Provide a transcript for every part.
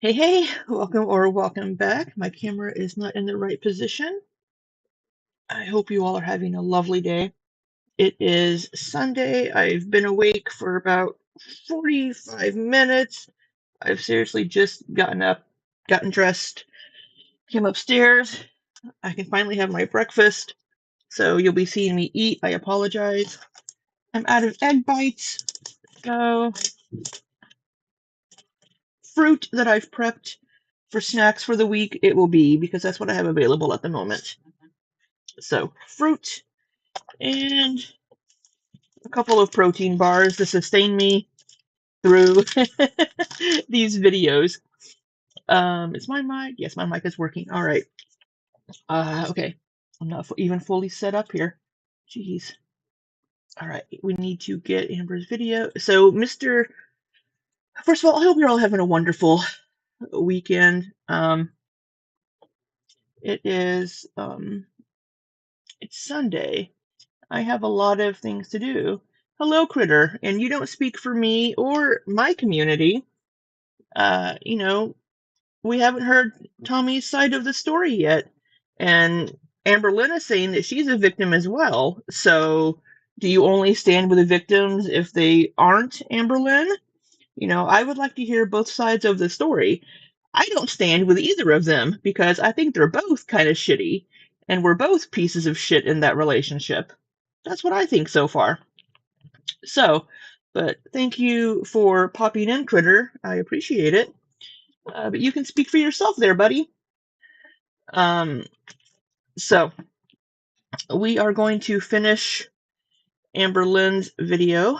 Hey, welcome back. My camera is not in the right position. I hope you all are having a lovely day. It is Sunday. I've been awake for about 45 minutes. I've seriously just gotten up, gotten dressed, came upstairs. I can finally have my breakfast. So you'll be seeing me eat. I apologize. I'm out of egg bites. So fruit that I've prepped for snacks for the week, it will be, because that's what I have available at the moment. So fruit and a couple of protein bars to sustain me through these videos. Is my mic? Yes, my mic is working. All right. Okay. I'm not even fully set up here. Jeez. All right. We need to get Amber's video. So, first of all, I hope you're all having a wonderful weekend. It is, it's Sunday. I have a lot of things to do. Hello, Critter. And you don't speak for me or my community. You know, we haven't heard Tommy's side of the story yet. And Amberlynn is saying that she's a victim as well. So do you only stand with the victims if they aren't Amberlynn? You know, I would like to hear both sides of the story. I don't stand with either of them because I think they're both kind of shitty and we're both pieces of shit in that relationship. That's what I think so far. So, but thank you for popping in, Critter. I appreciate it. But you can speak for yourself there, buddy. So we are going to finish Amberlynn's video.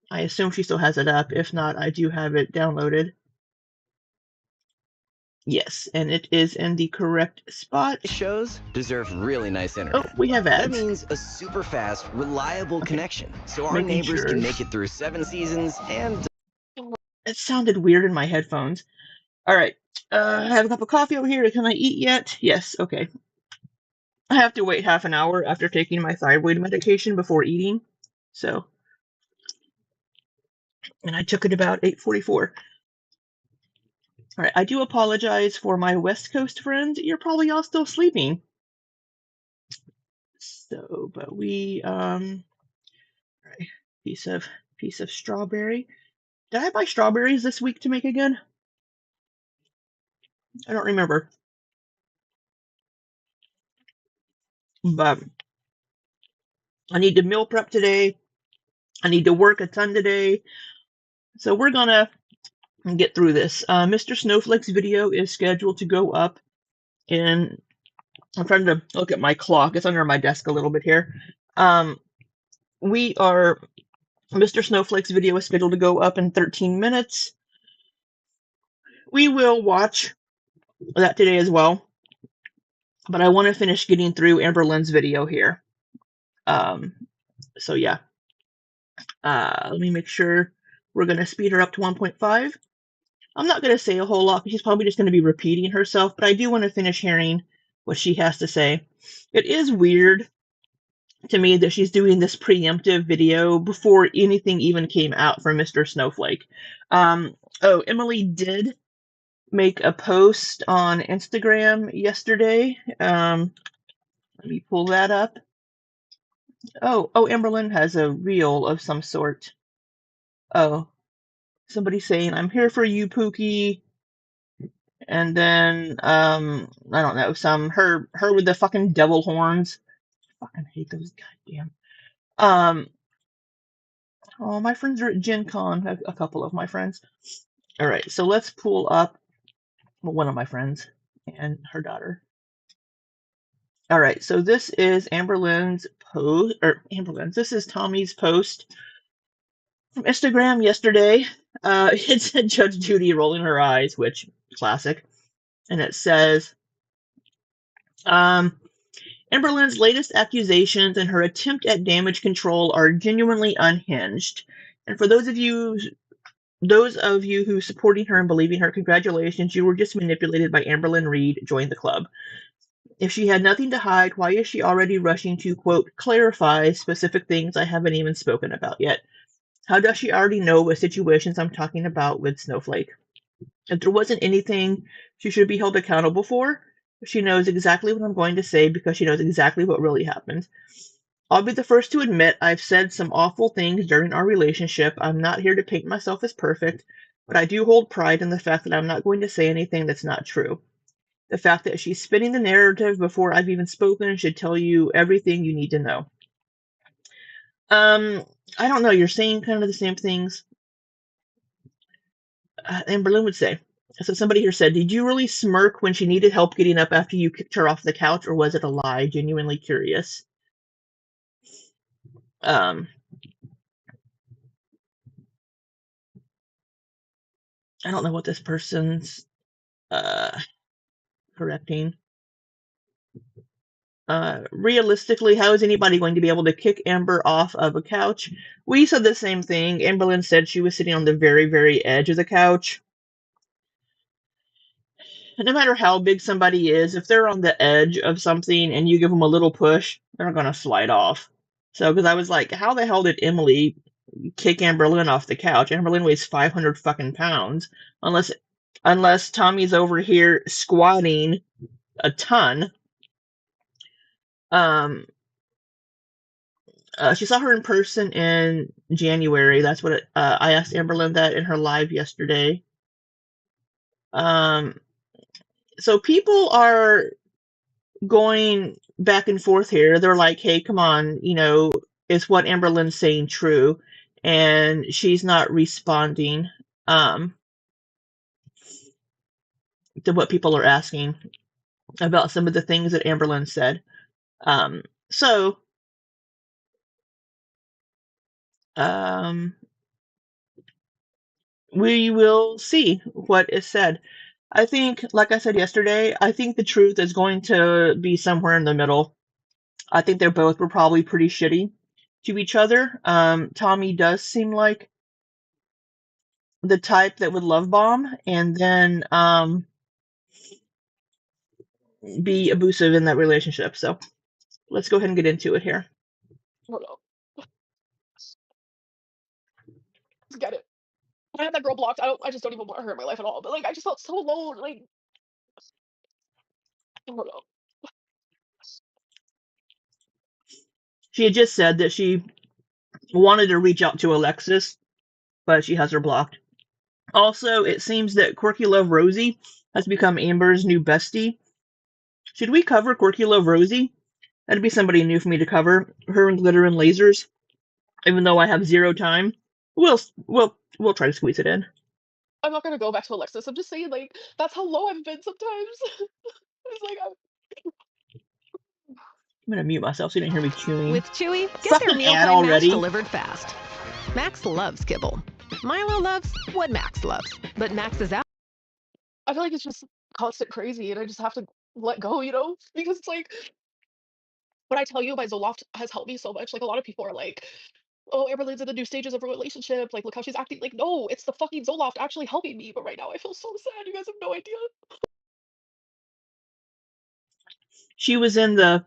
I assume she still has it up. If not, I do have it downloaded. Yes, and it is in the correct spot. Shows deserve really nice internet. Oh, we have ads. That means a super fast, reliable connection, so our neighbors can make it through 7 seasons and... It sounded weird in my headphones. All right, I have a cup of coffee over here. Can I eat yet? Yes, okay. I have to wait half an hour after taking my thyroid medication before eating, so... And I took it about 8:44. All right, I do apologize for my West Coast friends. You're probably all still sleeping. So, but we, all right, piece of strawberry. Did I buy strawberries this week to make again? I don't remember. But I need to meal prep today. I need to work a ton today. So we're gonna get through this. Mr. Snowflake's video is scheduled to go up in... I'm trying to look at my clock. It's under my desk a little bit here. Mr. Snowflake's video is scheduled to go up in 13 minutes. We will watch that today as well. But I want to finish getting through Amberlynn's video here. So yeah. Let me make sure we're going to speed her up to 1.5. I'm not going to say a whole lot because she's probably just going to be repeating herself, but I do want to finish hearing what she has to say. It is weird to me that she's doing this preemptive video before anything even came out from Mr. Snowflake. Oh, Emily did make a post on Instagram yesterday. Let me pull that up. Oh, Amberlynn has a reel of some sort. Oh, somebody saying, "I'm here for you, Pookie." And then, I don't know, her with the fucking devil horns. Fucking hate those goddamn. Oh, my friends are at Gen Con, a couple of my friends. All right, so let's pull up one of my friends and her daughter. All right, so this is Amberlynn's post, or Amberlynn's, this is Tommy's post from Instagram yesterday. It said Judge Judy rolling her eyes, which, classic. And it says, Amberlynn's latest accusations and her attempt at damage control are genuinely unhinged. And for those of you who supporting her and believing her, congratulations, you were just manipulated by Amberlynn Reed. Join the club. If she had nothing to hide, why is she already rushing to, quote, clarify specific things I haven't even spoken about yet? How does she already know what situations I'm talking about with Snowflake? If there wasn't anything she should be held accountable for, she knows exactly what I'm going to say because she knows exactly what really happened. I'll be the first to admit I've said some awful things during our relationship. I'm not here to paint myself as perfect, but I do hold pride in the fact that I'm not going to say anything that's not true. The fact that she's spinning the narrative before I've even spoken should tell you everything you need to know. I don't know, you're saying kind of the same things Amberlynn would say. So somebody here said, did you really smirk when she needed help getting up after you kicked her off the couch, or was it a lie? Genuinely curious. I don't know what this person's correcting. Realistically, how is anybody going to be able to kick Amber off of a couch? We said the same thing. Amberlynn said she was sitting on the very, very edge of the couch. No matter how big somebody is, if they're on the edge of something and you give them a little push, they're gonna slide off. So, because I was like, how the hell did Emily kick Amberlynn off the couch? Amberlynn weighs 500 fucking pounds. Unless Tommy's over here squatting a ton. She saw her in person in January. That's what I asked Amberlynn that in her live yesterday. So people are going back and forth here. They're like, hey, come on, is what Amberlynn's saying true? And she's not responding to what people are asking about some of the things that Amberlynn said. So we will see what is said. I think, like I said yesterday, I think the truth is going to be somewhere in the middle. I think they both were probably pretty shitty to each other. Tommy does seem like the type that would love bomb and then be abusive in that relationship. So let's go ahead and get into it here. Hold on. Get it. I had that girl blocked. I just don't even want her in my life at all. But like, I just felt so alone. Like, hold on. She had just said that she wanted to reach out to Alexis, but she has her blocked. Also, it seems that Quirky Love Rosie has become Amber's new bestie. Should we cover Quirky Love Rosie? That'd be somebody new for me to cover. Her and Glitter and Lasers. Even though I have zero time, we'll try to squeeze it in. I'm not gonna go back to Alexis. I'm just saying, like, that's how low I've been sometimes. It's like I'm gonna mute myself so you didn't hear me chewing. With Chewy, get fucking their mealtime match delivered fast. Max loves kibble. Milo loves what Max loves, but Max is out. I feel like it's just constant crazy, and I just have to let go, because it's like, when I tell you my Zoloft has helped me so much. Like, a lot of people are like, oh, Amberlynn's in the new stages of a relationship. Like, look how she's acting. Like, no, it's the fucking Zoloft actually helping me. But right now, I feel so sad. You guys have no idea. She was in the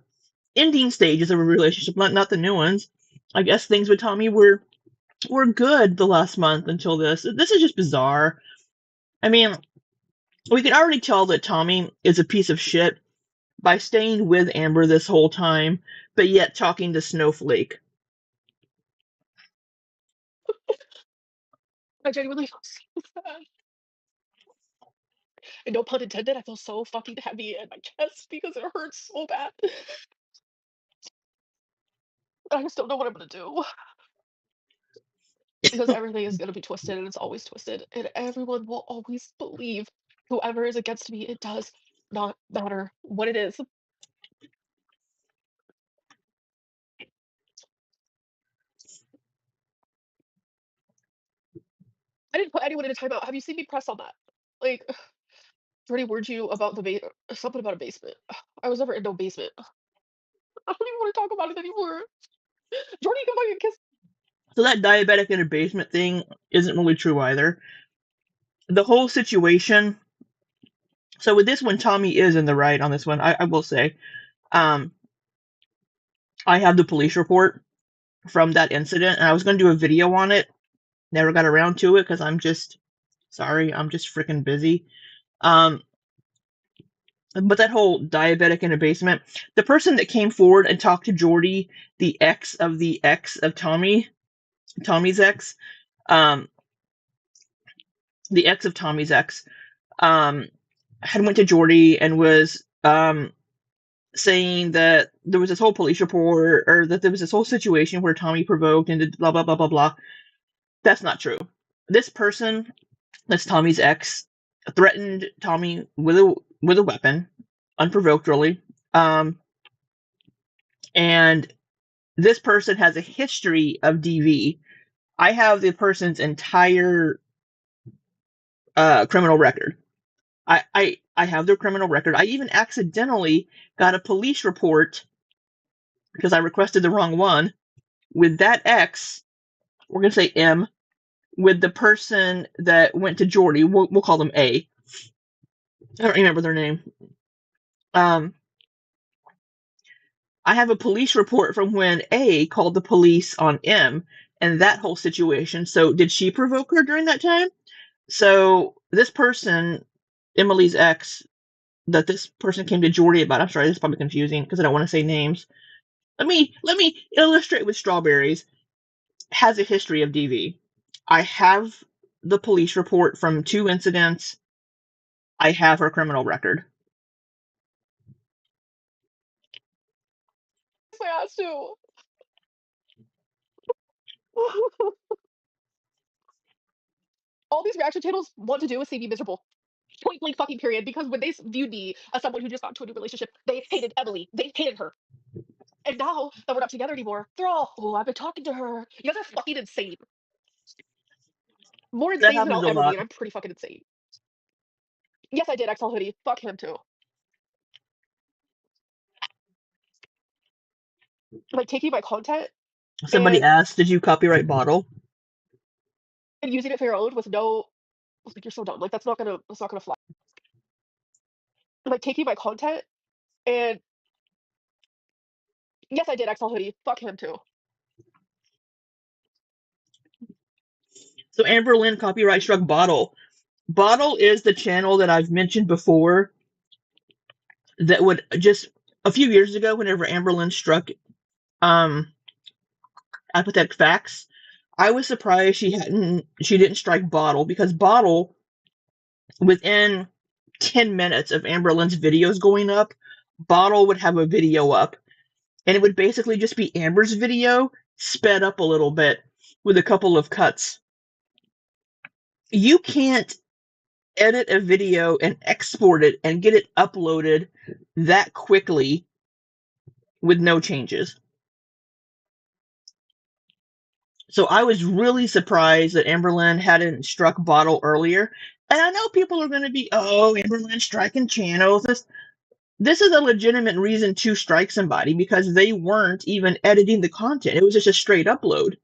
ending stages of a relationship, not the new ones. I guess things with Tommy were good the last month until this. This is just bizarre. I mean, We can already tell that Tommy is a piece of shit by staying with Amber this whole time, but yet talking to Snowflake. I genuinely feel so sad. And no pun intended, I feel so fucking heavy in my chest because it hurts so bad. I just don't know what I'm gonna do. Because everything is gonna be twisted and it's always twisted, and everyone will always believe whoever is against me. It does not matter what it is. I didn't put anyone in a timeout. Have you seen me press on that? Like, I already warned you about something about a basement. I was never in no basement. I don't even want to talk about it anymore. Jordy, come on and kiss. So that diabetic in a basement thing isn't really true either. The whole situation. So with this one, Tommy is in the right on this one. I will say, I have the police report from that incident, and I was going to do a video on it. Never got around to it because I'm just freaking busy. But that whole diabetic in a basement, the person that came forward and talked to Jordy, the ex of Tommy's ex, the ex of Tommy's ex, had went to Jordy and was saying that there was this whole police report, or that there was this whole situation where Tommy provoked and did blah blah blah blah blah. That's not true. This person, that's Tommy's ex, threatened Tommy with a weapon, unprovoked really. And this person has a history of DV. I have the person's entire criminal record. I have their criminal record. I even accidentally got a police report because I requested the wrong one with that X. We're gonna say M, with the person that went to Jordy. We'll call them A. I don't remember their name. I have a police report from when A called the police on M and that whole situation. So did she provoke her during that time? So this person, Emily's ex, that this person came to Jordy about. I'm sorry, this is probably confusing because I don't want to say names. Let me illustrate with strawberries. Has a history of DV. I have the police report from 2 incidents. I have her criminal record. I asked to. All these reaction channels want to do is see me miserable. Point blank fucking period. Because when they viewed me as someone who just got into a new relationship, they hated Emily. They hated her. And now that we're not together anymore, they're all, oh, I've been talking to her. You guys are fucking insane. More That insane than happens I'll a ever be, lot. and I'm pretty fucking insane. Yes, I did, XL Hoodie. Fuck him too. Like taking my content Somebody asked, did you copyright Bottle? and using it for your own with no, like, you're so dumb. Like that's not gonna fly. Like taking my content and yes, I did, XL Hoodie. Fuck him too. So Amberlynn copyright struck Bottle. Bottle is the channel that I've mentioned before that would just a few years ago, whenever Amberlynn struck apathetic facts, I was surprised she didn't strike Bottle, because Bottle, within 10 minutes of Amberlynn's videos going up, Bottle would have a video up, and it would basically just be Amber's video sped up a little bit with a couple of cuts. You can't edit a video and export it and get it uploaded that quickly with no changes. So I was really surprised that Amberlynn hadn't struck Bottle earlier. And I know people are going to be, oh, Amberlynn striking channels. This is a legitimate reason to strike somebody, because they weren't even editing the content. It was just a straight upload.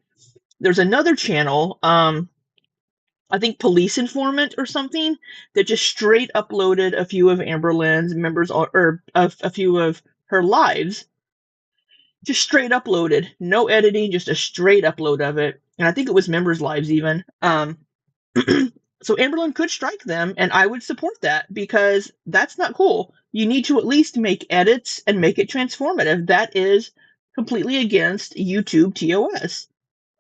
There's another channel, I think Police Informant or something, that just straight uploaded a few of Amberlynn's members, or a few of her lives. Just straight uploaded, no editing, just a straight upload of it. And I think it was members' lives even. So Amberlynn could strike them, and I would support that because that's not cool. You need to at least make edits and make it transformative. That is completely against YouTube TOS.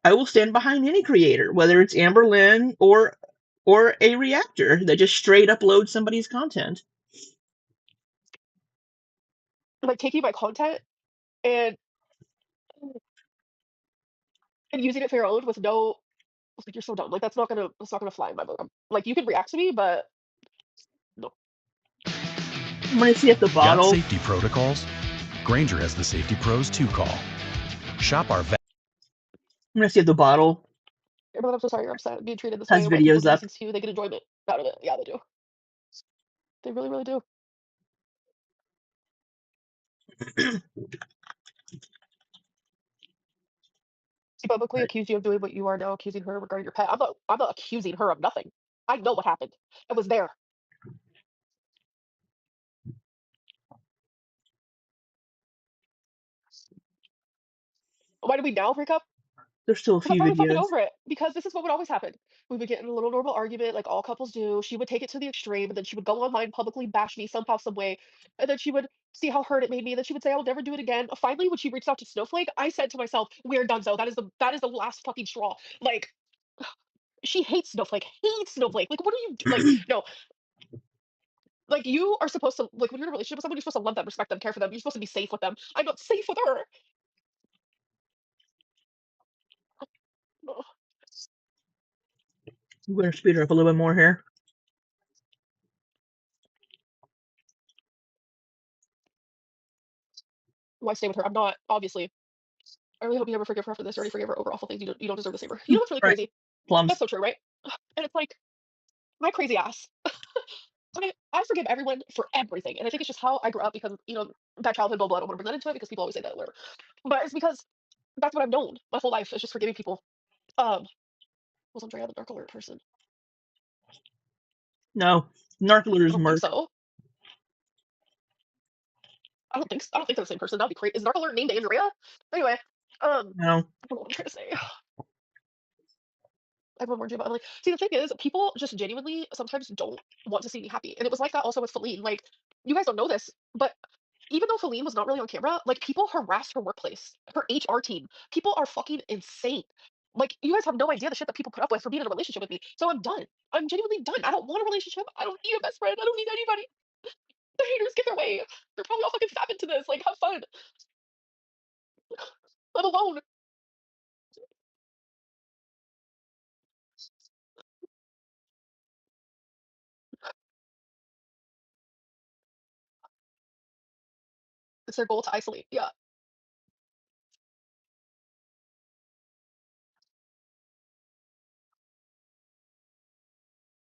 I will stand behind any creator, whether it's Amberlynn or a reactor that just straight uploads somebody's content. Like taking my content and using it for your own with no, like, you're so dumb. Like that's not gonna fly in my book. Like you can react to me, but no. I'm gonna see if the bottle. Got safety protocols? Grainger has the safety pros to call. Shop our. I'm gonna see if the bottle. Everyone, I'm so sorry you're upset being treated this Has way. When people videos do these up. things to you, they get enjoyment out of it. Yeah, they do. They really, really do. She publicly accused you of doing what you are now accusing her regarding your pet. I'm not accusing her of nothing. I know what happened. I was there. Why did we now break up? There's still a Because I'm few finally fucking videos. over it. Because this is what would always happen. We would get in a little normal argument, like all couples do. She would take it to the extreme, and then she would go online, publicly bash me somehow, some way, and then she would see how hurt it made me. And then she would say, "I will never do it again." Finally, when she reached out to Snowflake, I said to myself, "We're done, so that is the last fucking straw." Like she hates Snowflake. Hates Snowflake. Like what are you like? No, like you are supposed to like when you're in a relationship with someone, you're supposed to love them, respect them, care for them. You're supposed to be safe with them. I'm not safe with her. Ugh. I'm gonna speed her up a little bit more here. Why stay with her? I'm not obviously. I really hope you never forgive her for this or any forgive her over awful things. You don't deserve to save her. You know what's really Right. crazy? Plums. That's so true, right? And it's like my crazy ass. I forgive everyone for everything, and I think it's just how I grew up because bad childhood, blah blah. I don't want to bring that into it because people always say that, whatever. But it's because that's what I've known my whole life is just forgiving people. Was Andrea the dark alert person? No, Narcoler I is don't think Merc. so. I don't think so. I don't think they're the same person. That'd be crazy. Is dark alert named Andrea? Anyway, No. I don't know what I'm trying to say. Everyone warned you about Emily. See, the thing is, people just genuinely sometimes don't want to see me happy, and it was like that also with Feline. Like, you guys don't know this, but even though Feline was not really on camera, like people harassed her workplace, her HR team. People are fucking insane. Like, you guys have no idea the shit that people put up with for being in a relationship with me. So I'm done. I'm genuinely done. I don't want a relationship. I don't need a best friend. I don't need anybody. The haters get their way. They're probably all fucking fab into this. Like, have fun. I'm alone. It's their goal to isolate. Yeah.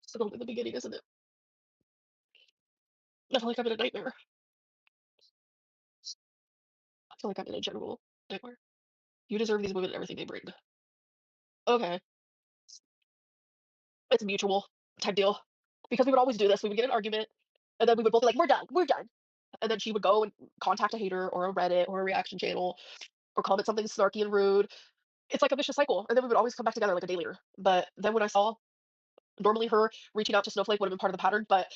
It's only the beginning, isn't it? I feel like I'm in a nightmare. I feel like I'm in a general nightmare. You deserve these women and everything they bring. Okay. It's mutual type deal. Because we would always do this. We would get an argument, and then we would both be like, "We're done. We're done." And then she would go and contact a hater or a Reddit or a reaction channel or comment something snarky and rude. It's like a vicious cycle. And then we would always come back together like a day later. But then when I saw normally her reaching out to Snowflake would have been part of the pattern, but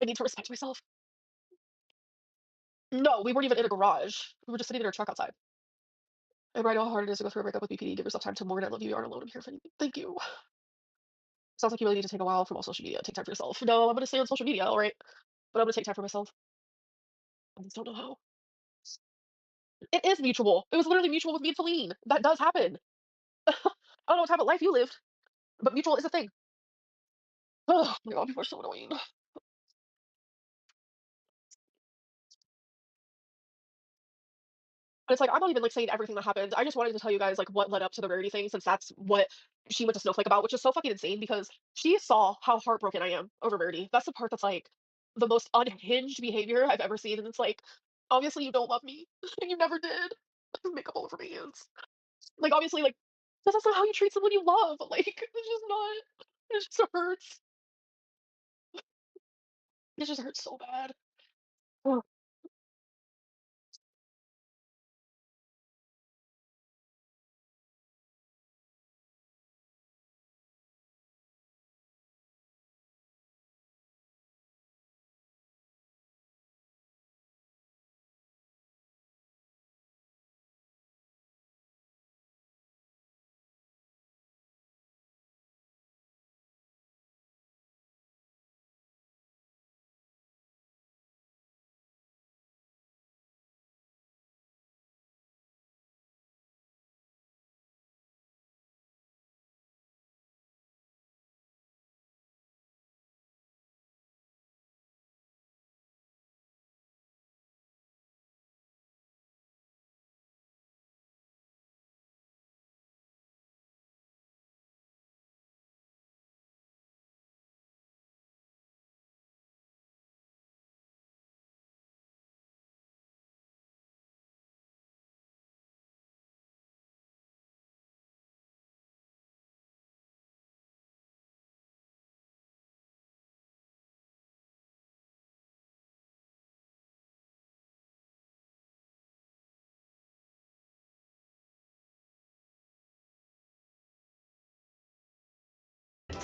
I need to respect myself. No, we weren't even in a garage. We were just sitting in her truck outside. And I know how hard it is to go through a breakup with BPD. Give yourself time to Morgan. I love you. You aren't alone. I'm here for you. Thank you. Sounds like you really need to take a while from all social media. Take time for yourself. No, I'm gonna stay on social media, all right. But I'm gonna take time for myself. I just don't know how. It is mutual. It was literally mutual with me and Feline. That does happen. I don't know what type of life you lived, but mutual is a thing. Oh my god, people are so annoying. But it's like I'm not even like saying everything that happened. I just wanted to tell you guys like what led up to the Rarity thing, since that's what she went to Snowflake about, which is so fucking insane because she saw how heartbroken I am over Rarity. That's the part that's like the most unhinged behavior I've ever seen, and it's like obviously you don't love me. You never did. Makeup all over my hands. Like obviously, like that's not how you treat someone you love. Like it's just not. It just hurts. It just hurts so bad. Ugh.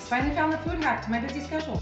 Finally found the food hack to my busy schedule.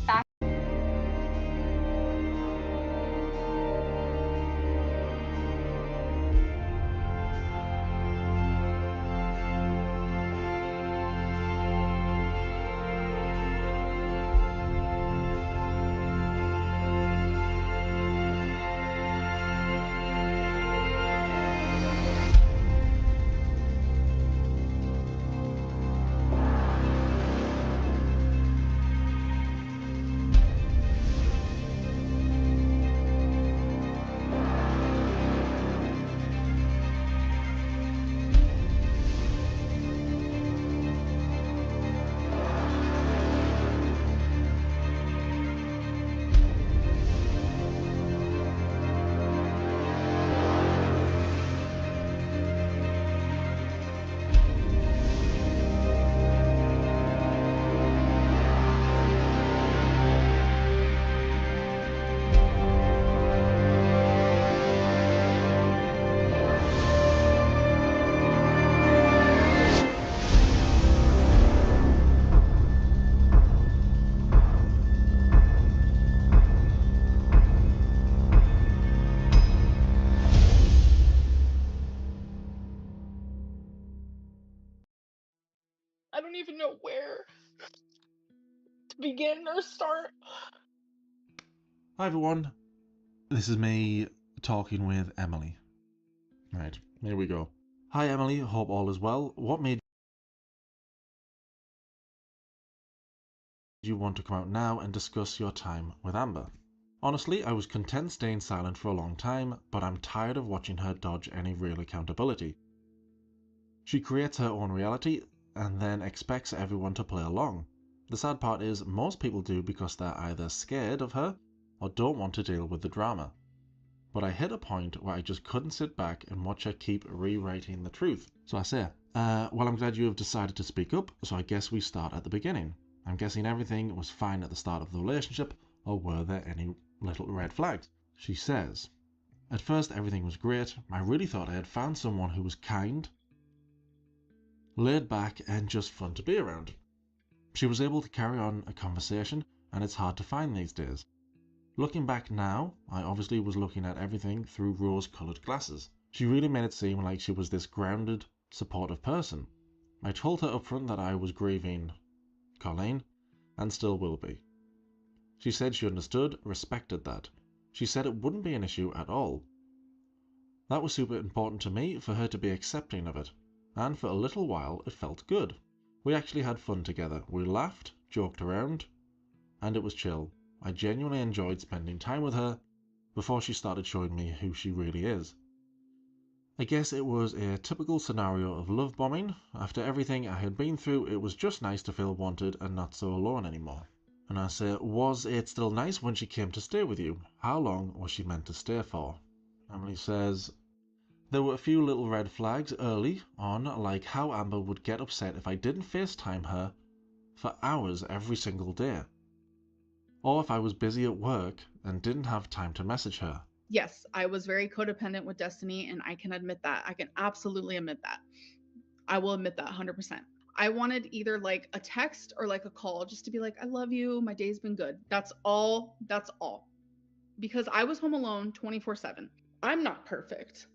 I don't even know where to begin or start. Hi everyone, this is me talking with Emily. Right, here we go. Hi Emily, hope all is well. What made you want to come out now and discuss your time with Amber? Honestly, I was content staying silent for a long time, but I'm tired of watching her dodge any real accountability. She creates her own reality and then expects everyone to play along. The sad part is most people do because they're either scared of her or don't want to deal with the drama. But I hit a point where I just couldn't sit back and watch her keep rewriting the truth. So I say, well, I'm glad you have decided to speak up, so I guess we start at the beginning. I'm guessing everything was fine at the start of the relationship, or were there any little red flags? She says, at first everything was great. I really thought I had found someone who was kind, laid back, and just fun to be around. She was able to carry on a conversation, and it's hard to find these days. Looking back now, I obviously was looking at everything through rose-coloured glasses. She really made it seem like she was this grounded, supportive person. I told her upfront that I was grieving Colleen, and still will be. She said she understood, respected that. She said it wouldn't be an issue at all. That was super important to me, for her to be accepting of it, and for a little while it felt good. We actually had fun together. We laughed, joked around, and it was chill. I genuinely enjoyed spending time with her before she started showing me who she really is. I guess it was a typical scenario of love bombing. After everything I had been through, it was just nice to feel wanted and not so alone anymore. And I say, was it still nice when she came to stay with you? How long was she meant to stay for? Emily says, there were a few little red flags early on, like how Amber would get upset if I didn't FaceTime her for hours every single day, or if I was busy at work and didn't have time to message her. Yes, I was very codependent with Destiny, and I can admit that. I can absolutely admit that. I will admit that 100%. I wanted either like a text or like a call just to be like, I love you, my day's been good. That's all. That's all. Because I was home alone 24/7. I'm not perfect.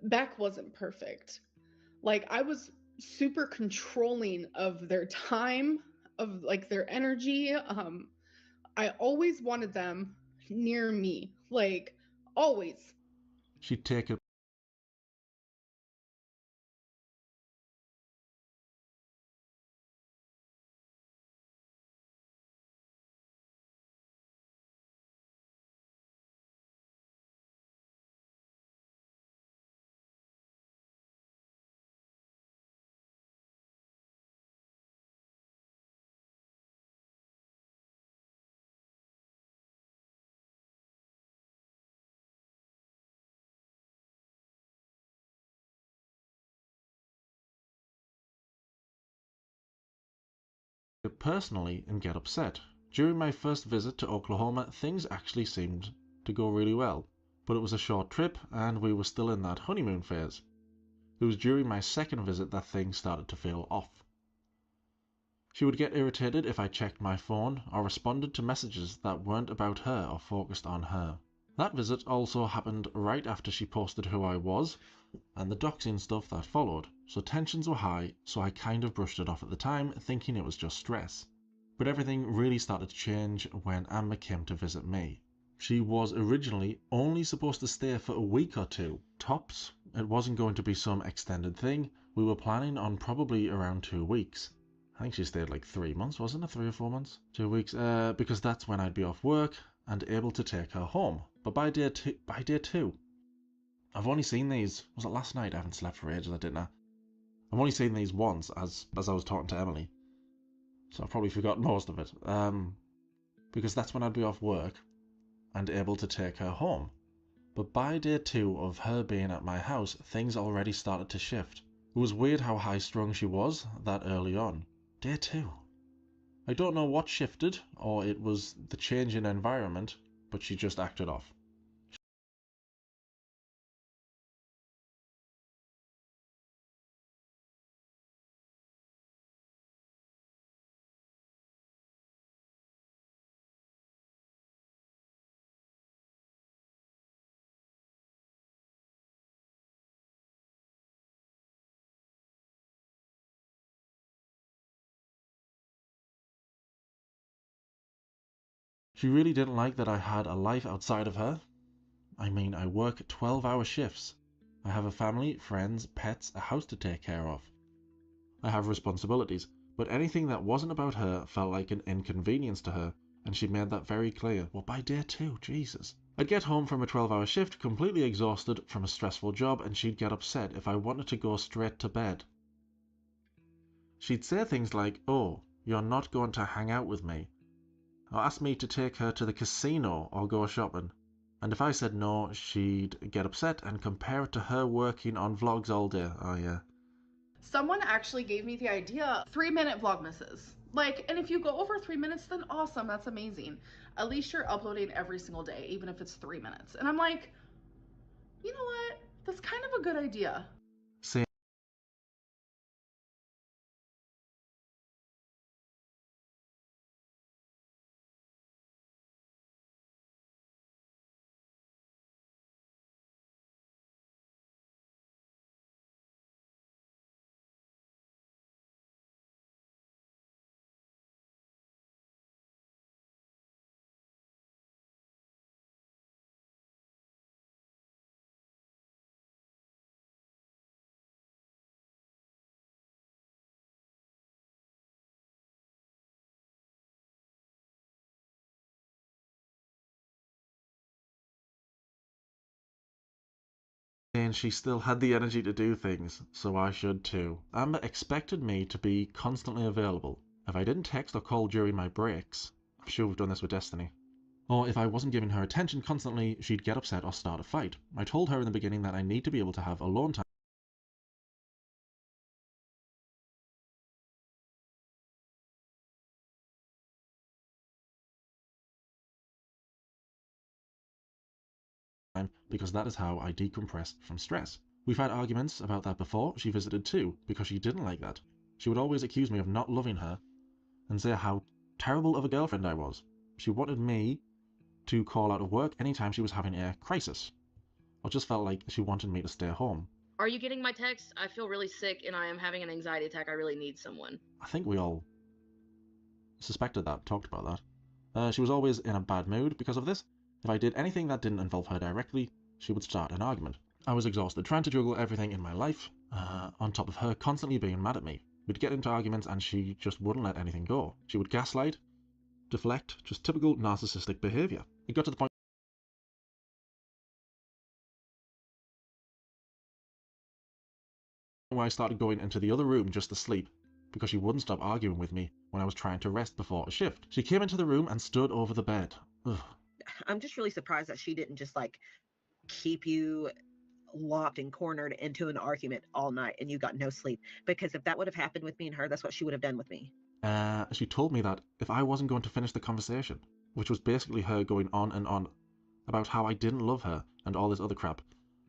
Beck wasn't perfect. Like, I was super controlling of their time, of like their energy. I always wanted them near me, like always. She'd take it personally and get upset. During my first visit to Oklahoma, things actually seemed to go really well, but it was a short trip and we were still in that honeymoon phase. It was during my second visit that things started to feel off. She would get irritated if I checked my phone or responded to messages that weren't about her or focused on her. That visit also happened right after she posted who I was and the doxing stuff that followed, so tensions were high, so I kind of brushed it off at the time, thinking it was just stress. But everything really started to change when Amber came to visit me. She was originally only supposed to stay for a week or two, tops. It wasn't going to be some extended thing. We were planning on probably around 2 weeks. I think she stayed like 3 months, wasn't it? 3 or 4 months? 2 weeks, because that's when I'd be off work and able to take her home. But by day two, I've only seen these, was it last night? I haven't slept for ages, didn't I? I've only seen these once as I was talking to Emily. So I've probably forgotten most of it. Because that's when I'd be off work and able to take her home. But by day 2 of her being at my house, things already started to shift. It was weird how high-strung she was that early on. Day 2. I don't know what shifted, or it was the change in environment, but she just acted off. She really didn't like that I had a life outside of her. I mean, I work 12-hour shifts. I have a family, friends, pets, a house to take care of. I have responsibilities, but anything that wasn't about her felt like an inconvenience to her, and she made that very clear. Well, by day 2, Jesus. I'd get home from a 12-hour shift completely exhausted from a stressful job, and she'd get upset if I wanted to go straight to bed. She'd say things like, "Oh, you're not going to hang out with me," or ask me to take her to the casino or go shopping. And if I said no, she'd get upset and compare it to her working on vlogs all day. Oh yeah. Someone actually gave me the idea, 3-minute vlogmases. Like, and if you go over 3 minutes, then awesome, that's amazing. At least you're uploading every single day, even if it's 3 minutes. And I'm like, you know what? That's kind of a good idea. Same. And she still had the energy to do things, so I should too. Amber expected me to be constantly available. If I didn't text or call during my breaks, I'm sure we've done this with Destiny, or if I wasn't giving her attention constantly, she'd get upset or start a fight. I told her in the beginning that I need to be able to have alone time. Because that is how I decompress from stress. We've had arguments about that before. She visited too, because she didn't like that. She would always accuse me of not loving her and say how terrible of a girlfriend I was. She wanted me to call out of work anytime she was having a crisis. Or just felt like she wanted me to stay home. Are you getting my text? I feel really sick and I am having an anxiety attack. I really need someone. I think we all suspected that, talked about that. She was always in a bad mood because of this. If I did anything that didn't involve her directly, she would start an argument. I was exhausted, trying to juggle everything in my life, on top of her constantly being mad at me. We'd get into arguments and she just wouldn't let anything go. She would gaslight, deflect, just typical narcissistic behaviour. It got to the point where I started going into the other room just to sleep, because she wouldn't stop arguing with me when I was trying to rest before a shift. She came into the room and stood over the bed. Ugh. I'm just really surprised that she didn't just like keep you locked and cornered into an argument all night and you got no sleep. Because if that would have happened with me and her, that's what she would have done with me. She told me that if I wasn't going to finish the conversation, which was basically her going on and on about how I didn't love her and all this other crap,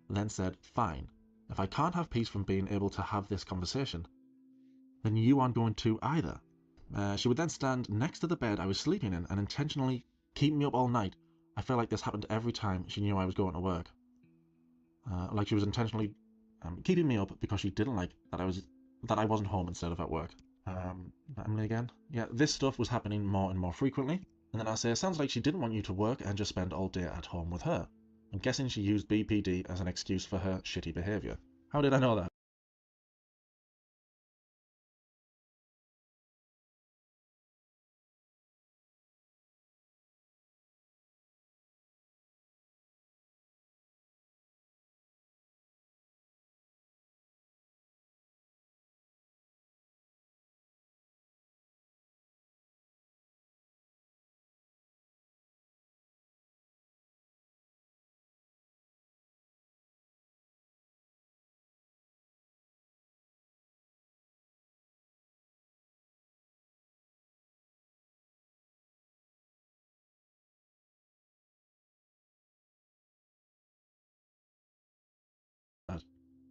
then said, fine, if I can't have peace from being able to have this conversation, then you aren't going to either. She would then stand next to the bed I was sleeping in and intentionally keep me up all night. I felt like this happened every time she knew I was going to work. Like she was intentionally keeping me up because she didn't like that I wasn't home instead of at work. Emily again? Yeah, this stuff was happening more and more frequently. And then I say, sounds like she didn't want you to work and just spend all day at home with her. I'm guessing she used BPD as an excuse for her shitty behaviour. How did I know that?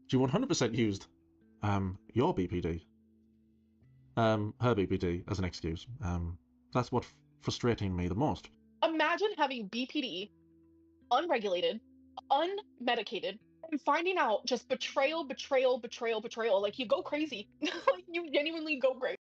She 100% used your BPD, her BPD as an excuse. That's what frustrating me the most. Imagine having BPD, unregulated, unmedicated, and finding out just betrayal, betrayal, betrayal, betrayal. Like, you go crazy. Like, you genuinely go crazy.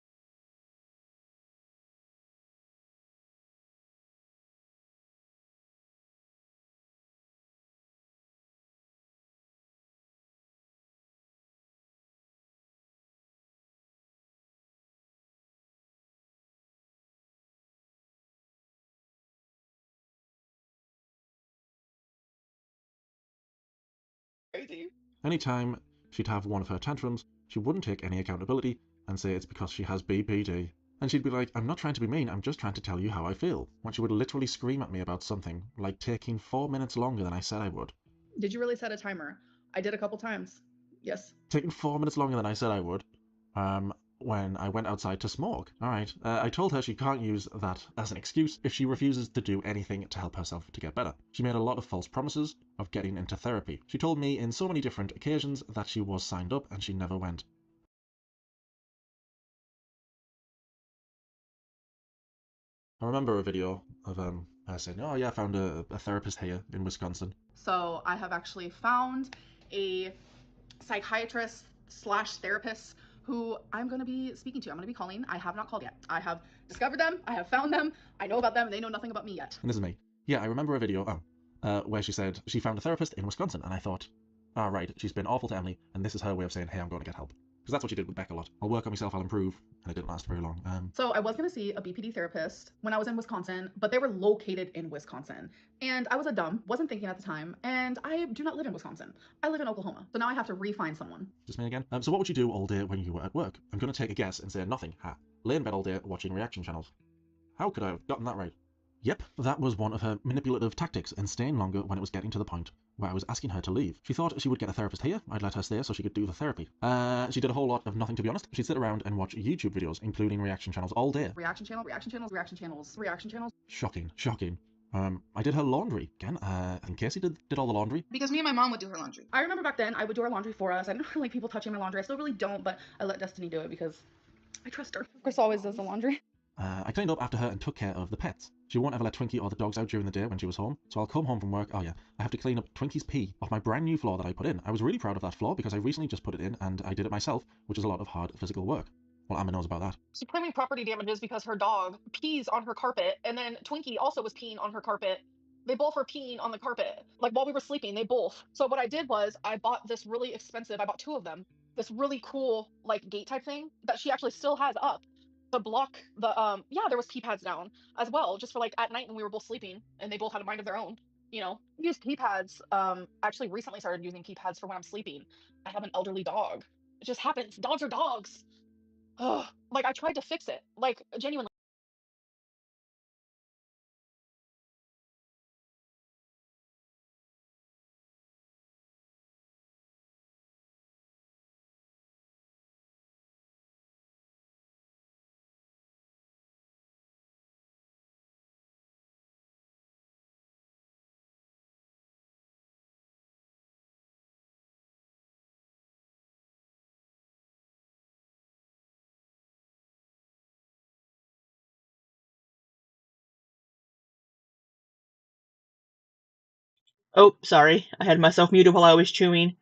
Anytime she'd have one of her tantrums, she wouldn't take any accountability and say it's because she has BPD. And she'd be like, I'm not trying to be mean, I'm just trying to tell you how I feel. When she would literally scream at me about something, like taking 4 minutes longer than I said I would. Did you really set a timer? I did a couple times. Yes. Taking 4 minutes longer than I said I would. When I went outside to smoke. Alright, I told her she can't use that as an excuse if she refuses to do anything to help herself to get better. She made a lot of false promises of getting into therapy. She told me in so many different occasions that she was signed up and she never went. I remember a video of her saying, oh yeah, I found a therapist here in Wisconsin. So I have actually found a psychiatrist / therapist who I'm going to be speaking to. I'm going to be calling. I have not called yet. I have discovered them. I have found them. I know about them. They know nothing about me yet. And this is me. Yeah, I remember a video where she said she found a therapist in Wisconsin, and I thought, ah, right, she's been awful to Emily, and this is her way of saying, hey, I'm going to get help. Because that's what she did with Beck a lot. I'll work on myself, I'll improve, and it didn't last very long. So I was going to see a BPD therapist when I was in Wisconsin, but they were located in Wisconsin. And I was a dumb, wasn't thinking at the time, and I do not live in Wisconsin. I live in Oklahoma. So now I have to re-find someone. Just me again? So what would you do all day when you were at work? I'm going to take a guess and say nothing. Ha. Lay in bed all day watching reaction channels. How could I have gotten that right? Yep, that was one of her manipulative tactics and staying longer when it was getting to the point where I was asking her to leave. She thought she would get a therapist here, I'd let her stay so she could do the therapy. She did a whole lot of nothing, to be honest. She'd sit around and watch YouTube videos, including reaction channels, all day. Reaction channel, reaction channels, reaction channels, reaction channels. Shocking, shocking. I did her laundry. Again, I think Casey did all the laundry. Because me and my mom would do her laundry. I remember back then, I would do our laundry for us. I didn't really like people touching my laundry. I still really don't, but I let Destiny do it because I trust her. Chris always does the laundry. I cleaned up after her and took care of the pets. She won't ever let Twinkie or the dogs out during the day when she was home, so I'll come home from work, oh yeah, I have to clean up Twinkie's pee off my brand new floor that I put in. I was really proud of that floor because I recently just put it in and I did it myself, which is a lot of hard physical work. Well, Amber knows about that. She's claiming property damages because her dog pees on her carpet, and then Twinkie also was peeing on her carpet. They both were peeing on the carpet. Like, while we were sleeping, they both. So what I did was I bought this really expensive, I bought 2 of them, this really cool, like, gate type thing that she actually still has up to block the, yeah, there was pee pads down as well, just for, like, at night when we were both sleeping, and they both had a mind of their own, you know? I use pee pads, actually recently started using pee pads for when I'm sleeping. I have an elderly dog. It just happens. Dogs are dogs. Ugh. Like, I tried to fix it. Like, genuinely. Oh, sorry. I had myself muted while I was chewing.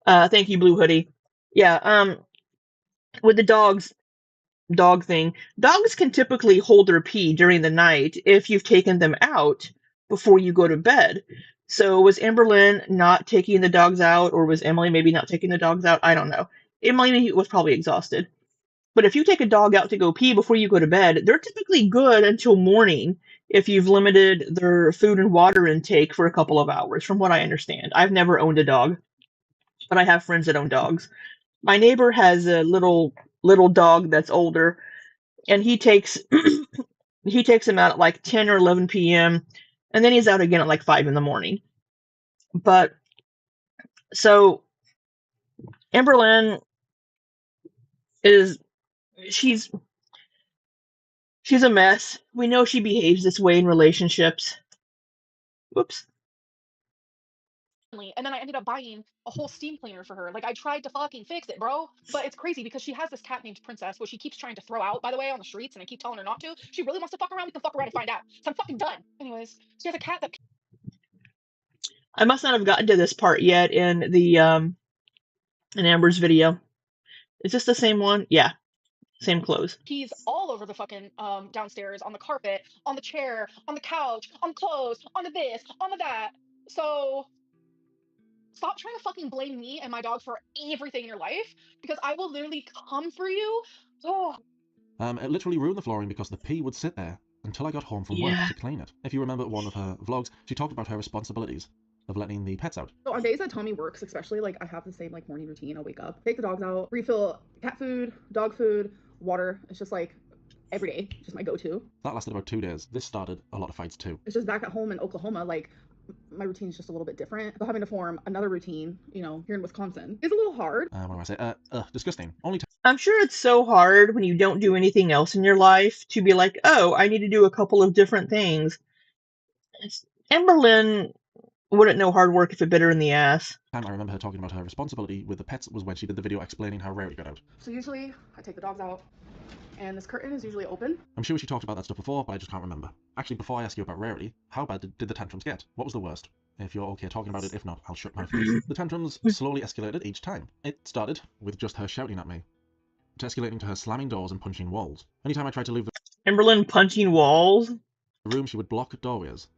Thank you, Blue Hoodie. Yeah, with the dog thing, dogs can typically hold their pee during the night if you've taken them out before you go to bed. So was Amberlynn not taking the dogs out, or was Emily maybe not taking the dogs out? I don't know. Emily was probably exhausted. But if you take a dog out to go pee before you go to bed, they're typically good until morning if you've limited their food and water intake for a couple of hours, from what I understand. I've never owned a dog, but I have friends that own dogs. My neighbor has a little dog that's older, and he takes he takes him out at like 10 or 11 p.m. and then he's out again at like 5 in the morning. But so Amberlynn is she's she's a mess. We know she behaves this way in relationships. Whoops. And then I ended up buying a whole steam cleaner for her. Like, I tried to fucking fix it, bro. But it's crazy because she has this cat named Princess, which she keeps trying to throw out, by the way, on the streets, and I keep telling her not to. She really wants to fuck around. We can fuck around and find out. So I'm fucking done. Anyways, she has a cat that. I must not have gotten to this part yet in in Amber's video. Is this the same one? Yeah, same clothes. Pees all over the fucking downstairs, on the carpet, on the chair, on the couch, on clothes, on the this, on the that. So stop trying to fucking blame me and my dog for everything in your life, because I will literally come for you. Oh. It literally ruined the flooring because the pee would sit there until I got home from work to clean it. If you remember one of her vlogs, she talked about her responsibilities of letting the pets out. So on days that Tommy works, especially, like, I have the same like morning routine. I'll wake up, take the dogs out, refill cat food, dog food, water. It's just like every day, just my go-to. That lasted about 2 days. This started a lot of fights too. It's just back at home in Oklahoma, like, my routine is just a little bit different. So having to form another routine, you know, here in Wisconsin is a little hard. What do I say? Disgusting. Only I'm sure it's so hard when you don't do anything else in your life to be like, oh, I need to do a couple of different things. Amberlynn wouldn't know hard work if it bit her in the ass. Time I remember her talking about her responsibility with the pets was when she did the video explaining how Rarity got out. So usually I take the dogs out, and this curtain is usually open. I'm sure she talked about that stuff before, but I just can't remember. Actually, before I ask you about Rarity, how bad did the tantrums get? What was the worst? If you're okay talking about it, if not, I'll shut my face. The tantrums slowly escalated each time. It started with just her shouting at me, to escalating to her slamming doors and punching walls. Anytime I tried to leave the Amberlynn punching walls? room, she would block doorways.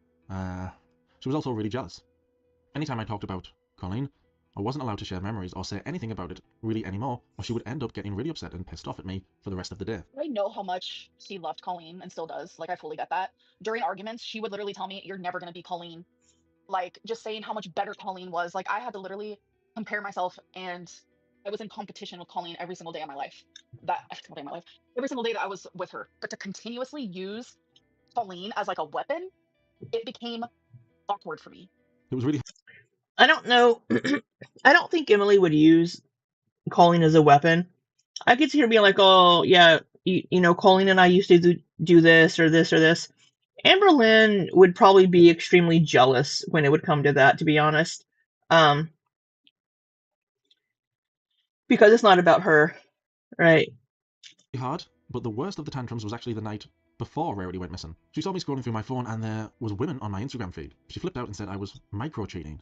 She was also really jealous. Anytime I talked about Colleen, I wasn't allowed to share memories or say anything about it really anymore, or she would end up getting really upset and pissed off at me for the rest of the day. I know how much she loved Colleen and still does. Like, I fully get that. During arguments, she would literally tell me, "You're never going to be Colleen." Like, just saying how much better Colleen was. Like, I had to literally compare myself, and I was in competition with Colleen every single day of my life. Every single day that I was with her. But to continuously use Colleen as like a weapon, it became awkward for me. It was really... I don't know. I don't think Emily would use Colleen as a weapon. I could see her being like, oh, yeah, you know, Colleen and I used to do this or this or this. Amberlynn would probably be extremely jealous when it would come to that, to be honest. Because it's not about her, right? Hard, but the worst of the tantrums was actually the night before Rarity went missing. She saw me scrolling through my phone and there was women on my Instagram feed. She flipped out and said I was micro-cheating.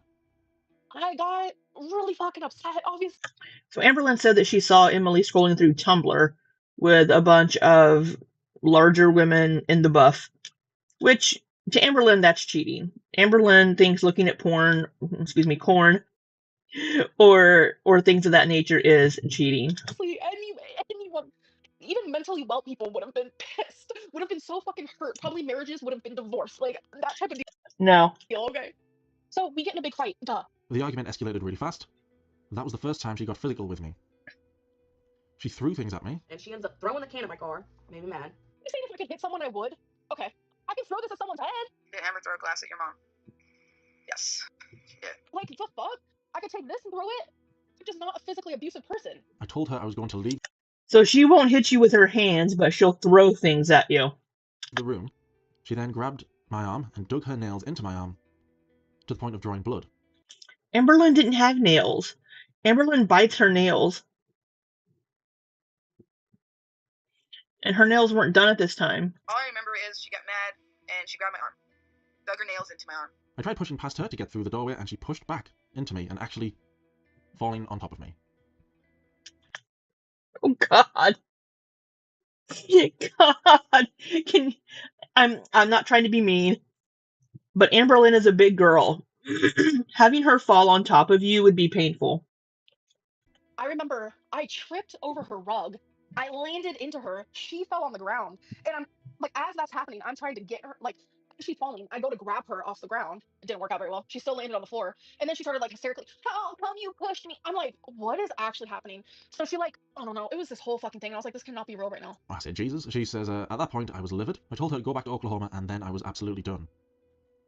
I got really fucking upset, obviously. So Amberlynn said that she saw Emily scrolling through Tumblr with a bunch of larger women in the buff, which to Amberlynn, that's cheating. Amberlynn thinks looking at porn, or things of that nature is cheating. Anyone, even mentally well people would have been pissed, would have been so fucking hurt. Probably marriages would have been divorced, like that type of deal. No. Okay. So we get in a big fight, duh. The argument escalated really fast. That was the first time she got physical with me. She threw things at me. And she ends up throwing the can at my car. Made me mad. You saying if I could hit someone, I would? Okay. I can throw this at someone's head. Did Amber throw a glass at your mom? Yes. Yeah. Like, the fuck? I could take this and throw it? I'm just not a physically abusive person. I told her I was going to leave. So she won't hit you with her hands, but she'll throw things at you. The room. She then grabbed my arm and dug her nails into my arm, to the point of drawing blood. Amberlynn didn't have nails. Amberlynn bites her nails. And her nails weren't done at this time. All I remember is she got mad and she grabbed my arm. Dug her nails into my arm. I tried pushing past her to get through the doorway, and she pushed back into me and actually falling on top of me. Oh God. God. I'm not trying to be mean, but Amberlynn is a big girl. Having her fall on top of you would be painful. I remember I tripped over her rug. I landed into her. She fell on the ground. And I'm like, as that's happening, I'm trying to get her, like, as she's falling, I go to grab her off the ground. It didn't work out very well. She still landed on the floor. And then she started, like, hysterically, "How come you pushed me?" I'm like, what is actually happening? So she, like, I don't know. It was this whole fucking thing. And I was like, this cannot be real right now. I said, Jesus. She says, at that point, I was livid. I told her to go back to Oklahoma, and then I was absolutely done.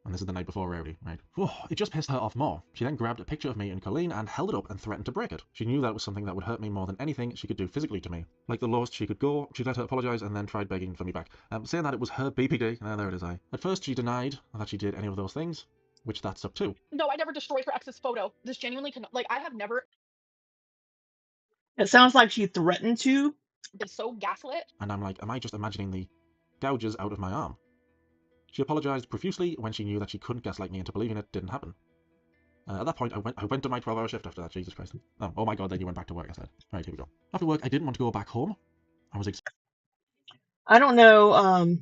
And this is the night before Rowdy, right? Oh, it just pissed her off more. She then grabbed a picture of me and Colleen and held it up and threatened to break it. She knew that was something that would hurt me more than anything she could do physically to me. Like the lowest she could go, she let her apologise and then tried begging for me back. Saying that it was her BPD. There it is, At first, she denied that she did any of those things, which that stuck too. No, I never destroyed her ex's photo. This genuinely cannot, like, I have never... It sounds like she threatened to. Been so gaslit. And I'm like, am I just imagining the gouges out of my arm? She apologised profusely when she knew that she couldn't gaslight me into believing it didn't happen. At that point, I went to my 12-hour shift after that, Jesus Christ. Oh my God, then you went back to work, I said. Right, here we go. After work, I didn't want to go back home. I was I don't know,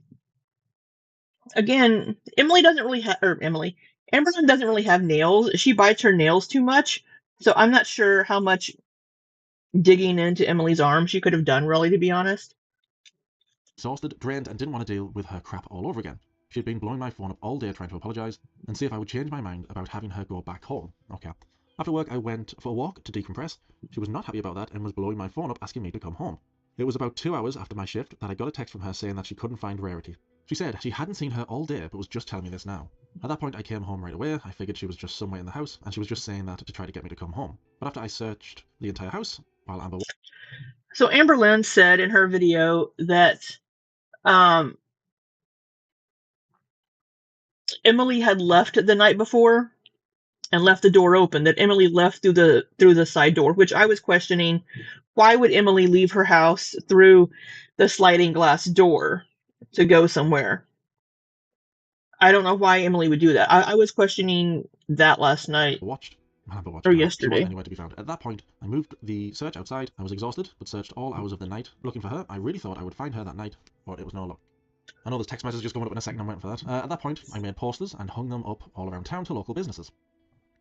again, Emily doesn't really have, or Emily, Amberlynn doesn't really have nails. She bites her nails too much, so I'm not sure how much digging into Emily's arm she could have done, really, to be honest. Exhausted, drained, and didn't want to deal with her crap all over again. She had been blowing my phone up all day trying to apologise and see if I would change my mind about having her go back home. Okay. After work, I went for a walk to decompress. She was not happy about that and was blowing my phone up asking me to come home. It was about 2 hours after my shift that I got a text from her saying that she couldn't find Rarity. She said she hadn't seen her all day but was just telling me this now. At that point, I came home right away. I figured she was just somewhere in the house and she was just saying that to try to get me to come home. But after I searched the entire house while Amber... So Amberlynn said in her video that Emily had left the night before and left the door open, that Emily left through the side door, which I was questioning. Why would Emily leave her house through the sliding glass door to go somewhere? I don't know why Emily would do that. I was questioning that last night. Or yesterday. She wasn't anywhere to be found. At that point, I moved the search outside. I was exhausted, but searched all hours of the night looking for her. I really thought I would find her that night, but it was no luck. I know there's text messages coming up in a second, I'm waiting for that. At that point, I made posters and hung them up all around town to local businesses.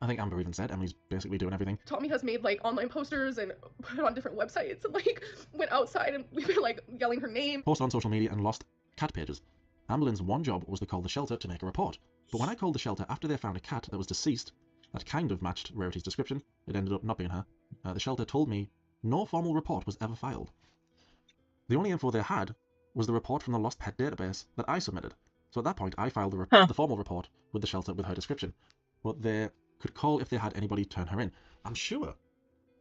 I think Amber even said Emily's basically doing everything. Tommy has made, like, online posters and put it on different websites and, like, went outside and we've been, like, yelling her name. Posted on social media and lost cat pages. Amberlynn's one job was to call the shelter to make a report. But when I called the shelter after they found a cat that was deceased, that kind of matched Rarity's description, it ended up not being her, the shelter told me no formal report was ever filed. The only info they had was the report from the Lost Pet database that I submitted. So at that point, I filed the formal report with the shelter with her description. But they could call if they had anybody turn her in. I'm sure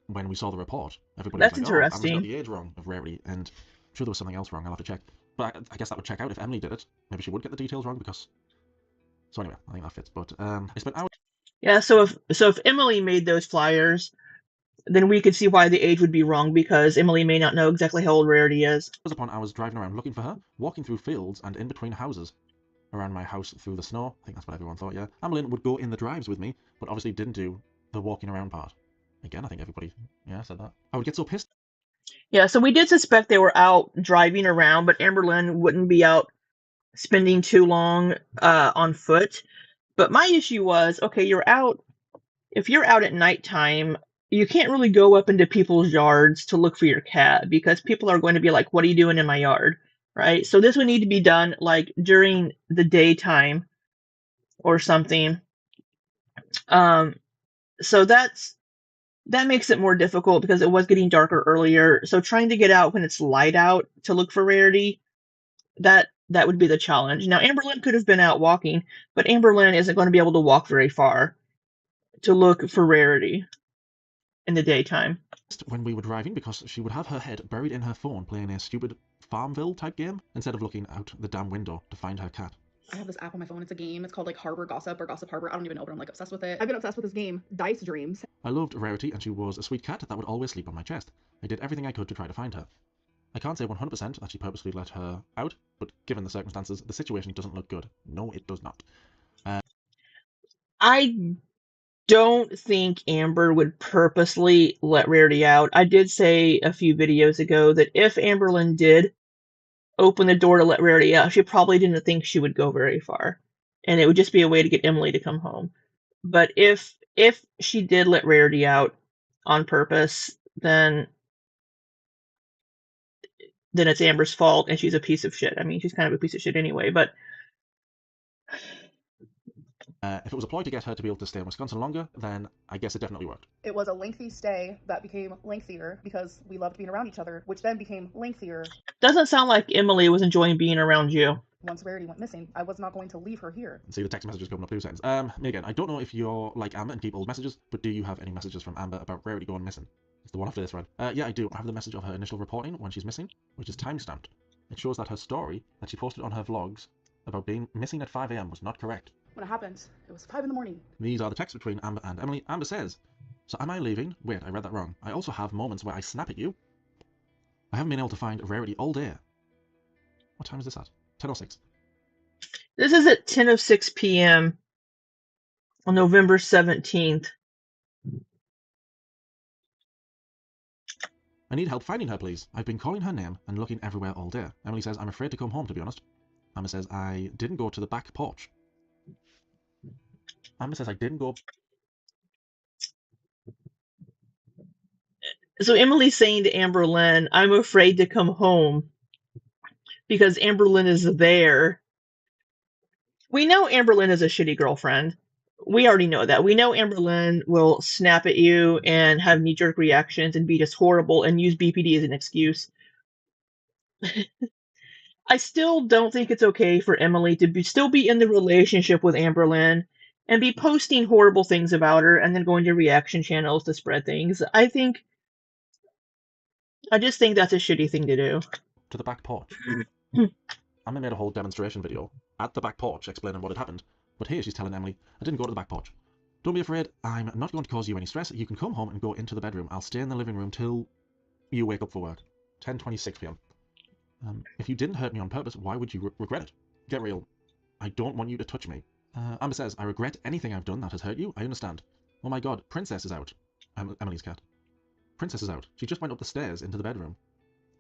when we saw the report, everybody was like, interesting. Oh, Amber's got the age wrong of Rarity, and I'm sure there was something else wrong. I'll have to check. But I guess that would check out if Emily did it. Maybe she would get the details wrong because... So anyway, I think that fits. But I spent hours... Yeah, so if Emily made those flyers, then we could see why the age would be wrong, because Emily may not know exactly how old Rarity is. Upon I was driving around looking for her, walking through fields and in between houses. Around my house through the snow. I think that's what everyone thought, yeah. Amberlynn would go in the drives with me, but obviously didn't do the walking around part. Again, I think everybody, said that. I would get so pissed. Yeah, so we did suspect they were out driving around, but Amberlynn wouldn't be out spending too long on foot. But my issue was, okay, if you're out at nighttime, you can't really go up into people's yards to look for your cat, because people are going to be like, what are you doing in my yard? Right? So this would need to be done like during the daytime or something. So that makes it more difficult because it was getting darker earlier. So trying to get out when it's light out to look for Rarity, that would be the challenge. Now, Amberlynn could have been out walking, but Amberlynn isn't going to be able to walk very far to look for Rarity in the daytime. When we were driving, because she would have her head buried in her phone playing a stupid Farmville type game instead of looking out the damn window to find her cat. I have this app on my phone. It's a game. It's called like Harbor Gossip or Gossip Harbor. I don't even know, but I'm like obsessed with it. I've been obsessed with this game, Dice Dreams. I loved Rarity, and she was a sweet cat that would always sleep on my chest. I did everything I could to try to find her. I can't say 100% that she purposely let her out, but given the circumstances, the situation doesn't look good. No, it does not. I don't think Amber would purposely let Rarity out. I did say a few videos ago that if Amberlynn did open the door to let Rarity out, she probably didn't think she would go very far. And it would just be a way to get Emily to come home. But if she did let Rarity out on purpose, then it's Amber's fault and she's a piece of shit. I mean, she's kind of a piece of shit anyway, but if it was a ploy to get her to be able to stay in Wisconsin longer, then I guess it definitely worked. It was a lengthy stay that became lengthier because we loved being around each other, which then became lengthier. Doesn't sound like Emily was enjoying being around you. Once Rarity went missing, I was not going to leave her here. See the text messages coming up 2 seconds. Megan, I don't know if you're like Amber and keep old messages, but do you have any messages from Amber about Rarity going missing? It's the one after this, right? Yeah, I do. I have the message of her initial reporting when she's missing, which is timestamped. It shows that her story that she posted on her vlogs about being missing at 5 AM was not correct. When it happened, it was 5 in the morning. These are the texts between Amber and Emily. Amber says, "So am I leaving? Wait, I read that wrong. I also have moments where I snap at you. I haven't been able to find Rarity all day." What time is this at? 10:06. This is at 10:06 p.m. on November 17th. "I need help finding her, please. I've been calling her name and looking everywhere all day." Emily says, "I'm afraid to come home, to be honest." Amber says, "I didn't go to the back porch." Amber says, "I didn't go..." So Emily's saying to Amberlynn, "I'm afraid to come home," because Amberlynn is there. We know Amberlynn is a shitty girlfriend. We already know that. We know Amberlynn will snap at you and have knee-jerk reactions and be just horrible and use BPD as an excuse. I still don't think it's okay for Emily to still be in the relationship with Amberlynn and be posting horrible things about her and then going to reaction channels to spread things. I just think that's a shitty thing to do. To the back porch. Amber made a whole demonstration video at the back porch explaining what had happened, but here she's telling Emily, "I didn't go to the back porch. Don't be afraid, I'm not going to cause you any stress. You can come home and go into the bedroom. I'll stay in the living room till you wake up for work." 10:26 p.m. "If you didn't hurt me on purpose, why would you regret it? Get real. I don't want you to touch me." Amber says, "I regret anything I've done that has hurt you. I understand. Oh my god, Princess is out." Emily's cat. "Princess is out. She just went up the stairs into the bedroom."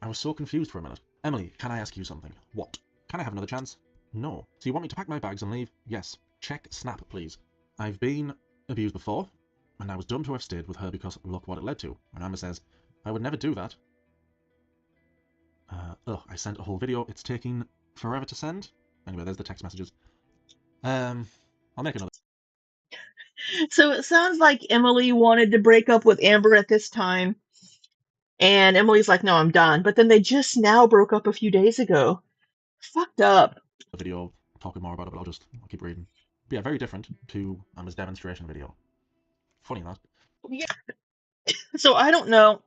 I was so confused for a minute. "Emily, can I ask you something?" "What?" "Can I have another chance?" "No." "So you want me to pack my bags and leave?" "Yes." "Check Snap, please. I've been abused before, and I was dumb to have stayed with her because look what it led to." And Amber says, "I would never do that." I sent a whole video. It's taking forever to send. Anyway, there's the text messages. I'll make another. So it sounds like Emily wanted to break up with Amber at this time. And Emily's like, "No, I'm done." But then they just now broke up a few days ago. Fucked up. The video talking more about it, but I'll keep reading. But yeah, very different to Amber's demonstration video. Funny that. Yeah. So I don't know.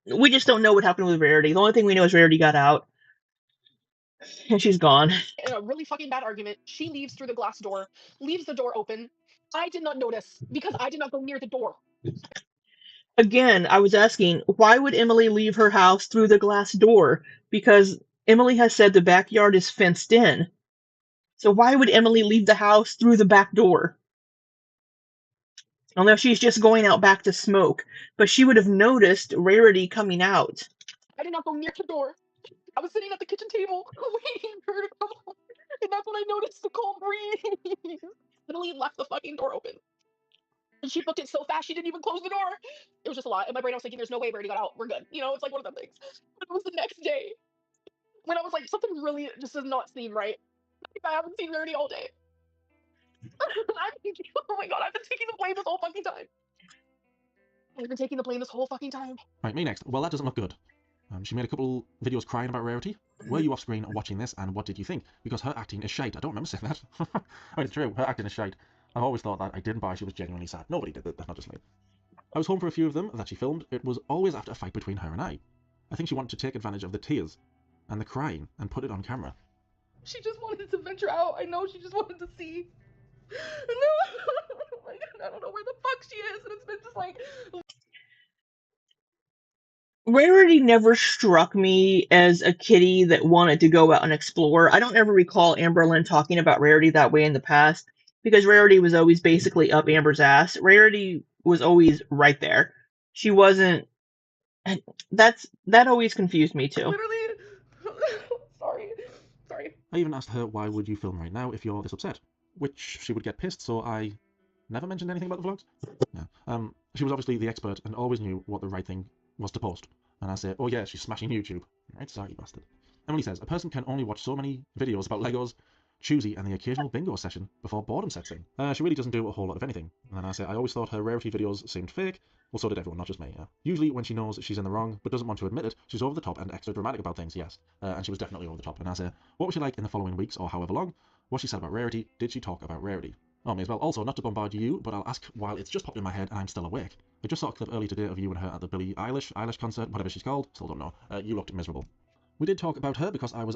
We just don't know what happened with Rarity. The only thing we know is Rarity got out. And she's gone. In a really fucking bad argument, she leaves through the glass door, leaves the door open. I did not notice because I did not go near the door. Again, I was asking, why would Emily leave her house through the glass door? Because Emily has said the backyard is fenced in. So why would Emily leave the house through the back door? Unless she's just going out back to smoke. But she would have noticed Rarity coming out. I did not go near the door. I was sitting at the kitchen table waiting for her to come home. And that's when I noticed the cold breeze. Emily left the fucking door open. And she booked it so fast she didn't even close the door. It was just a lot. In my brain, I was thinking, there's no way Rarity got out. We're good. You know, it's like one of them things. But it was the next day when I was like, something really just does not seem right. I haven't seen Rarity all day. I'm thinking, oh my god, I've been taking the blame this whole fucking time. I've been taking the blame this whole fucking time. Right, me next. Well, that doesn't look good. She made a couple videos crying about Rarity. Were you off screen watching this, and what did you think? Because her acting is shite. I don't remember saying that. I mean, it's true. Her acting is shite. I've always thought that. I didn't buy she was genuinely sad. Nobody did that. That's not just me. I was home for a few of them that she filmed. It was always after a fight between her and I. I think she wanted to take advantage of the tears and the crying and put it on camera. She just wanted to venture out. I know she just wanted to see. I don't know where the fuck she is, and it's been just like... Rarity never struck me as a kitty that wanted to go out and explore. I don't ever recall Amberlynn talking about Rarity that way in the past, because Rarity was always basically up Amber's ass. Rarity was always right there. She wasn't. And that always confused me too. Literally. Sorry. I even asked her, why would you film right now if you're this upset? Which she would get pissed, so I never mentioned anything about the vlogs. Yeah. She was obviously the expert and always knew what the right thing was to post. And I say, oh yeah, she's smashing YouTube. Right, sorry, bastard. Emily says, a person can only watch so many videos about Legos, Choosy, and the occasional bingo session before boredom sets in. She really doesn't do a whole lot of anything. And then I say, I always thought her Rarity videos seemed fake. Well, so did everyone, not just me. Usually when she knows she's in the wrong, but doesn't want to admit it, she's over the top and extra dramatic about things, yes. And she was definitely over the top. And I say, what was she like in the following weeks, or however long? What she said about Rarity? Did she talk about Rarity? Oh, may as well. Also, not to bombard you, but I'll ask while it's just popped in my head and I'm still awake. I just saw a clip earlier today of you and her at the Billie Eilish concert, whatever she's called. Still don't know. You looked miserable. We did talk about her because I was...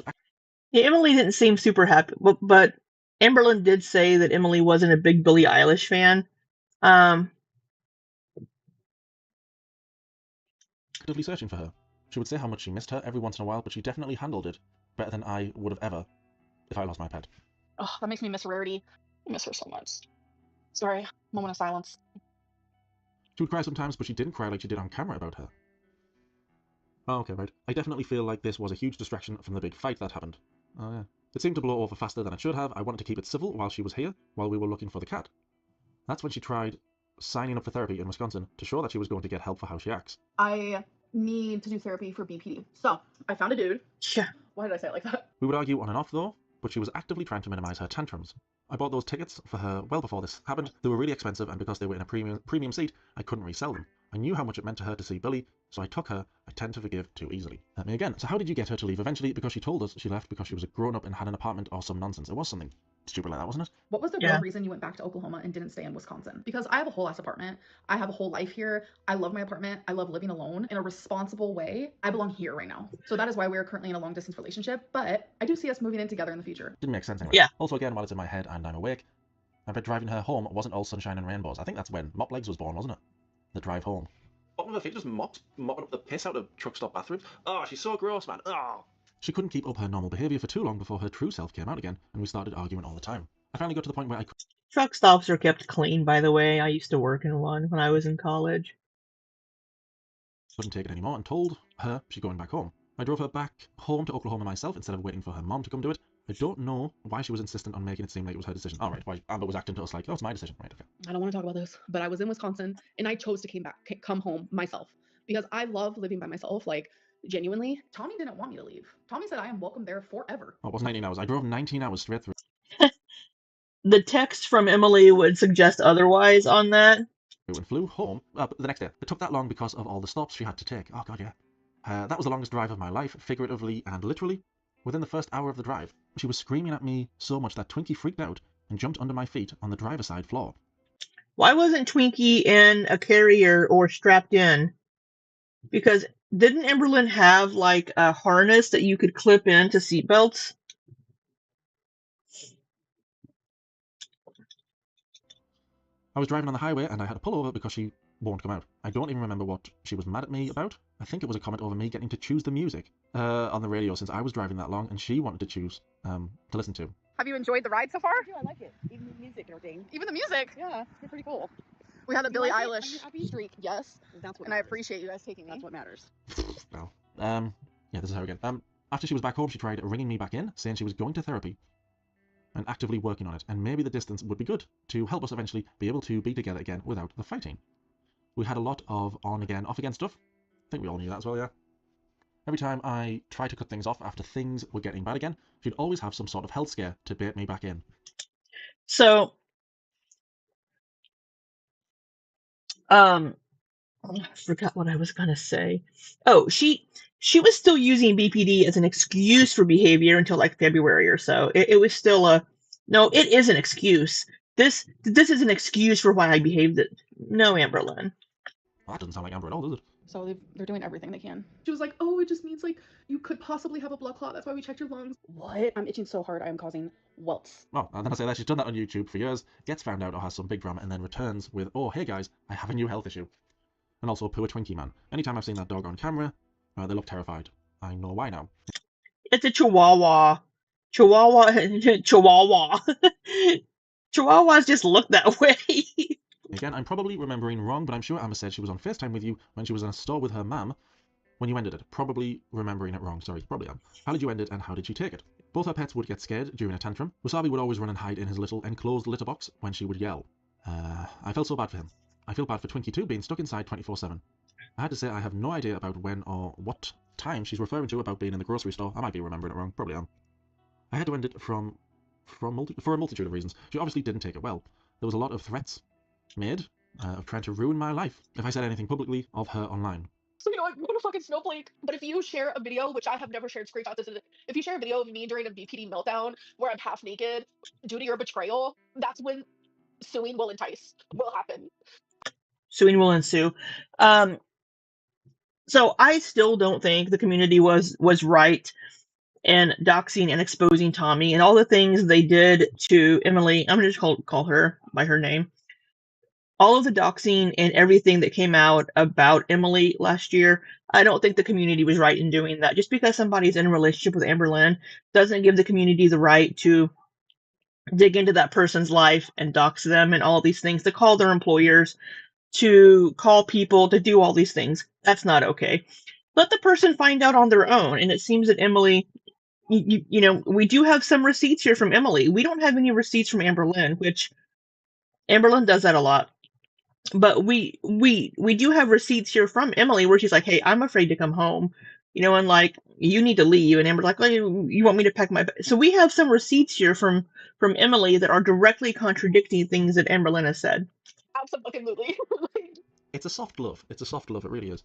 Yeah, Emily didn't seem super happy, but Amberlynn did say that Emily wasn't a big Billie Eilish fan. Actively searching for her. She would say how much she missed her every once in a while, but she definitely handled it better than I would have ever if I lost my pet. Oh, that makes me miss Rarity. I miss her so much. Sorry, moment of silence. She would cry sometimes, but she didn't cry like she did on camera about her. Oh, okay, right. I definitely feel like this was a huge distraction from the big fight that happened. Oh, yeah. It seemed to blow over faster than it should have. I wanted to keep it civil while she was here, while we were looking for the cat. That's when she tried signing up for therapy in Wisconsin to show that she was going to get help for how she acts. I need to do therapy for BPD. So, I found a dude. Yeah. Why did I say it like that? We would argue on and off, though, but she was actively trying to minimize her tantrums. I bought those tickets for her well before this happened. They were really expensive, and because they were in a premium seat, I couldn't resell them. I knew how much it meant to her to see Billy, so I took her. I tend to forgive too easily. Me again. So how did you get her to leave eventually? Because she told us she left because she was a grown-up and had an apartment or some nonsense. It was something stupid like that, wasn't it? What was the real reason you went back to Oklahoma and didn't stay in Wisconsin? Because I have a whole ass apartment. I have a whole life here. I love my apartment. I love living alone in a responsible way. I belong here right now. So that is why we are currently in a long distance relationship, but I do see us moving in together in the future. Didn't make sense anyway. Yeah. Also, again, while it's in my head and I'm awake, I bet driving her home wasn't all sunshine and rainbows. I think that's when Mop Legs was born, wasn't it? The drive home. Bottom of her feet just mopping up the piss out of truck stop bathrooms. Oh, she's so gross, man. Oh. She couldn't keep up her normal behaviour for too long before her true self came out again, and we started arguing all the time. I finally got to the point where I Truck stops are kept clean, by the way. I used to work in one when I was in college. Couldn't take it anymore and told her she's going back home. I drove her back home to Oklahoma myself instead of waiting for her mom to come do it. I don't know why she was insistent on making it seem like it was her decision. All right, why Amber was acting to us like, oh, it's my decision. Right, okay. I don't want to talk about this, but I was in Wisconsin and I chose to come home myself because I love living by myself. Like, genuinely, Tommy didn't want me to leave. Tommy said I am welcome there forever. Oh, it was 19 hours. I drove 19 hours straight through. The text from Emily would suggest otherwise on that. And flew home the next day. It took that long because of all the stops she had to take. Oh, God, yeah. That was the longest drive of my life, figuratively and literally. Within the first hour of the drive, she was screaming at me so much that Twinkie freaked out and jumped under my feet on the driver's side floor. Why wasn't Twinkie in a carrier or strapped in? Because didn't Amberlynn have, like, a harness that you could clip into seatbelts? I was driving on the highway and I had to pull over because she won't come out. I don't even remember what she was mad at me about. I think it was a comment over me getting to choose the music on the radio since I was driving that long and she wanted to choose to listen to. Have you enjoyed the ride so far? I like it. Even the music and everything. Even the music? Yeah, it's pretty cool. We had a Billie like Eilish streak, yes. That's what and matters. I appreciate you guys taking me. That's what matters. Well, yeah, this is her again. After she was back home, she tried ringing me back in, saying she was going to therapy and actively working on it, and maybe the distance would be good to help us eventually be able to be together again without the fighting. We had a lot of on-again, off-again stuff. I think we all knew that as well, yeah? Every time I tried to cut things off after things were getting bad again, she'd always have some sort of health scare to bait me back in. So, I forgot what I was gonna say. Oh, she was still using BPD as an excuse for behavior until like February or so. It was still no, it is an excuse. This is an excuse for why I behaved. No, Amberlynn. Well, that doesn't sound like Amber at all, does it? So they're doing everything they can. She was like, oh, it just means like you could possibly have a blood clot. That's why we checked your lungs. What? I'm itching so hard I am causing welts. Oh, and then I say that she's done that on YouTube for years, gets found out or has some big drama, and then returns with, oh, hey guys, I have a new health issue. And also Pua Twinkie Man. Anytime I've seen that dog on camera, They look terrified. I know why now. It's a Chihuahua. Chihuahua. Chihuahuas just look that way. Again, I'm probably remembering wrong, but I'm sure Amber said she was on FaceTime with you when she was in a store with her mum when you ended it. Probably remembering it wrong. Sorry, probably am. How did you end it, and how did she take it? Both her pets would get scared during a tantrum. Wasabi would always run and hide in his little enclosed litter box when she would yell. I felt so bad for him. I feel bad for Twinkie too, being stuck inside 24/7. I had to say I have no idea about when or what time she's referring to about being in the grocery store. I might be remembering it wrong, probably am. I had to end it for a multitude of reasons. She obviously didn't take it well. There was a lot of threats made of trying to ruin my life if I said anything publicly of her online. So you know what? Go to fucking Snowflake. But if you share a video, which I have never shared screenshots, if you share a video of me during a BPD meltdown where I'm half naked due to your betrayal, that's when suing will happen. Suing will ensue. So I still don't think the community was right in doxing and exposing Tommy and all the things they did to Emily. I'm going to just call her by her name. All of the doxing and everything that came out about Emily last year, I don't think the community was right in doing that. Just because somebody's in a relationship with Amberlynn doesn't give the community the right to dig into that person's life and dox them and all these things, to call their employers, to call people, to do all these things. That's not okay. Let the person find out on their own. And it seems that Emily, you know, we do have some receipts here from Emily. We don't have any receipts from Amberlynn, which Amberlynn does that a lot. But we do have receipts here from Emily where she's like, hey, I'm afraid to come home, you know, and like, you need to leave. And Amber's like, oh, you want me to pack my bag? So we have some receipts here from Emily that are directly contradicting things that Amberlynn has said. Absolutely. It's a soft love. It's a soft love. It really is.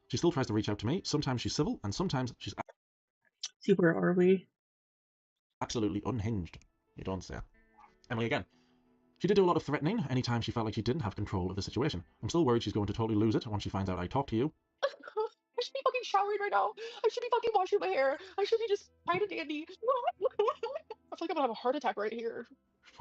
She still tries to reach out to me. Sometimes she's civil, and sometimes she's... See, where are we? Absolutely unhinged. You don't say. Emily again. She did do a lot of threatening anytime she felt like she didn't have control of the situation. I'm still worried she's going to totally lose it once she finds out I talked to you. I should be fucking showering right now. I should be fucking washing my hair. I should be just fine and dandy. I feel like I'm gonna have a heart attack right here.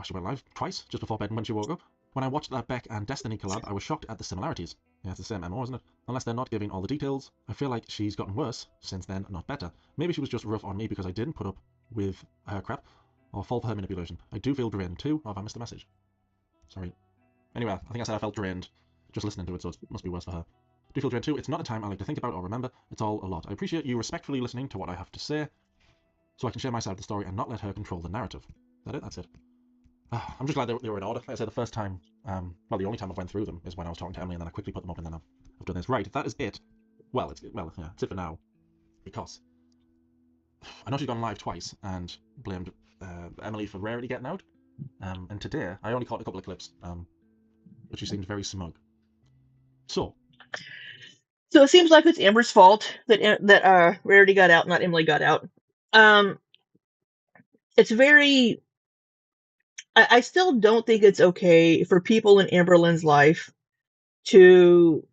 She went live twice, just before bed and when she woke up. When I watched that Beck and Destiny collab, I was shocked at the similarities. Yeah, it's the same MO, isn't it? Unless they're not giving all the details. I feel like she's gotten worse since then, not better. Maybe she was just rough on me because I didn't put up with her crap, or fall for her manipulation. I do feel drained too. Oh, have I missed a message? Sorry. Anyway, I think I said I felt drained just listening to it, so it must be worse for her. Do feel drained too. It's not a time I like to think about or remember. It's all a lot. I appreciate you respectfully listening to what I have to say, so I can share my side of the story and not let her control the narrative. Is that it? That's it. I'm just glad they were in order. Like I said, the first time, well, the only time I went through them is when I was talking to Emily, and then I quickly put them up, and then I've done this. Right, that is it. Well, yeah, it's it for now. Because I know she's gone live twice and blamed Emily for Rarity getting out. And today, I only caught a couple of clips, but she seemed very smug. So it seems like it's Amber's fault that Rarity got out, not Emily got out. It's very... I still don't think it's okay for people in Amberlynn's life to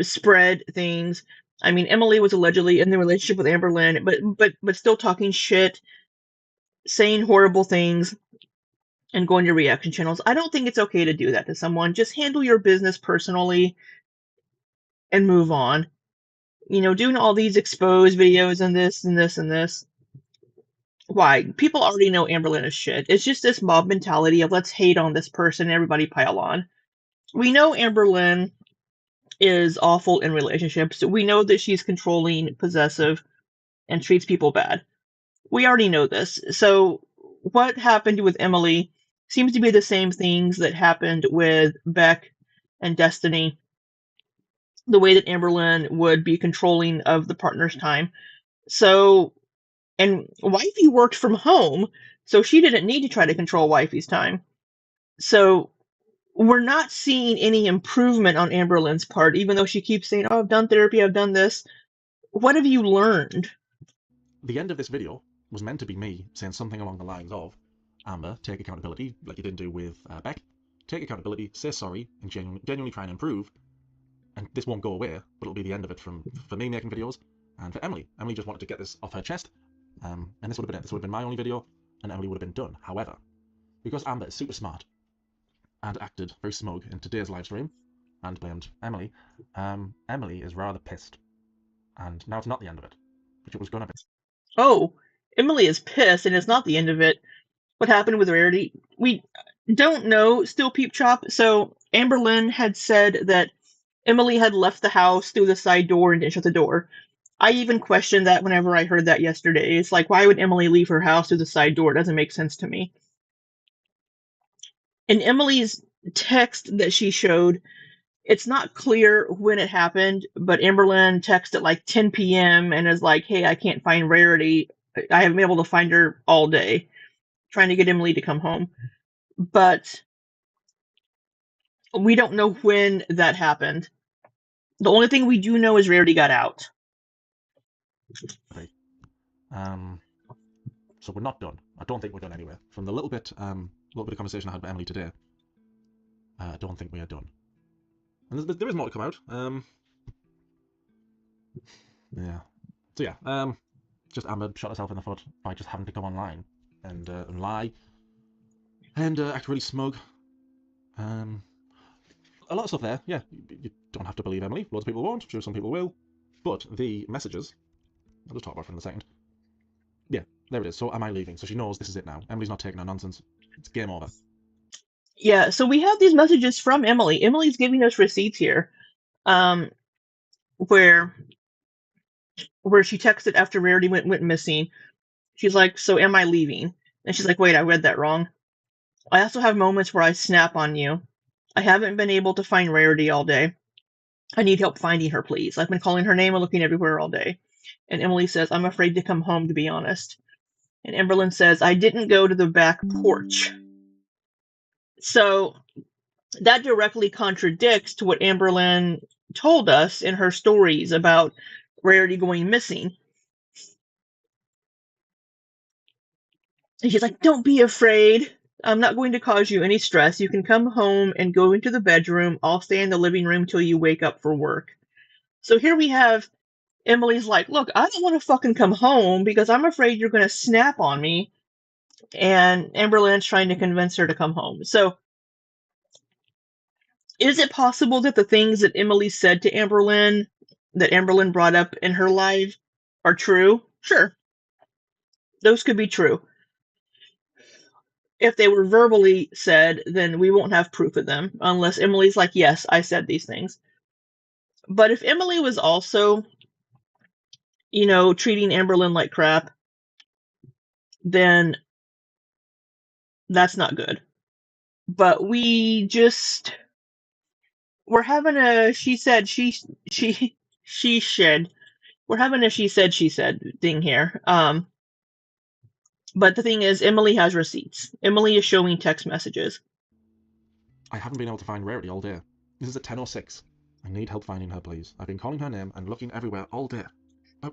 spread things. I mean, Emily was allegedly in the relationship with Amberlynn, but still talking shit, saying horrible things, and going to reaction channels. I don't think it's okay to do that to someone. Just handle your business personally and move on. You know, doing all these exposed videos and this and this and this. Why? People already know Amberlynn is shit. It's just this mob mentality of let's hate on this person and everybody pile on. We know Amberlynn is awful in relationships. We know that she's controlling, possessive, and treats people bad. We already know this. So what happened with Emily seems to be the same things that happened with Beck and Destiny. The way that Amberlynn would be controlling of the partner's time. So, and Wifey worked from home, so she didn't need to try to control Wifey's time. So we're not seeing any improvement on Amberlynn's part, even though she keeps saying, oh, I've done therapy, I've done this. What have you learned? The end of this video was meant to be me saying something along the lines of, Amber, take accountability, like you didn't do with Beck. Take accountability, say sorry, and genuinely try and improve. And this won't go away, but it'll be the end of it for me making videos, and for Emily. Emily just wanted to get this off her chest, and this would have been it. This would have been my only video, and Emily would have been done. However, because Amber is super smart, and acted very smug in today's live stream, and blamed Emily, Emily is rather pissed. And now it's not the end of it, which it was going to be. Oh, Emily is pissed, and it's not the end of it. What happened with Rarity? We don't know still, Peep Chop. So Amberlynn had said that Emily had left the house through the side door and didn't shut the door. I even questioned that whenever I heard that yesterday. It's like, why would Emily leave her house through the side door? It doesn't make sense to me. In Emily's text that she showed, it's not clear when it happened, but Amberlynn texted at like 10 p.m. and is like, hey, I can't find Rarity. I haven't been able to find her all day, trying to get Emily to come home. But we don't know when that happened. The only thing we do know is Rarity got out. Okay. So we're not done. I don't think we're done anyway. From the little bit of conversation I had with Emily today, I don't think we are done. And there is more to come out. Yeah. So yeah, just Amber shot herself in the foot by just having to go online and lie and act really smug. A lot of stuff there. Yeah, you don't have to believe Emily. Lots of people won't. I'm sure some people will. But the messages, I'll just talk about it for a second. Yeah, there it is. So am I leaving? So she knows this is it now. Emily's not taking her nonsense. It's game over. Yeah, so we have these messages from Emily. Emily's giving us receipts here, where she texted after Rarity went missing. She's like, so am I leaving? And she's like, wait, I read that wrong. I also have moments where I snap on you. I haven't been able to find Rarity all day. I need help finding her, please. I've been calling her name and looking everywhere all day. And Emily says, I'm afraid to come home, to be honest. And Amberlynn says, I didn't go to the back porch. So that directly contradicts to what Amberlynn told us in her stories about Rarity going missing. And she's like, don't be afraid. I'm not going to cause you any stress. You can come home and go into the bedroom. I'll stay in the living room till you wake up for work. So here we have Emily's like, look, I don't want to fucking come home because I'm afraid you're going to snap on me. And Amberlynn's trying to convince her to come home. So is it possible that the things that Emily said to Amberlynn, that Amberlynn brought up in her life, are true? Sure. Those could be true. If they were verbally said, then we won't have proof of them, unless Emily's like, yes, I said these things. But if Emily was also, treating Amberlynn like crap, then that's not good. But we're having a she said she said. We're having a she said thing here. But the thing is, Emily has receipts. Emily is showing text messages. I haven't been able to find Rarity all day. This is at 10:06. I need help finding her, please. I've been calling her name and looking everywhere all day.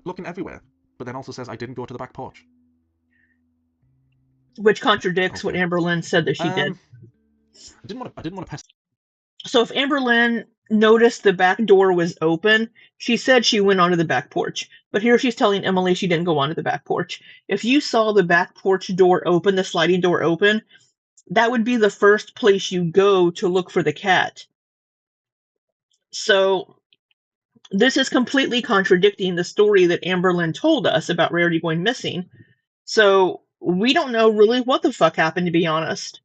Looking everywhere. But then also says I didn't go to the back porch. Which contradicts what Amberlynn said that she did. I didn't want to pester. So if Amberlynn noticed the back door was open, she said she went onto the back porch. But here she's telling Emily she didn't go onto the back porch. If you saw the back porch door open, the sliding door open, that would be the first place you go to look for the cat. So this is completely contradicting the story that Amberlynn told us about Rarity going missing. So we don't know really what the fuck happened, to be honest.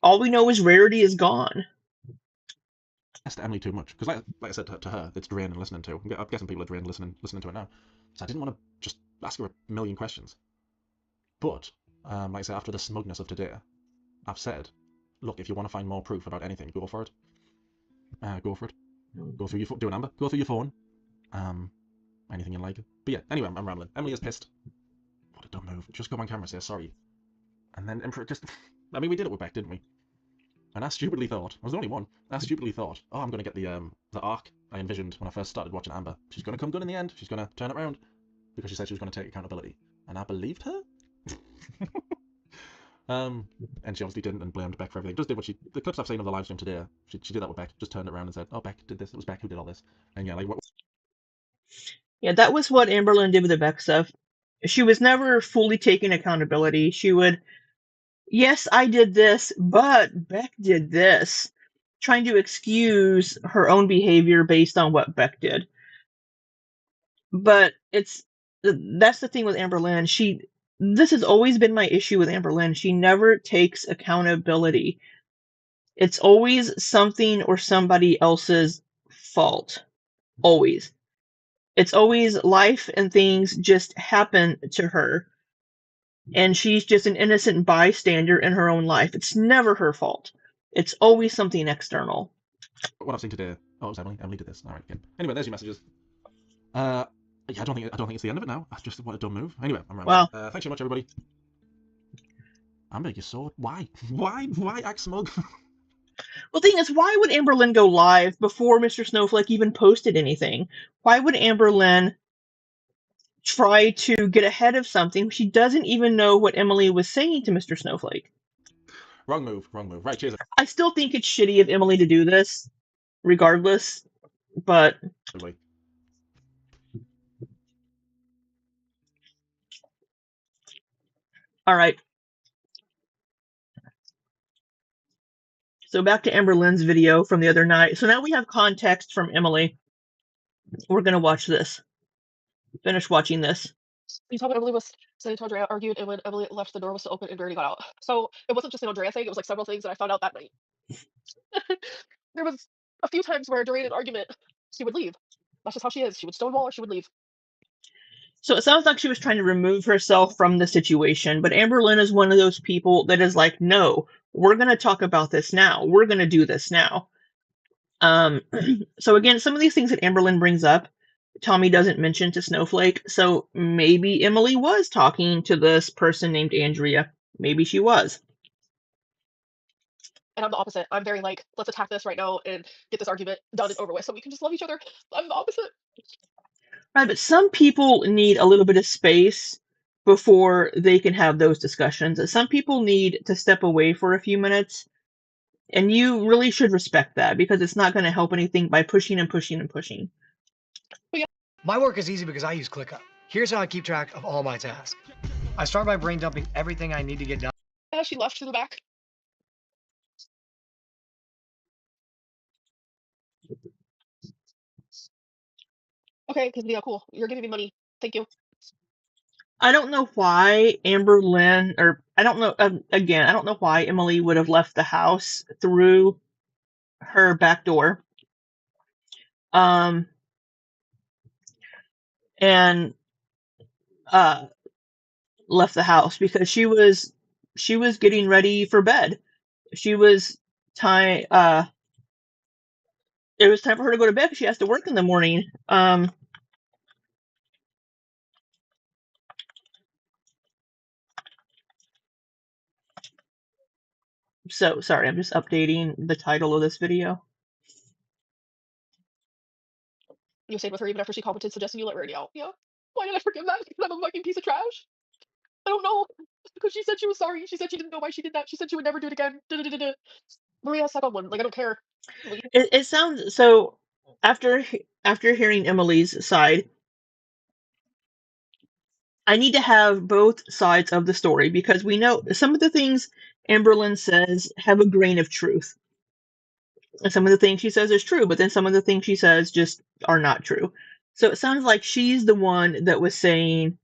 All we know is Rarity is gone. To Emily too much, because like I said to her, it's draining listening to. I'm guessing people are drained listening to it now. So I didn't want to just ask her a million questions. But like I said, after the smugness of today, I've said, look, if you want to find more proof about anything, go for it. Go for it. Go through your phone. Do an Amber. Go through your phone. Anything you like. But yeah, anyway, I'm rambling. Emily is pissed. What a dumb move. Just go on camera and say sorry. And then Emperor just... I mean, we did it with Beck, didn't we? And I stupidly thought, I was the only one, I stupidly thought, oh, I'm going to get the arc I envisioned when I first started watching Amber. She's going to come good in the end. She's going to turn it around. Because she said she was going to take accountability. And I believed her? And she obviously didn't and blamed Beck for everything. Just did what the clips I've seen of the live stream today, she did that with Beck. Just turned it around and said, oh, Beck did this. It was Beck who did all this. And yeah, like what? Yeah, that was what Amberlynn did with the Beck stuff. She was never fully taking accountability. She would, yes, I did this, but Beck did this. trying to excuse her own behavior based on what Beck did. But that's the thing with Amberlynn. This has always been my issue with Amberlynn. She never takes accountability. It's always something or somebody else's fault. Always. It's always life and things just happen to her. And she's just an innocent bystander in her own life. It's never her fault. It's always something external. What I've seen today. Oh, it was Emily. Emily did this. All right, good. Anyway, there's your messages. Yeah, I don't think it's the end of it now. I just what a dumb move. Anyway, I'm right. Well, thanks so much, everybody. Amber, you're so why act smug? Well, the thing is, why would Amberlynn go live before Mr. Snowflake even posted anything? Why would Amberlynn try to get ahead of something? She doesn't even know what Emily was saying to Mr. Snowflake. Wrong move. Right, cheers. I still think it's shitty of Emily to do this, regardless, but... Alright. So back to Amberlynn's video from the other night. So now we have context from Emily. We're going to watch this. Finish watching this. You saw what Emily was saying to Andrea, argued, and when Emily left, the door was still open and Verity got out. So it wasn't just an Andrea thing, it was like several things that I found out that night. There was a few times where during an argument, she would leave. That's just how she is. She would stonewall or she would leave. So it sounds like she was trying to remove herself from the situation, but Amberlynn is one of those people that is like, no, we're going to talk about this now. We're going to do this now. So again, some of these things that Amberlynn brings up, Tommy doesn't mention to Snowflake, so maybe Emily was talking to this person named Andrea. Maybe she was. And I'm the opposite. I'm very like, let's attack this right now and get this argument done and over with so we can just love each other. I'm the opposite. Right, but some people need a little bit of space before they can have those discussions. Some people need to step away for a few minutes, and you really should respect that because it's not going to help anything by pushing and pushing and pushing. My work is easy because I use ClickUp. Here's how I keep track of all my tasks. I start by brain dumping everything I need to get done. Yeah, she left through the back. Okay, because yeah, cool. You're giving me money. Thank you. I don't know why Amberlynn, or I don't know, again, I don't know why Emily would have left the house through her back door. And left the house because she was getting ready for bed. It was time for her to go to bed because she has to work in the morning. So sorry, I'm just updating the title of this video. You stayed with her even after she commented suggesting you let Verity out. Yeah. Why did I forgive that? Because I'm a fucking piece of trash. I don't know. Because she said she was sorry. She said she didn't know why she did that. She said she would never do it again. Da-da-da-da-da. Maria, suck on one. Like, I don't care. It sounds so. After hearing Emily's side, I need to have both sides of the story because we know some of the things Amberlynn says have a grain of truth. And some of the things she says is true, but then some of the things she says just are not true. So it sounds like she's the one that was saying,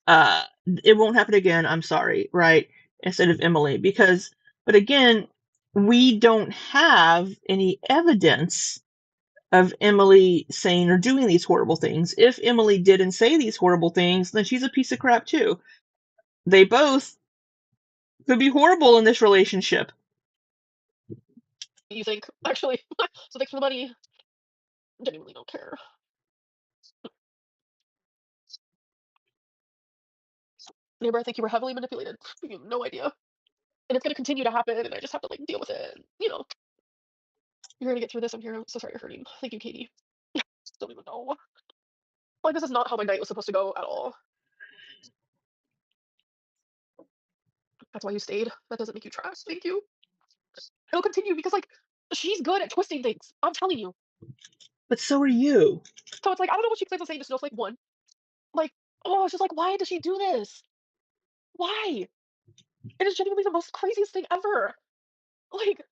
it won't happen again, I'm sorry, right? Instead of Emily. But again, we don't have any evidence of Emily saying or doing these horrible things. If Emily didn't say these horrible things, then she's a piece of crap too. They both could be horrible in this relationship. You think, actually. So thanks for the money. Genuinely don't care. Neighbor, I think you were heavily manipulated. You have no idea. And it's going to continue to happen, and I just have to, like, deal with it. You know. You're going to get through this. I'm here. I'm so sorry you're hurting. Thank you, Katie. Don't even know. Like, this is not how my night was supposed to go at all. That's why you stayed. That doesn't make you trash. Thank you. It'll continue because, like, she's good at twisting things. I'm telling you. But so are you. So it's like, I don't know what she plans on saying to Snowflake 1. Like, oh, it's just like, why does she do this? Why? It is genuinely the most craziest thing ever. Like,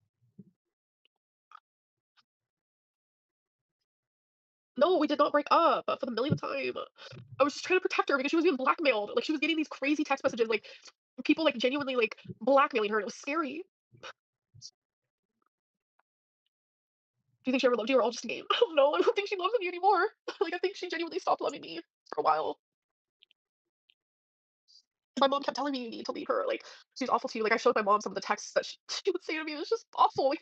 No, we did not break up for the millionth time. I was just trying to protect her because she was being blackmailed. Like, she was getting these crazy text messages, like, people, like, genuinely, like, blackmailing her, and it was scary. Do you think she ever loved you or all just a game? I don't know. I don't think she loves me anymore. Like, I think she genuinely stopped loving me for a while. My mom kept telling me you need to leave her. Like, she's awful to you. Like, I showed my mom some of the texts that she would say to me. It was just awful. Like,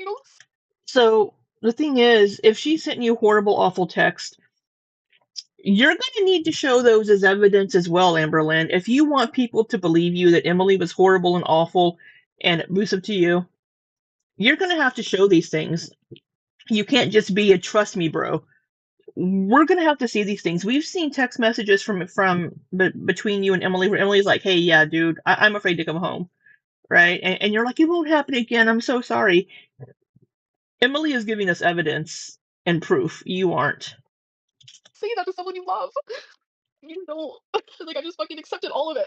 So the thing is, if she sent you horrible, awful text, you're going to need to show those as evidence as well, Amberlynn. If you want people to believe you that Emily was horrible and awful and abusive to you, you're going to have to show these things. You can't just be a trust me, bro. We're going to have to see these things. We've seen text messages between you and Emily where Emily's like, hey, yeah, dude, I'm afraid to come home. Right? And you're like, it won't happen again. I'm so sorry. Emily is giving us evidence and proof. You aren't. say that to someone you love. You don't. Like, I just fucking accepted all of it.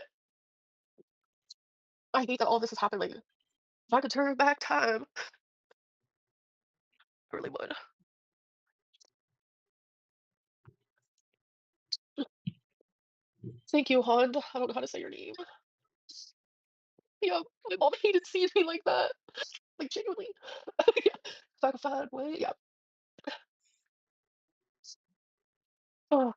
I hate that all this has happened. Like, if I could turn back time, I really would. Thank you, Hond. I don't know how to say your name. Yeah, my mom hated seeing me like that. Like, genuinely. Yeah. If I could find a way, yeah. Oh.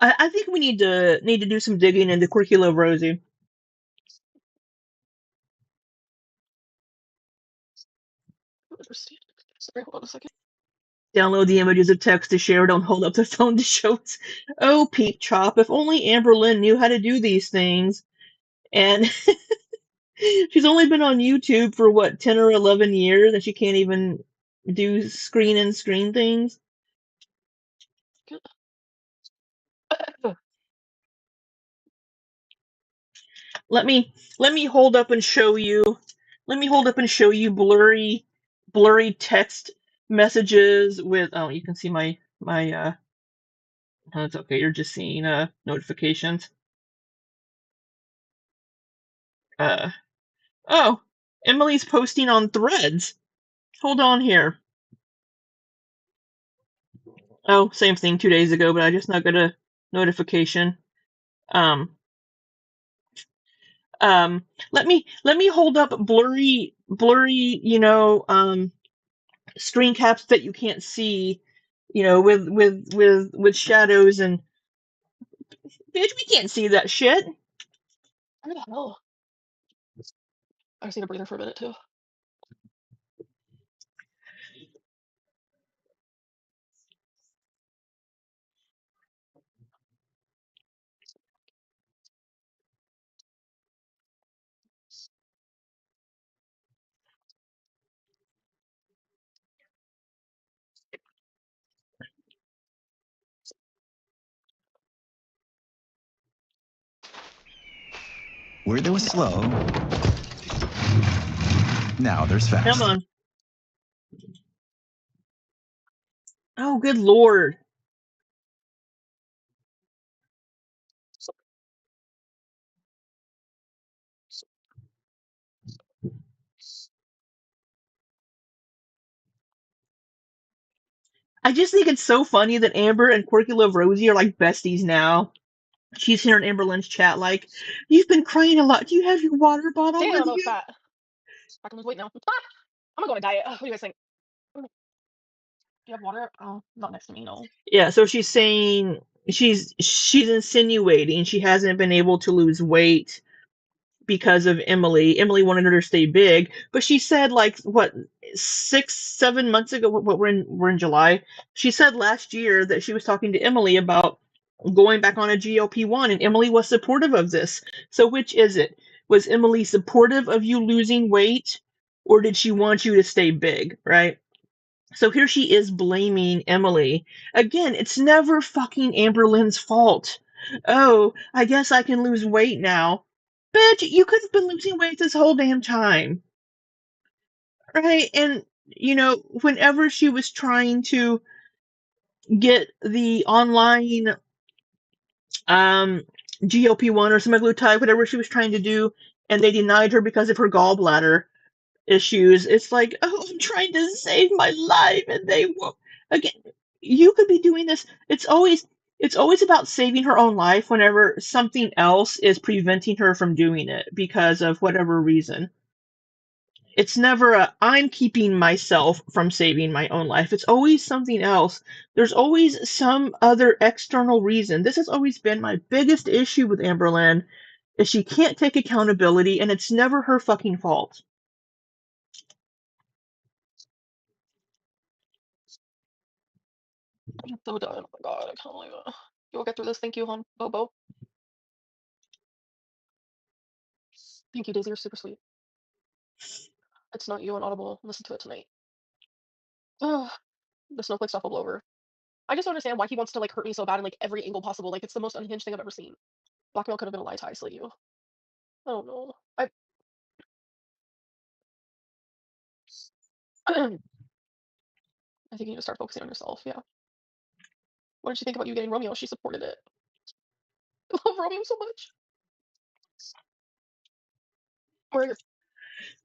I think we need to do some digging into Curricula of Rosie. Understand. Sorry, hold on a second. Download the images of text to share. Don't hold up the phone to show us. Oh, Peep Chop, if only Amberlynn knew how to do these things. And she's only been on YouTube for, what, 10 or 11 years, and she can't even do screen things? Let me hold up and show you. Let me hold up and show you blurry text messages with. Oh, you can see my. Oh, it's okay. You're just seeing notifications. Oh, Emily's posting on Threads. Hold on here. Oh, same thing 2 days ago, but I just not got a notification. Let me hold up blurry, screen caps that you can't see, with shadows and. Bitch, we can't see that shit. Where the hell? I just need a breather for a minute too. Where there was slow, now there's fast. Come on. Oh, good lord. I just think it's so funny that Amber and Quirky Love Rosie are like besties now. She's here in Amberlynn's chat like, you've been crying a lot. Do you have your water bottle Damn, with I was you? fat. I can lose weight now. I'm gonna go on a diet. What do you guys think? Do you have water? Oh, not next to me, no. Yeah, so she's saying she's insinuating she hasn't been able to lose weight because of Emily. Emily wanted her to stay big, but she said like what 6-7 months ago. What we're in July. She said last year that she was talking to Emily about going back on a GLP-1, and Emily was supportive of this. So which is it? Was Emily supportive of you losing weight, or did she want you to stay big? Right. So here she is blaming Emily. Again, it's never fucking Amberlynn's fault. Oh, I guess I can lose weight now. Bitch, you could have been losing weight this whole damn time. Right? And, whenever she was trying to get the online GLP-1 or semaglutide, whatever she was trying to do, and they denied her because of her gallbladder issues, it's like, oh, I'm trying to save my life, and they won't. Again, you could be doing this. It's always about saving her own life whenever something else is preventing her from doing it because of whatever reason. It's never a I'm keeping myself from saving my own life. It's always something else. There's always some other external reason. This has always been my biggest issue with Amberlynn is she can't take accountability and it's never her fucking fault. I'm so done. Oh my god, I can't believe it. You'll get through this. Thank you, hon. Bobo. Thank you, Daisy. You're super sweet. It's not you on Audible. Listen to it tonight. Ugh, the Snowflake stuff will blow over. I just don't understand why he wants to like hurt me so bad in like every angle possible. Like it's the most unhinged thing I've ever seen. Blackmail could have been a lie to isolate you. I don't know. I think you need to start focusing on yourself. Yeah. What did she think about you getting Romeo? She supported it. I love Romeo so much. Where are your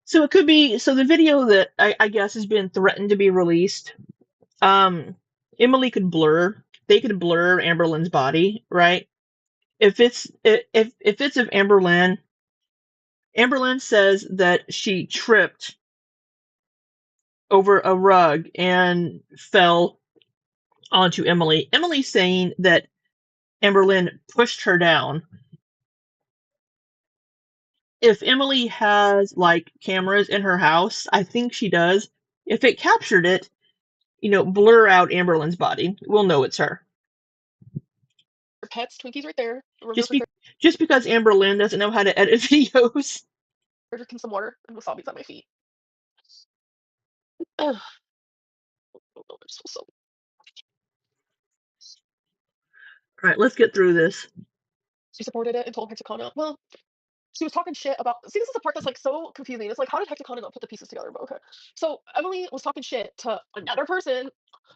So it could be so the video that I guess has been threatened to be released. Emily could blur. They could blur Amberlynn's body, right? If it's of Amberlynn, Amberlynn says that she tripped over a rug and fell onto Emily. Emily's saying that Amberlynn pushed her down. If Emily has like cameras in her house, I think she does. If it captured it, blur out Amberlynn's body. We'll know it's her. Your pets, Twinkies right there. Just because Amberlynn doesn't know how to edit videos. We're drinking some water and wasabi's at my feet. Alright, let's get through this. She supported it and told Hexacona. Well, she was talking shit about. See, this is the part that's like so confusing. It's like, how did Hexacona not put the pieces together? But okay. So Emily was talking shit to another person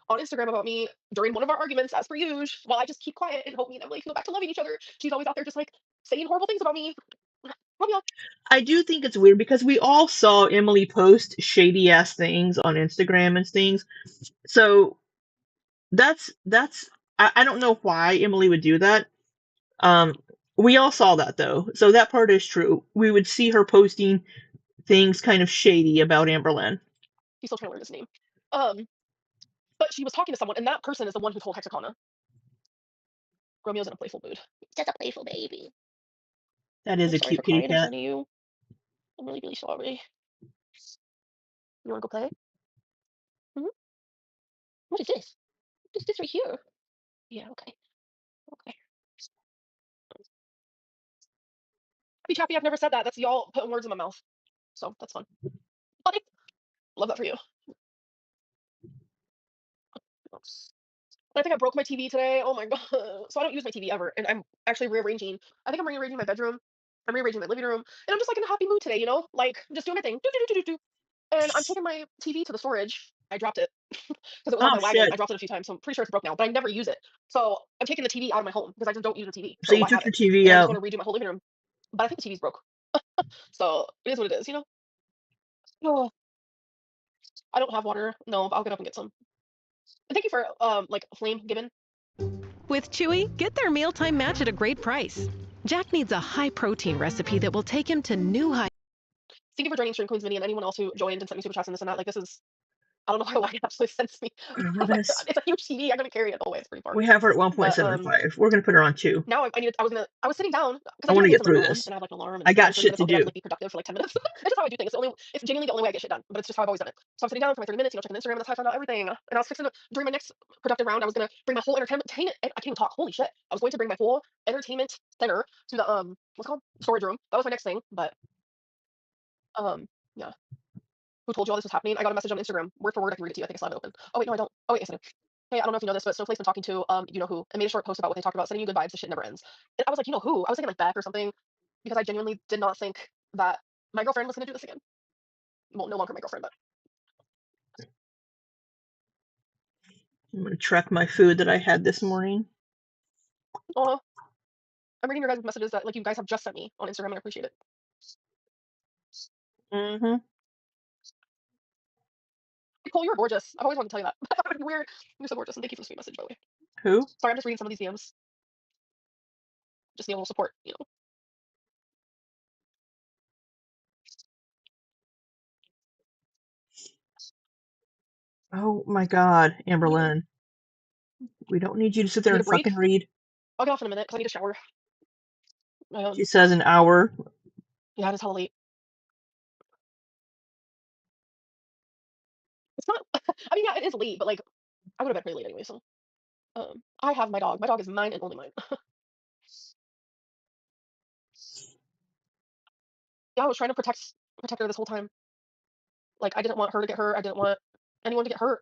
on Instagram about me during one of our arguments, as per usual, while I just keep quiet and hope me and Emily can go back to loving each other. She's always out there just like saying horrible things about me. Romeo. I do think it's weird because we all saw Emily post shady ass things on Instagram and things. So that's I don't know why Emily would do that. We all saw that though. So that part is true. We would see her posting things kind of shady about Amberlynn. He's still trying to learn his name. But she was talking to someone, and that person is the one who told Hexacona. Romeo's in a playful mood. Just a playful baby. That is a cute kitty cat. You. I'm really, really sorry. You wanna go play? Mm-hmm. What is this? What's this right here? Yeah, okay. Okay. Happy Chappy, I've never said that. That's y'all putting words in my mouth. So that's fun. Buddy. Love that for you. Oops. I think I broke my TV today. Oh my god. So I don't use my TV ever, and I'm actually rearranging. I think I'm rearranging my bedroom. I'm rearranging my living room, and I'm just like in a happy mood today, like just doing my thing. And I'm taking my TV to the storage. I dropped it because it was on my wagon. I dropped it a few times, so I'm pretty sure it's broke now. But I never use it, so I'm taking the TV out of my home because I just don't use the TV. So you took your TV out. I just want to redo my whole living room, but I think the TV's broke. So it is what it is, Oh, I don't have water. No, but I'll get up and get some. And thank you for like flame given. With Chewy, get their mealtime match at a great price. Jack needs a high-protein recipe that will take him to new heights. Thank you for joining Stream Queens Mini and anyone else who joined and sent me super chats and this and that. Like, this is, I don't know why it absolutely sends me. It's a huge TV. I'm gonna carry it always pretty far. We have her at 1.75. We're gonna put her on 2. Now I was sitting down. I want to get through this. And I have like an alarm. I got shit to do. Like, be productive for like 10 minutes. That's just how I do things. It's genuinely the only way I get shit done. But it's just how I've always done it. So I'm sitting down for my 30 minutes, checking Instagram, and that's how I found out everything. And I was fixing to, during my next productive round, I was gonna bring my whole entertainment. I can't even talk. Holy shit! I was going to bring my whole entertainment center to the what's it called, storage room. That was my next thing. But yeah. Who told you all this was happening? I got a message on Instagram, word for word. I can read it to you. I think I still have it open. Oh wait, no, I don't. Oh wait, yes I do. Hey, I don't know if you know this, but Snowflake's been talking to you know who, and made a short post about what they talked about, sending you good vibes. The shit never ends. And I was like, you know who? I was thinking like Beck or something, because I genuinely did not think that my girlfriend was gonna do this again. Well, no longer my girlfriend, but I'm gonna track my food that I had this morning. I'm reading your guys' messages that like you guys have just sent me on Instagram, and I appreciate it. Mm-hmm. Nicole, you're gorgeous. I've always wanted to tell you that. You're weird. You're so gorgeous, and thank you for the sweet message, by the way. Who? Sorry, I'm just reading some of these DMs. Just need a little support, you know. Oh my God, Amberlynn. We don't need you to sit there Need and a break? fucking read. I'll get off in a minute because I need a shower. She says an hour. Yeah, it is hella late. It's not. I mean, yeah, it is late, but like, I would have been pretty late anyway. So, I have my dog. My dog is mine and only mine. Yeah, I was trying to protect her this whole time. Like, I didn't want her to get hurt. I didn't want anyone to get hurt.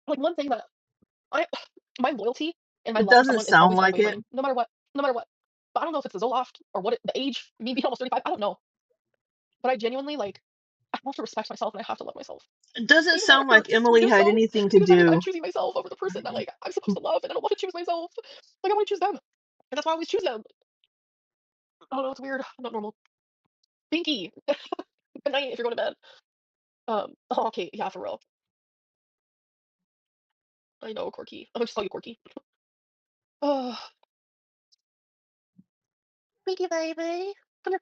Like, one thing that my loyalty and my It love for doesn't someone is sound always like it. unwavering, no matter what. No matter what. But I don't know if it's the Zoloft or what the age, me being almost 35. I don't know. But I genuinely like. I have to respect myself and I have to love myself. It doesn't Even though sound it like hurts to Emily do had so, anything to because that means I'm do. choosing myself over the person that like I'm supposed to love, and I don't want to choose myself. Like I want to choose them, and that's why I always choose them. I don't know. It's weird. I'm not normal. Binky. Good night if you're going to bed. Oh, okay. Yeah, for real. I know, Corky. I'm gonna just call you Corky. Oh, Binky baby. Come here.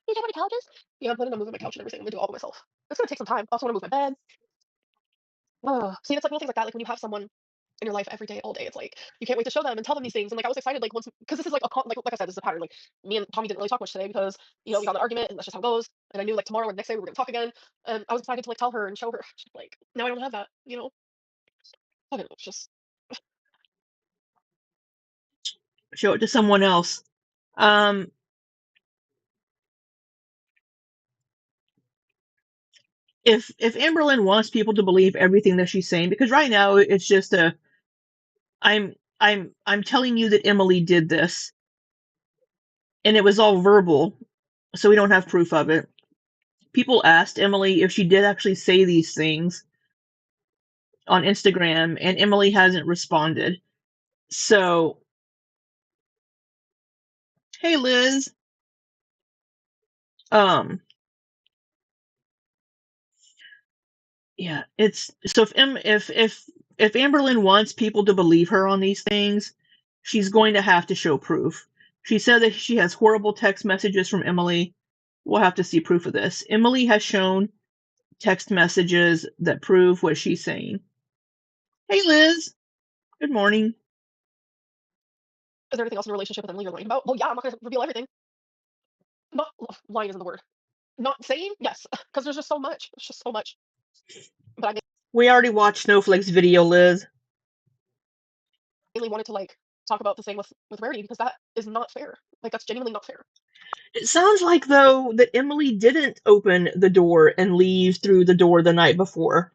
You take my couches? Yeah, I'm planning on moving my couch and everything. I'm gonna do it all by myself. It's gonna take some time. I also want to move my bed. See, it's like little things like that. Like when you have someone in your life every day, all day, it's like you can't wait to show them and tell them these things. And like I was excited, like once because this is like like I said, this is a pattern. Like me and Tommy didn't really talk much today because you know we got in an argument and that's just how it goes. And I knew like tomorrow or the next day we were gonna talk again. And I was excited to like tell her and show her. Like now I don't have that. You know, I don't know. It's just Show it to someone else. If Amberlynn wants people to believe everything that she's saying, because right now it's just I'm telling you that Emily did this, and it was all verbal, so we don't have proof of it. People asked Emily if she did actually say these things on Instagram, and Emily hasn't responded. So, hey Liz, yeah, it's so if Amberlynn wants people to believe her on these things, she's going to have to show proof. She said that she has horrible text messages from Emily. We'll have to see proof of this. Emily has shown text messages that prove what she's saying. Hey Liz, good morning. Is there anything else in the relationship with Emily you're lying about? Well, yeah, I'm not gonna reveal everything. Not lying isn't the word. Not saying yes, because there's just so much. There's just so much. But I We already watched Snowflake's video, Liz. mainly wanted to like talk about the thing with Rarity because that is not fair. Like that's genuinely not fair. It sounds like though that Emily didn't open the door and leave through the door the night before.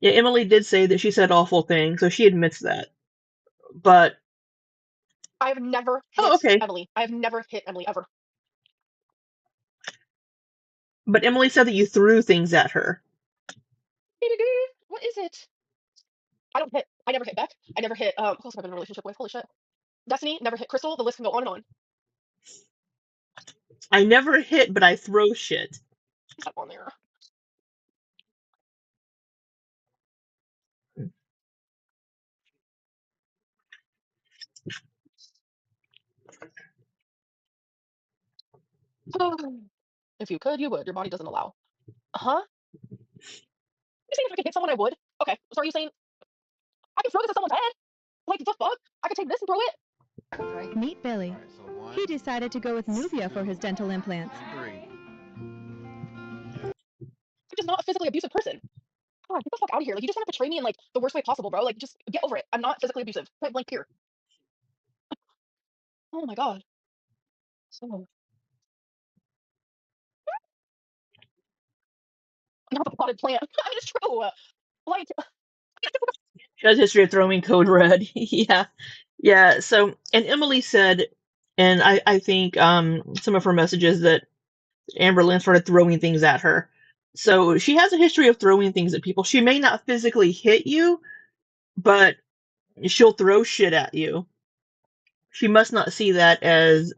Yeah, Emily did say that she said awful things, so she admits that. But I have never hit Emily. I have never hit Emily ever. But Emily said that you threw things at her. What is it? I don't hit. I never hit Beck. I never hit who else have I been in a relationship with? Holy shit. Destiny, never hit Crystal. The list can go on and on. I never hit, but I throw shit. Stop on there. If you could, you would. Your body doesn't allow. Huh? You saying if I could hit someone, I would? Okay. So are you saying I can throw this at someone's head? Like the fuck? I could take this and throw it? Meet Billy. He decided to go with Nubia for his dental implants. I'm just not a physically abusive person. God, get the fuck out of here. Like you just want to portray me in like the worst way possible, bro. Like just get over it. I'm not physically abusive. Point blank here. Oh my god. So not the potted plant. I mean it's true. Like She has a history of throwing code red. Yeah. So, and Emily said, and I think some of her messages that Amberlynn started throwing things at her. So she has a history of throwing things at people. She may not physically hit you, but she'll throw shit at you. She must not see that as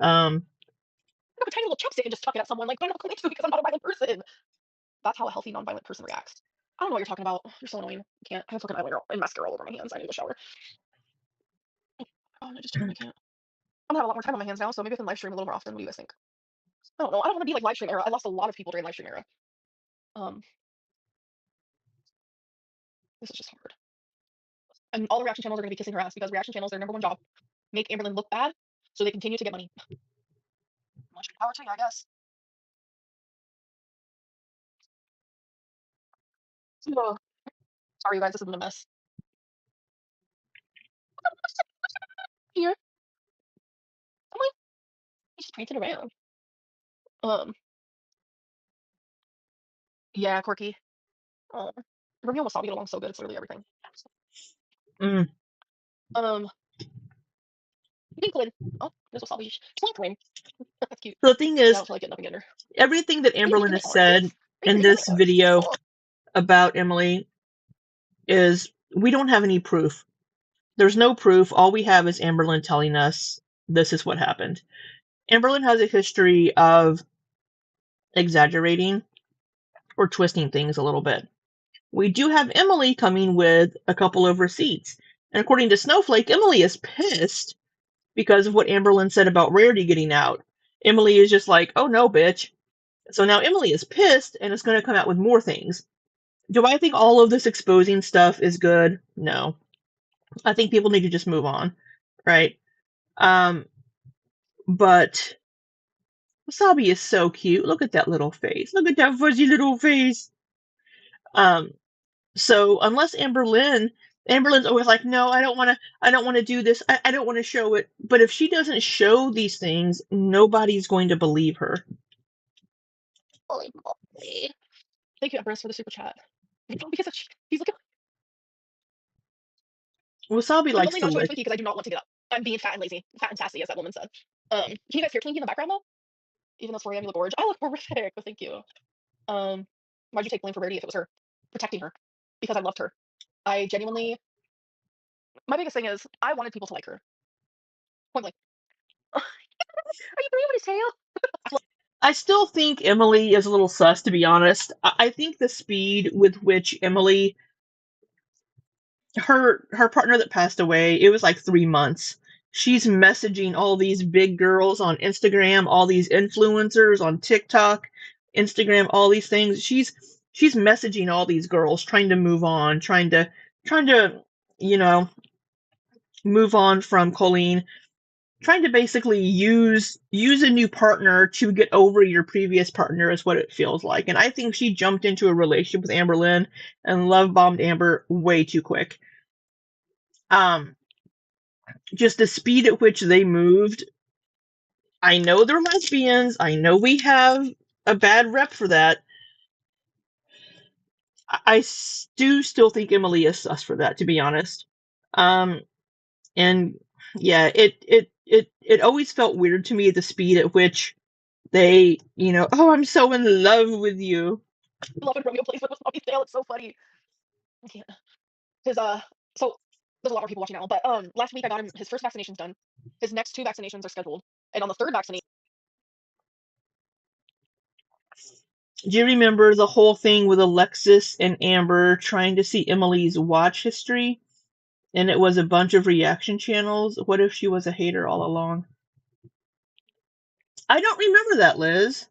grab a tiny little chopstick and just chuck it at someone. Like, but I'm not going to because I'm not a violent person. That's how a healthy, non-violent person reacts. I don't know what you're talking about. You're so annoying. I can't. I have fucking eyeliner and mascara all over my hands. I need to shower. Oh, I just turned. I can't. I'm gonna have a lot more time on my hands now, so maybe I can live stream a little more often. What do you guys think? I don't know. I don't want to be like live stream era. I lost a lot of people during live stream era. This is just hard. And all the reaction channels are gonna be kissing her ass because reaction channels, their number one job, make Amberlynn look bad, so they continue to get money. Much power to you, I guess. So, sorry, you guys. This has been a mess. Here, I'm like, he's just prancing around. Yeah, quirky. Reveal wasabi get along so good. It's literally everything. Dinklin. Oh, there's wasabi. Twinkling. That's cute. So the thing is, like getting up and getting her. Everything that Amberlynn has said in this video about Emily is we don't have any proof. There's no proof. All we have is Amberlynn telling us this is what happened. Amberlynn has a history of exaggerating or twisting things a little bit. We do have Emily coming with a couple of receipts. And according to Snowflake, Emily is pissed because of what Amberlynn said about Rarity getting out. Emily is just like, oh no, bitch. So now Emily is pissed and is going to come out with more things. Do I think all of this exposing stuff is good? No. I think people need to just move on, right? But Wasabi is so cute. Look at that little face. Look at that fuzzy little face. So unless Amberlynn's always like, no, I don't want to do this. I don't want to show it. But if she doesn't show these things, nobody's going to believe her. Holy moly. Thank you, Empress, for the super chat. Because he's looking. Wasabi likes to lick. Because I do not want to get up. I'm being fat and lazy. Fat and sassy, as that woman said. Can you guys hear Twinkie in the background, though? Even though it's 4 a.m. you look gorgeous. I look horrific, but thank you. Why'd you take blame for Rarity if it was her? Protecting her. Because I loved her. I genuinely... My biggest thing is, I wanted people to like her. Point blank. Are you breathing his tail? I still think Emily is a little sus, to be honest. I think the speed with which Emily... Her partner that passed away, it was like 3 months. She's messaging all these big girls on Instagram, all these influencers on TikTok, Instagram, all these things. She's messaging all these girls, trying to move on, trying to move on from Colleen, trying to basically use a new partner to get over your previous partner is what it feels like. And I think she jumped into a relationship with Amberlynn and love bombed Amber way too quick. Just the speed at which they moved. I know they're lesbians. I know we have a bad rep for that. I do still think Emily is sus for that, to be honest. And yeah, it always felt weird to me the speed at which they, oh, I'm so in love with you. I love when Romeo plays with Wasabi's tail. It's so funny. I can't. Because so there's a lot more people watching now, but last week I got him his first vaccination's done. His next 2 vaccinations are scheduled, and on the 3rd vaccination. Do you remember the whole thing with Alexis and Amber trying to see Emily's watch history? And it was a bunch of reaction channels. What if she was a hater all along? I don't remember that, Liz.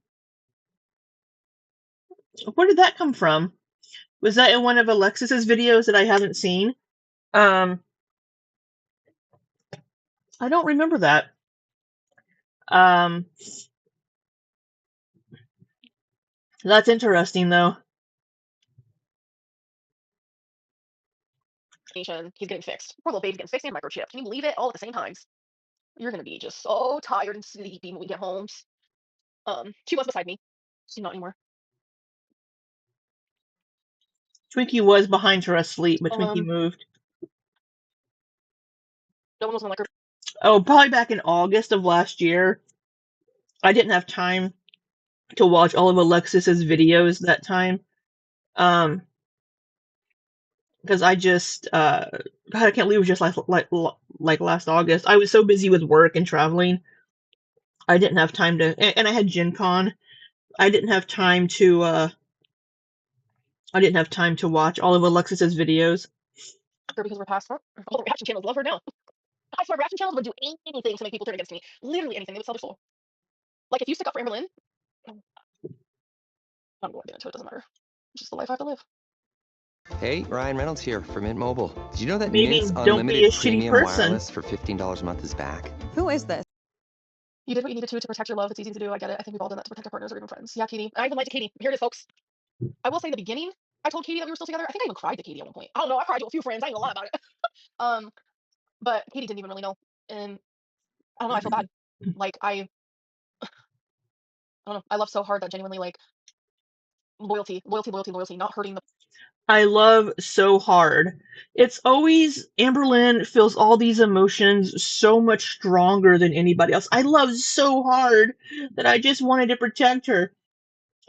Where did that come from? Was that in one of Alexis's videos that I haven't seen? I don't remember that. That's interesting, though. He's getting fixed. Poor little baby's getting fixed and microchipped. Can you believe it? All at the same times. You're gonna be just so tired and sleepy when we get home. She was beside me. She's not anymore. Twinkie was behind her asleep, but Twinkie moved. No one was gonna like her. Oh, probably back in August of last year. I didn't have time to watch all of Alexis's videos that time. Because I just, God, I can't believe it was just like last August. I was so busy with work and traveling. I didn't have time to, and I had Gen Con. I didn't have time to watch all of Alexis's videos. Because we're past her. All the reaction channels love her now. I swear, reaction channels would do anything to make people turn against me. Literally anything. They would sell their soul. Like if you stick up for Amberlynn, I'm not going to get into it. It doesn't matter. It's just the life I have to live. Hey, Ryan Reynolds here from Mint Mobile. Did you know that Meaning, Mint's don't be a unlimited shitty premium person. wireless for $15 a month is back? Who is this? You did what you needed to protect your love. It's easy to do. I get it. I think we've all done that to protect our partners or even friends. Yeah, Katie. I even lied to Katie. Here it is, folks. I will say in the beginning, I told Katie that we were still together. I think I even cried to Katie at one point. I don't know. I cried to a few friends. I ain't gonna lie about it. But Katie didn't even really know. And I don't know. I feel bad. Like I don't know. I love so hard that genuinely like loyalty, not hurting the. I love so hard. It's always Amberlynn feels all these emotions so much stronger than anybody else. I love so hard that I just wanted to protect her.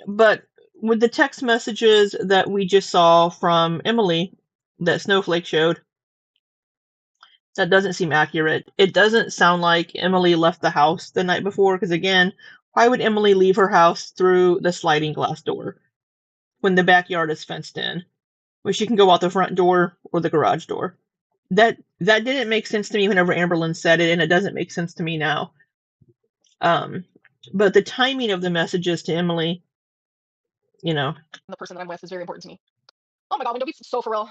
But with the text messages that we just saw from Emily that Snowflake showed, that doesn't seem accurate. It doesn't sound like Emily left the house the night before, because again, why would Emily leave her house through the sliding glass door when the backyard is fenced in? When she can go out the front door or the garage door. That didn't make sense to me whenever Amberlynn said it, and it doesn't make sense to me now. But the timing of the messages to Emily, you know. The person that I'm with is very important to me. Oh my god, don't be so for real.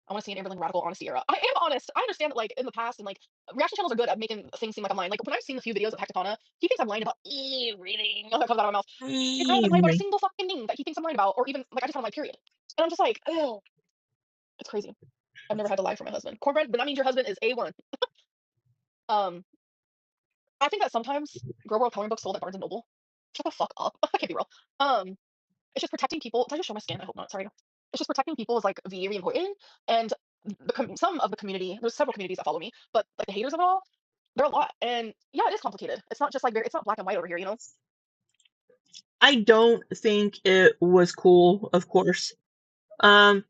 I want to see an Amberlynn radical honesty era. I am honest. I understand that like in the past and like reaction channels are good at making things seem like I'm lying. Like when I've seen the few videos of Hecatana, he thinks I'm lying about everything that comes out of my mouth. And I haven't lied about a single fucking thing that he thinks I'm lying about, or even like I just found my period. And I'm just like, oh, it's crazy. I've never had to lie for my husband. Cornbread, but that means your husband is A1. I think that sometimes Girl World coloring books sold at Barnes and Noble. Shut the fuck up. I can't be real. It's just protecting people. Did I just show my skin? I hope not. Sorry. It's just protecting people is like very important. And some of the community, there's several communities that follow me, but like the haters of it all, they're a lot. And yeah, it is complicated. It's not just like it's not black and white over here, you know? I don't think it was cool, of course. A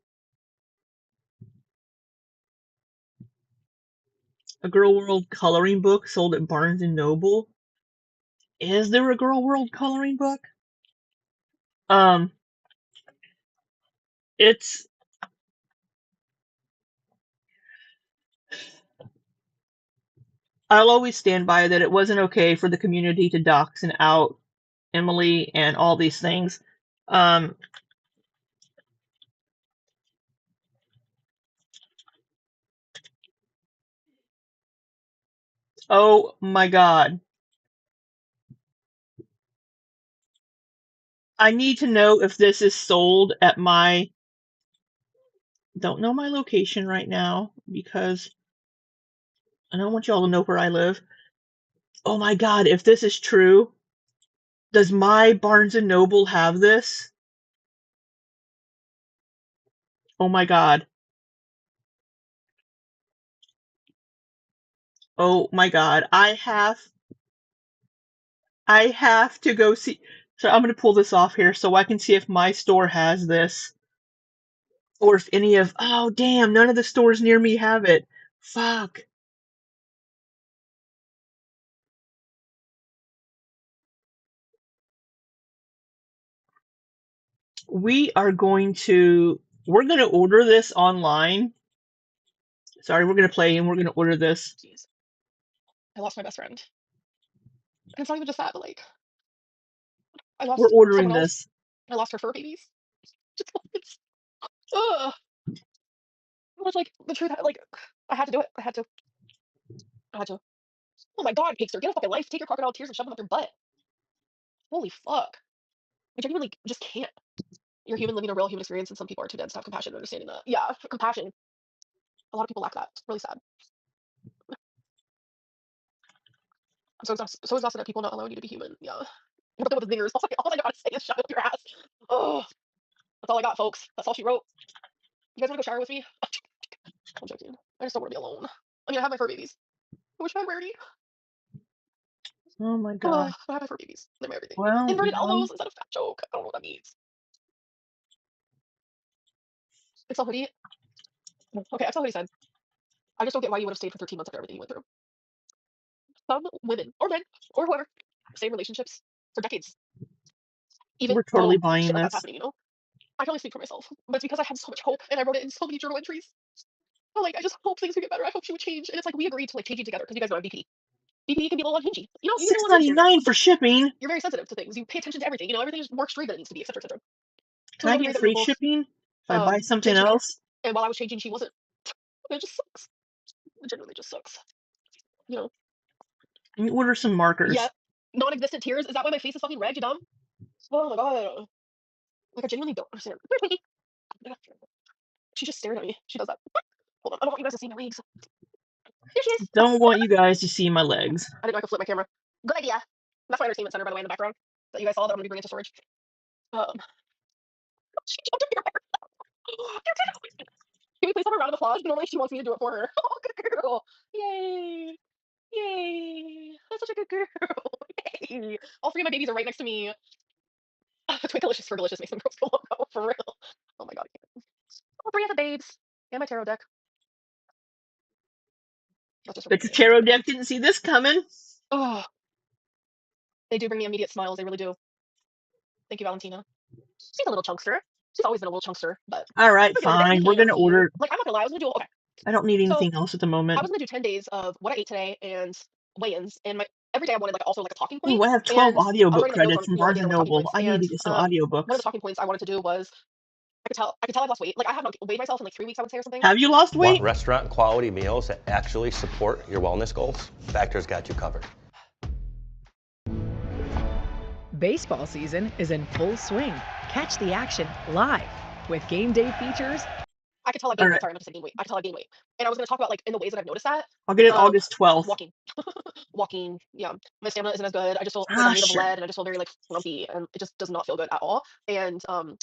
Girl World coloring book sold at Barnes and Noble. Is there a Girl World coloring book? It's I'll always stand by that it wasn't okay for the community to dox and out Emily and all these things. Oh my god. I need to know if this is sold at my... Don't know my location right now because I don't want y'all to know where I live. Oh my god, if this is true, does my Barnes and Noble have this? Oh my god. Oh my god. I have to go see... So I'm going to pull this off here so I can see if my store has this. Or if any of... Oh, damn, none of the stores near me have it. Fuck. We're going to order this online. Sorry, we're going to play and we're going to order this. Jeez. I lost my best friend. And it's not even just that, but like, I lost We're ordering someone else. this. I lost her fur babies. It's, ugh. It was like the truth. Like, I had to do it. I had to. Oh my god, Pigster, get a fucking life. Take your crocodile tears and shove them up your butt. Holy fuck. I genuinely just can't. You're human living a real human experience, and some people are too dense to have compassion and understanding that. Yeah, compassion. A lot of people lack that. It's really sad. I'm so exhausted that people not allowing you to be human. Yeah. But then with the zingers, all I gotta say is shut up your ass. Oh, that's all I got, folks. That's all she wrote. You guys wanna go shower with me? I'm joking. I just don't wanna be alone. I mean, I have my fur babies. I wish I had Rarity. Oh my god. I have my fur babies. They're my everything. Well, Inverted elbows instead of fat joke. I don't know what that means. Excel hoodie. Okay, Excel hoodie said, I just don't get why you would have stayed for 13 months after everything you went through. some women or men or whoever stay in relationships for decades, even We're totally though buying shit like that's this. happening. I can only speak for myself, but it's because I had so much hope and I wrote it in so many journal entries. But like, I just hope things would get better. I hope she would change. And it's like we agreed to like changing together because you guys know I'm BPD. BPD can be a little unhingy. You know, you can be a little unhingy. $6.99 for shipping. You're very sensitive to things. You pay attention to everything. You know, everything just works straight than it needs to be, etc., etc. So Can we I both agreed get that we free would both shipping if I buy something change together. else? And while I was changing, she wasn't. It just sucks. It genuinely just sucks. You know. Let me order some markers. Yeah. Non-existent tears. Is that why my face is fucking red, you dumb? Oh my god. Like I genuinely don't understand. She just stared at me. She does that. Hold on. I don't want you guys to see my legs. There she is. Don't want you guys to see my legs. I didn't know I could flip my camera. Good idea. That's my entertainment center, by the way, in the background. That you guys saw that I'm gonna be bringing to storage. She jumped up here. Can we please have a round of applause? Normally she wants me to do it for her. Oh, good girl. Yay. Yay. That's such a good girl. Yay. All three of my babies are right next to me. Twinkalicious for delicious makes them girls go logo, for real. Oh my god. All three of the babes. And my tarot deck. But the tarot deck didn't see this coming. Oh. They do bring me immediate smiles, they really do. Thank you, Valentina. She's a little chunkster. She's always been a little chunkster, but alright, fine. We're gonna order. Like, I'm not gonna lie, I was gonna do okay. I don't need anything else at the moment. I was gonna do 10 days of what I ate today and weigh-ins, and every day I wanted like also like a talking point. Ooh, I have 12 audiobook like, credits from Barnes & talking Noble. points, I need to get some audiobooks. One of the talking points I wanted to do was I could tell I've lost weight. Like I have not weighed myself in like 3 weeks, I would say, or something. Have you lost weight? Want restaurant quality meals that actually support your wellness goals? Factor's got you covered. Baseball season is in full swing. Catch the action live with game day features. I could tell I gained weight. Sorry, I'm not just gain weight. I could tell I gained weight. And I was going to talk about like in the ways that I've noticed that. I'll get it August 12th. Walking. Yeah. My stamina isn't as good. I just feel like I'm made of lead and I just feel very like frumpy and it just does not feel good at all. And I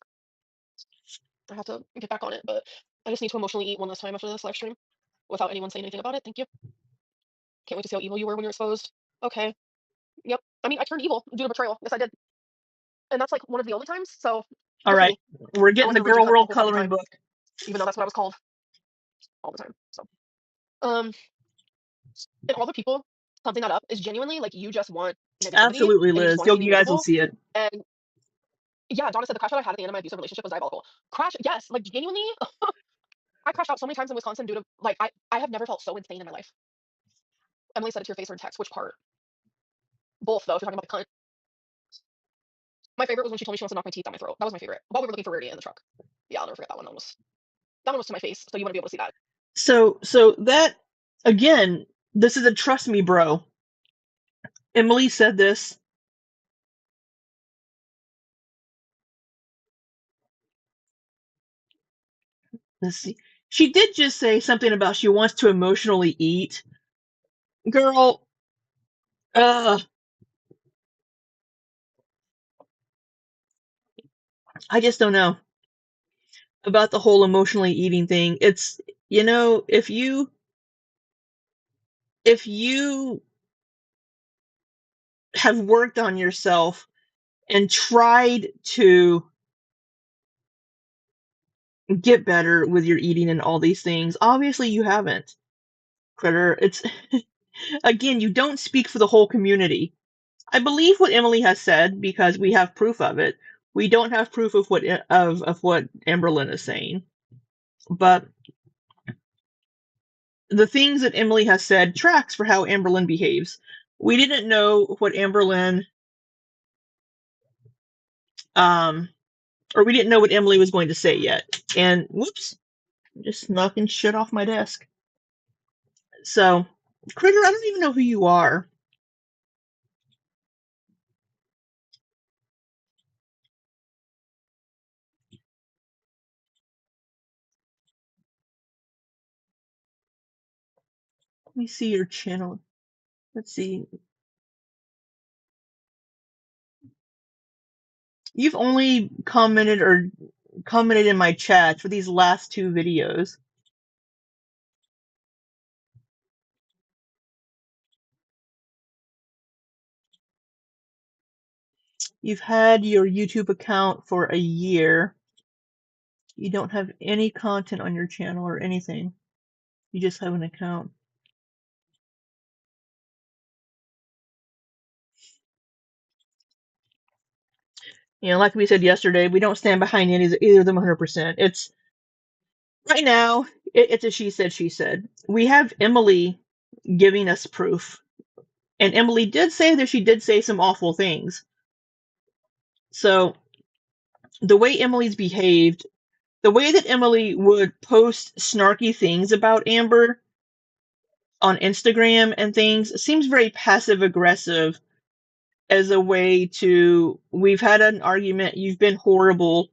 have to get back on it, but I just need to emotionally eat one last time after this live stream without anyone saying anything about it. Thank you. Can't wait to see how evil you were when you were exposed. Okay. Yep. I mean, I turned evil due to betrayal. Yes, I did. And that's like one of the only times. So. All right. We're getting the Girl World coloring book. Even though that's what I was called all the time. So, and all the people something that up is genuinely like you just want absolutely, Liz. You guys will see it. And yeah, Donna said the crash out I had at the end of my abusive relationship was diabolical. Crash, yes, like genuinely. I crashed out so many times in Wisconsin due to like I have never felt so insane in my life. Emily said it to your face or in text. Which part? Both though. If you're talking about the cunt. My favorite was when she told me she wants to knock my teeth down my throat. That was my favorite. While we were looking for Rarity in the truck. Yeah, I'll never forget that one. That one was to my face, so you wouldn't be able to see that. So that again, this is a trust me, bro. Emily said this. Let's see. She did just say something about she wants to emotionally eat. Girl, I just don't know about the whole emotionally eating thing. It's, you know, if you have worked on yourself and tried to get better with your eating and all these things, obviously you haven't, Critter. It's again, you don't speak for the whole community. I believe what Emily has said because we have proof of it. We don't have proof of what Amberlynn is saying, but the things that Emily has said tracks for how Amberlynn behaves. We didn't know what Amberlynn, or we didn't know what Emily was going to say yet. And whoops, I'm just knocking shit off my desk. So, Critter, I don't even know who you are. Let me see your channel. Let's see. You've only commented in my chat for these last 2 videos. You've had your YouTube account for a year. You don't have any content on your channel or anything. You just have an account. You know, like we said yesterday, we don't stand behind either of them 100%. It's right now, it's a she said, she said. We have Emily giving us proof. And Emily did say that she did say some awful things. So the way Emily's behaved, the way that Emily would post snarky things about Amber on Instagram and things seems very passive aggressive as a way to, we've had an argument, you've been horrible,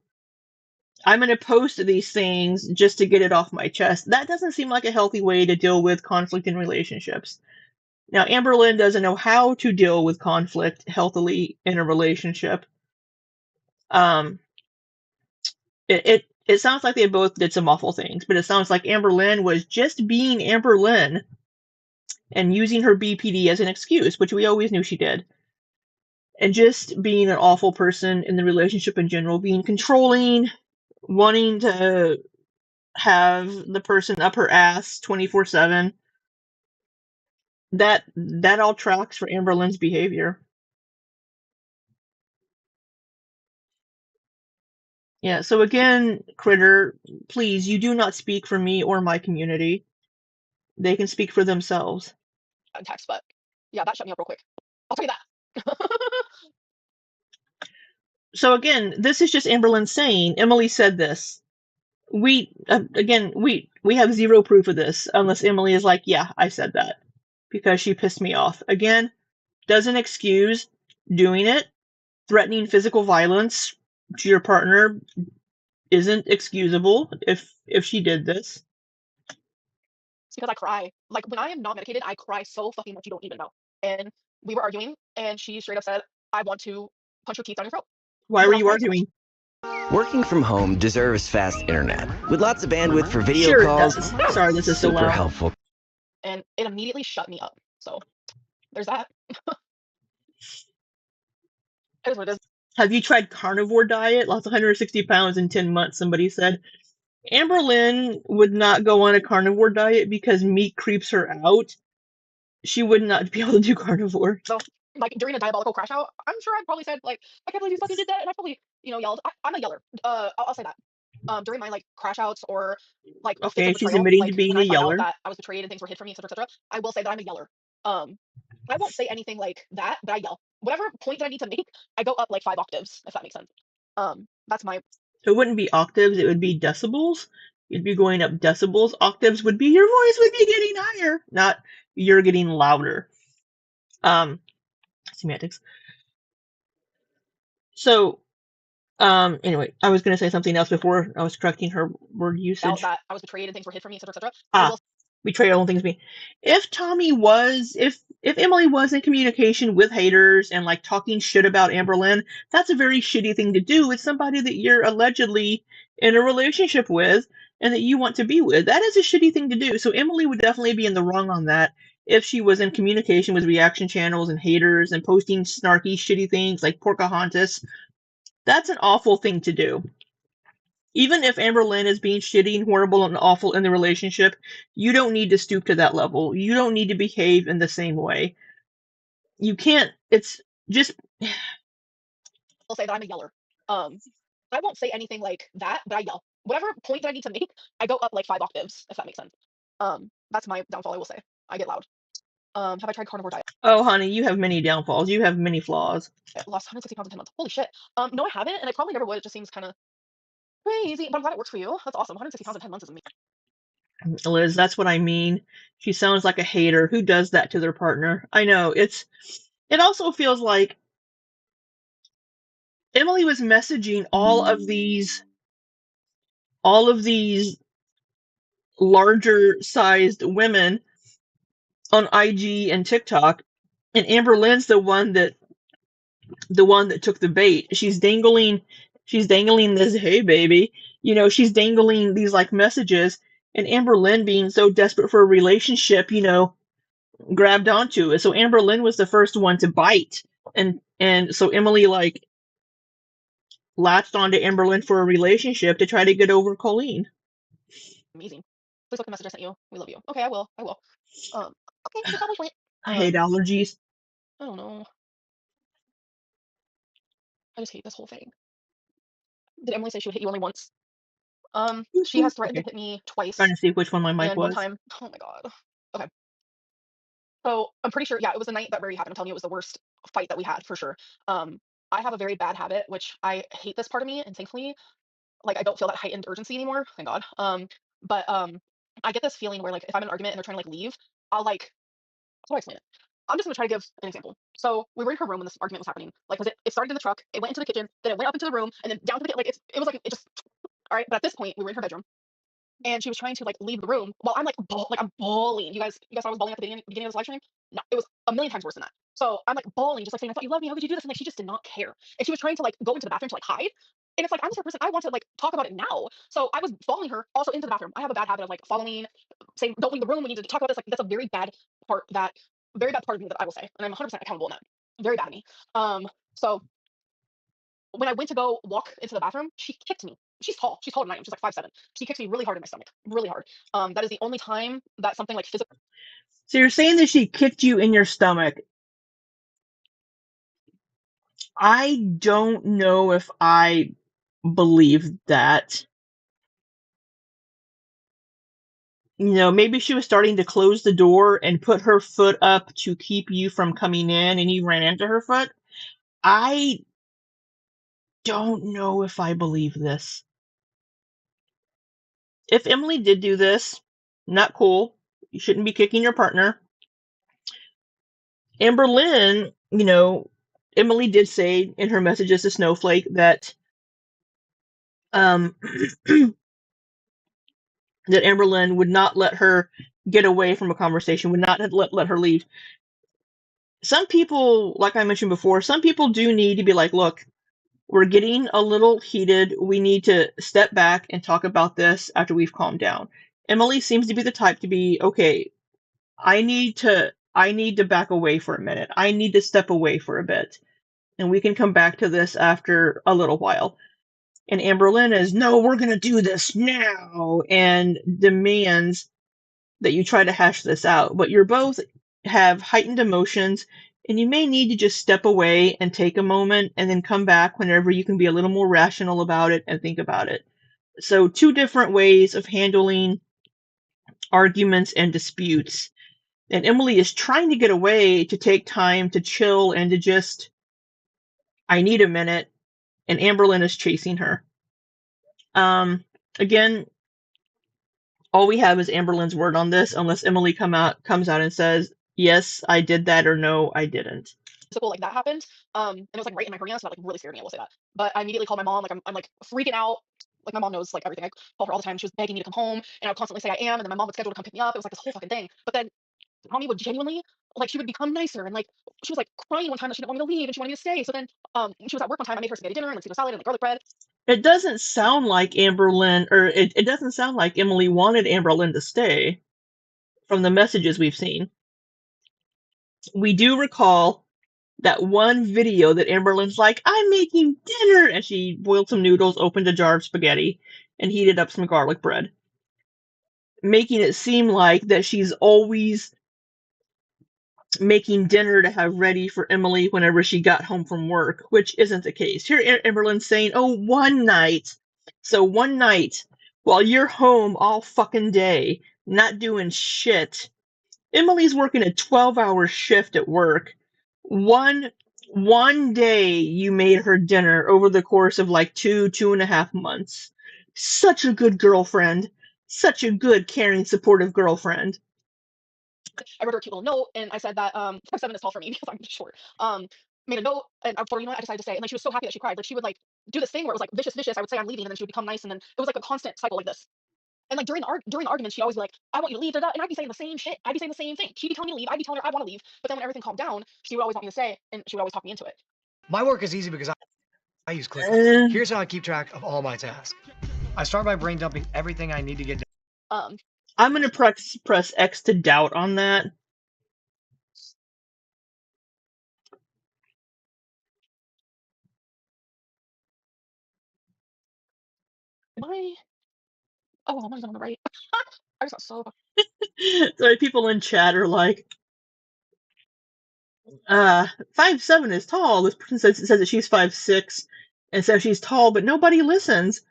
I'm going to post these things just to get it off my chest. That doesn't seem like a healthy way to deal with conflict in relationships. Now, Amberlynn doesn't know how to deal with conflict healthily in a relationship. It sounds like they both did some awful things, but it sounds like Amberlynn was just being Amberlynn and using her BPD as an excuse, which we always knew she did. And just being an awful person in the relationship in general, being controlling, wanting to have the person up her ass 24/7. That all tracks for Amberlynn's behavior. Yeah, so again, Critter, please, you do not speak for me or my community. They can speak for themselves. Text, but yeah, that shut me up real quick. I'll tell you that. So again, this is just Amberlynn saying, Emily said this. We have zero proof of this unless Emily is like, yeah, I said that because she pissed me off. Again, doesn't excuse doing it. Threatening physical violence to your partner isn't excusable if she did this. It's because I cry. Like, when I am not medicated, I cry so fucking much you don't even know. And we were arguing, and she straight up said, I want to punch your teeth down your throat. Why were you arguing? Working from home deserves fast internet. With lots of bandwidth for video Sure calls, it does. Sorry, this is so super loud. helpful. And it immediately shut me up. So, there's that. It is what it is. Have you tried carnivore diet? Lost 160 pounds in 10 months, somebody said. Amberlynn would not go on a carnivore diet because meat creeps her out. She would not be able to do carnivore. So, like, during a diabolical crash out, I'm sure I probably said, like, I can't believe you fucking did that. And I probably, yelled. I'm a yeller. I'll say that. During my, like, crash outs or, like, fits Okay, of she's betrayal, admitting like, to being when a I find out yeller. that I was betrayed and things were hid from me, etc., etc., I will say that I'm a yeller. I won't say anything like that, but I yell. Whatever point that I need to make, I go up, like, 5 octaves, if that makes sense. That's my... So it wouldn't be octaves, it would be decibels. You'd be going up decibels. Octaves would be your voice would be getting higher, not you're getting louder. Semantics. So, anyway, I was going to say something else before I was correcting her word usage. That I was betrayed and things were hid from me, etc., etc. Betrayal and things me. If Emily was in communication with haters and like talking shit about Amberlynn, that's a very shitty thing to do with somebody that you're allegedly in a relationship with and that you want to be with. That is a shitty thing to do. So Emily would definitely be in the wrong on that if she was in communication with reaction channels and haters and posting snarky, shitty things like Pocahontas. That's an awful thing to do. Even if Amberlynn is being shitty and horrible and awful in the relationship, you don't need to stoop to that level. You don't need to behave in the same way. You can't, it's just... I'll say that I'm a yeller. I won't say anything like that, but I yell. Whatever point that I need to make, I go up, like, 5 octaves, if that makes sense. That's my downfall, I will say. I get loud. Have I tried carnivore diet? Oh, honey, you have many downfalls. You have many flaws. I lost 160 pounds in 10 months. Holy shit. No, I haven't, and I probably never would. It just seems kind of crazy, but I'm glad it works for you. That's awesome. 160 pounds in 10 months is amazing. Liz, that's what I mean. She sounds like a hater. Who does that to their partner? I know. It also feels like Emily was messaging all of these larger sized women on IG and TikTok, and Amberlynn's the one that took the bait. She's dangling this, hey baby, she's dangling these like messages, and Amberlynn, being so desperate for a relationship, grabbed onto it. So Amberlynn was the first one to bite, and so Emily like latched onto Amberlynn for a relationship to try to get over Colleen. Amazing. Please look at the message I sent you. We love you. Okay, I will. Okay, you probably went. I hate allergies. I don't know. I just hate this whole thing. Did Emily say she would hit you only once? She has threatened to hit me twice. Trying to see which one my mic and one was. time, oh my god. Okay. So I'm pretty sure, yeah, it was the night that Rary happened. I'm telling you, it was the worst fight that we had for sure. I have a very bad habit, which I hate this part of me, and thankfully, like I don't feel that heightened urgency anymore. Thank God. But I get this feeling where like if I'm in an argument and they're trying to like leave, I'll like how do I explain it? I'm just gonna try to give an example. So we were in her room when this argument was happening. Like, 'cause it started in the truck, it went into the kitchen, then it went up into the room, and then down to the like it was like it just all right. But at this point, we were in her bedroom, and she was trying to like leave the room while I'm like like I'm bawling. You guys thought I was bawling at the beginning of this live stream? No, it was a million times worse than that. So I'm like bawling, just like saying, I thought you loved me. How could you do this? And like she just did not care. And she was trying to like go into the bathroom to like hide. And it's like I'm the sort of person I want to like talk about it now. So I was following her also into the bathroom. I have a bad habit of like following, saying, don't leave the room. We need to talk about this. Like that's a very bad part of me that I will say. And I'm 100% accountable in that. Very bad of me. So when I went to go walk into the bathroom, she kicked me. She's tall. She's taller than I am. She's like 5'7". She kicked me really hard in my stomach, really hard. That is the only time that something like physical. So you're saying that she kicked you in your stomach. I don't know if I believe that. You know, maybe she was starting to close the door and put her foot up to keep you from coming in and you ran into her foot. I don't know if I believe this. If Emily did do this, not cool. You shouldn't be kicking your partner. Amberlynn, you know, Emily did say in her messages to Snowflake that that Amberlynn would not let her get away from a conversation, would not let her leave. Some people, like I mentioned before, some people do need to be like, look, we're getting a little heated. We need to step back and talk about this after we've calmed down. Emily seems to be the type to be, okay, I need to back away for a minute. I need to step away for a bit. And we can come back to this after a little while. And Amberlynn is, no, we're going to do this now, and demands that you try to hash this out. But you're both have heightened emotions, and you may need to just step away and take a moment and then come back whenever you can be a little more rational about it and think about it. So, two different ways of handling arguments and disputes. And Emily is trying to get away to take time to chill and to just, I need a minute, and Amberlynn is chasing her. Again, all we have is Amberlynn's word on this, unless Emily comes out and says, yes, I did that, or no, I didn't. Physical like that happened. And it was like right in my arena, so that like really scared me. I will say that. But I immediately called my mom. Like I'm like freaking out. Like my mom knows like everything. I called her all the time. She was begging me to come home, and I would constantly say I am. And then my mom would schedule to come pick me up. It was like this whole fucking thing. But then Tommy would genuinely like she would become nicer, and like she was like crying one time that she didn't want me to leave and she wanted me to stay. So then when she was at work one time, I made her spaghetti dinner and like Caesar salad and like garlic bread. It doesn't sound like Amberlynn, or it doesn't sound like Emily wanted Amberlynn to stay from the messages we've seen. We do recall that one video that Amberlynn's like, I'm making dinner, and she boiled some noodles, opened a jar of spaghetti, and heated up some garlic bread, making it seem like that she's always making dinner to have ready for Emily whenever she got home from work, which isn't the case. Here, Amberlynn's saying, oh, one night. So one night, while you're home all fucking day, not doing shit, Emily's working a 12-hour shift at work. One day you made her dinner over the course of like 2.5 months. Such a good girlfriend. Such a good, caring, supportive girlfriend. I wrote her a cute little note, and I said that 5'7" is tall for me because I'm short. Made a note, and I told her, you know what, I decided to stay. And like she was so happy that she cried. Like she would like do this thing where it was like vicious. I would say I'm leaving, and then she would become nice, and then it was like a constant cycle like this. And like during the arguments, she'd always be like, I want you to leave, and I'd be saying the same shit. I'd be saying the same thing. She'd be telling me to leave. I'd be telling her I want to leave. But then when everything calmed down, she would always want me to stay, and she would always talk me into it. My work is easy because I use ClickUp. Here's how I keep track of all my tasks. I start by brain dumping everything I need to get done. I'm going to press X to doubt on that. Oh, I'm on the right. I just got so. So people in chat are like, 5'7" is tall. This person says that she's 5'6", and says she's tall, but nobody listens.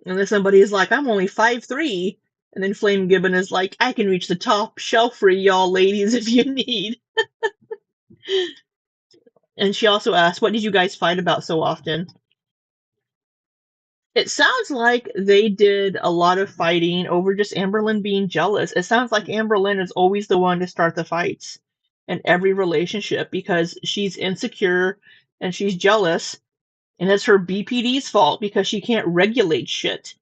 And then somebody is like, I'm only 5'3", and then Flame Gibbon is like, I can reach the top shelf for y'all ladies if you need. And she also asked, what did you guys fight about so often? It sounds like they did a lot of fighting over just Amberlynn being jealous. It sounds like Amberlynn is always the one to start the fights in every relationship because she's insecure and she's jealous, and it's her BPD's fault because she can't regulate shit.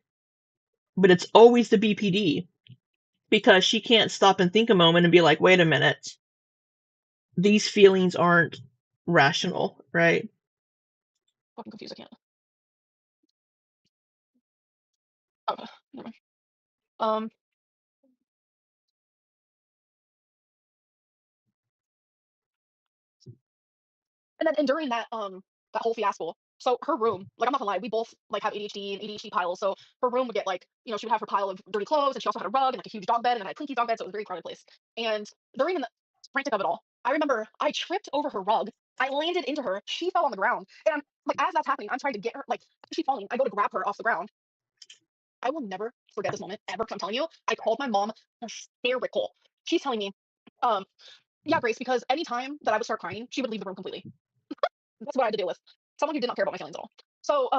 But it's always the BPD because she can't stop and think a moment and be like, wait a minute, these feelings aren't rational, right? Fucking confused, I can't. Okay, never mind. And during that whole fiasco, so her room, like I'm not gonna lie, we both like have ADHD and ADHD piles, so her room would get like, you know, she would have her pile of dirty clothes, and she also had a rug and like a huge dog bed, and then I had Clinky's dog bed, so it was a very crowded place. And during the frantic of it all, I remember I tripped over her rug. I landed into her. She fell on the ground, and I'm like, as that's happening, I'm trying to get her. Like, she's falling. I go to grab her off the ground. I will never forget this moment ever. Because I'm telling you, I called my mom hysterical. She's telling me, yeah, Grace, because anytime that I would start crying, she would leave the room completely. That's what I had to deal with. Someone who did not care about my feelings at all. So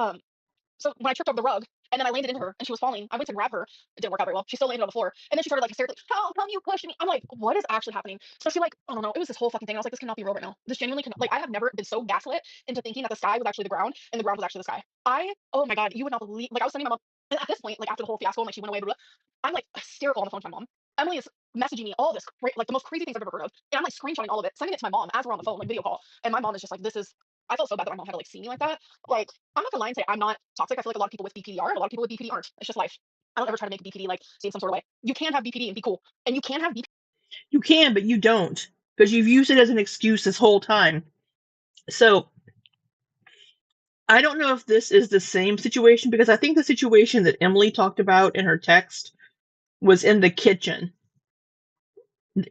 when I tripped over the rug and then I landed into her and she was falling, I went to grab her. It didn't work out very well. She still landed on the floor. And then she started like hysterically, how come you pushed me? I'm like, what is actually happening? So she like, I don't know. It was this whole fucking thing. I was like, this cannot be real right now. This genuinely cannot. Like, I have never been so gaslit into thinking that the sky was actually the ground and the ground was actually the sky. Oh my God, you would not believe. Like, I was sending my mom. And at this point, like after the whole fiasco and like she went away, blah, blah, I'm like hysterical on the phone to my mom. Emily is messaging me all this, like the most crazy things I've ever heard of. And I'm like screenshotting all of it, sending it to my mom as we're on the phone, like video call. And my mom is just like, I felt so bad that my mom had to like see me like that. Like, I'm not gonna lie and say I'm not toxic. I feel like a lot of people with BPD are, and a lot of people with BPD aren't. It's just life. I don't ever try to make BPD like seem some sort of way. You can have BPD and be cool, and you can have BPD. You can, but you don't, because you've used it as an excuse this whole time. So I don't know if this is the same situation, because I think the situation that Emily talked about in her text was in the kitchen,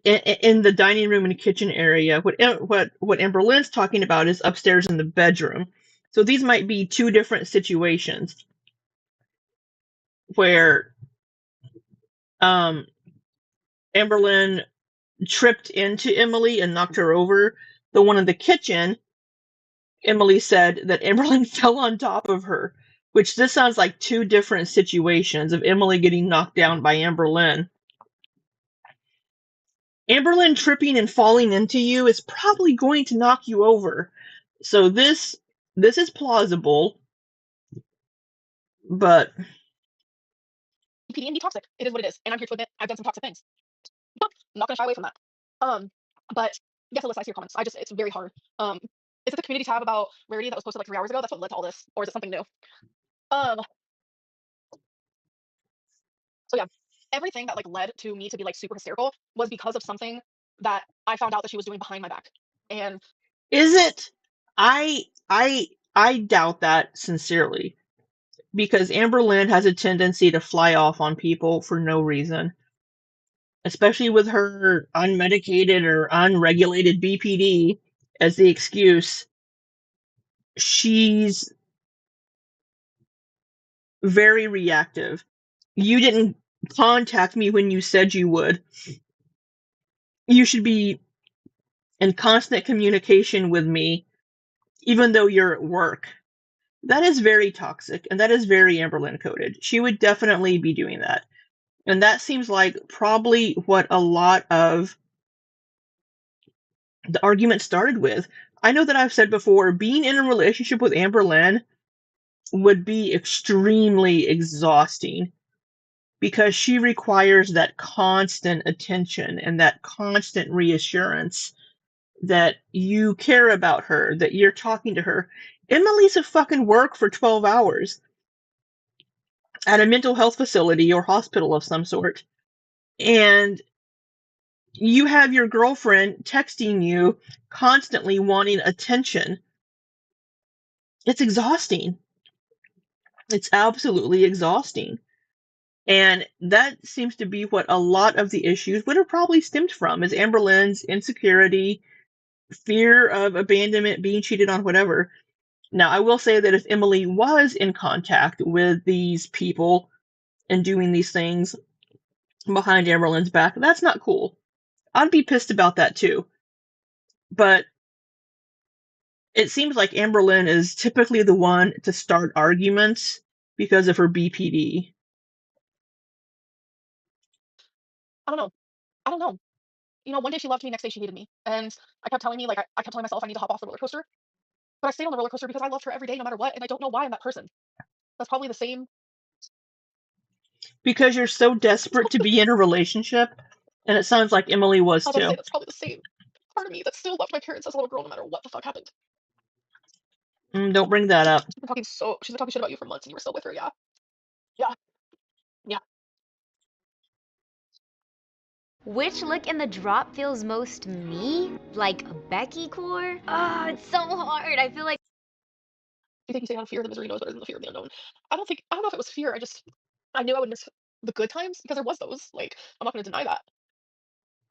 in the dining room and kitchen area. What Amberlynn's talking about is upstairs in the bedroom. So these might be two different situations where Amberlynn tripped into Emily and knocked her over. The one in the kitchen, Emily said that Amberlynn fell on top of her, which this sounds like two different situations of Emily getting knocked down by Amberlynn. Amberlynn tripping and falling into you is probably going to knock you over. So this is plausible, but BPD and be toxic. It is what it is, and I'm here to admit I've done some toxic things. I'm not gonna shy away from that. But yes, Alyssa, I see your comments. It's very hard. Is it the community tab about Rarity that was posted like 3 hours ago? That's what led to all this, or is it something new? So yeah, everything that like led to me to be like super hysterical was because of something that I found out that she was doing behind my back. And is it? I doubt that sincerely, because Amberlynn has a tendency to fly off on people for no reason, especially with her unmedicated or unregulated BPD as the excuse. She's very reactive. You didn't contact me when you said you would. You should be in constant communication with me, even though you're at work. That is very toxic, and that is very Amberlynn coded. She would definitely be doing that. And that seems like probably what a lot of the argument started with. I know that I've said before, being in a relationship with Amberlynn would be extremely exhausting, because she requires that constant attention and that constant reassurance that you care about her, that you're talking to her. Emily's at fucking work for 12 hours at a mental health facility or hospital of some sort, and you have your girlfriend texting you constantly wanting attention. It's exhausting. It's absolutely exhausting. And that seems to be what a lot of the issues would have probably stemmed from, is Amberlynn's insecurity fear of abandonment, being cheated on, whatever. Now, I will say that if Emily was in contact with these people and doing these things behind Amberlynn's back, that's not cool. I'd be pissed about that too. But it seems like Amberlynn is typically the one to start arguments because of her BPD. I don't know. I don't know. You know, one day she loved me, next day she hated me. And I kept telling me, like, I kept telling myself I need to hop off the roller coaster. But I stayed on the roller coaster because I loved her every day, no matter what. And I don't know why I'm that person. That's probably the same. Because you're so desperate to be in a relationship. And it sounds like Emily was I was about to too. say, that's probably the same part of me that still loved my parents as a little girl no matter what the fuck happened. Don't bring that up. She's been talking shit about you for months and you were still with her, yeah. Yeah. Yeah. Which look in the drop feels most me? Like Becky core? Oh, it's so hard. I feel like. Do you think you say out of fear the misery knows better than the fear of the unknown? I don't know if it was fear. I knew I would miss the good times because there was those. Like, I'm not gonna deny that.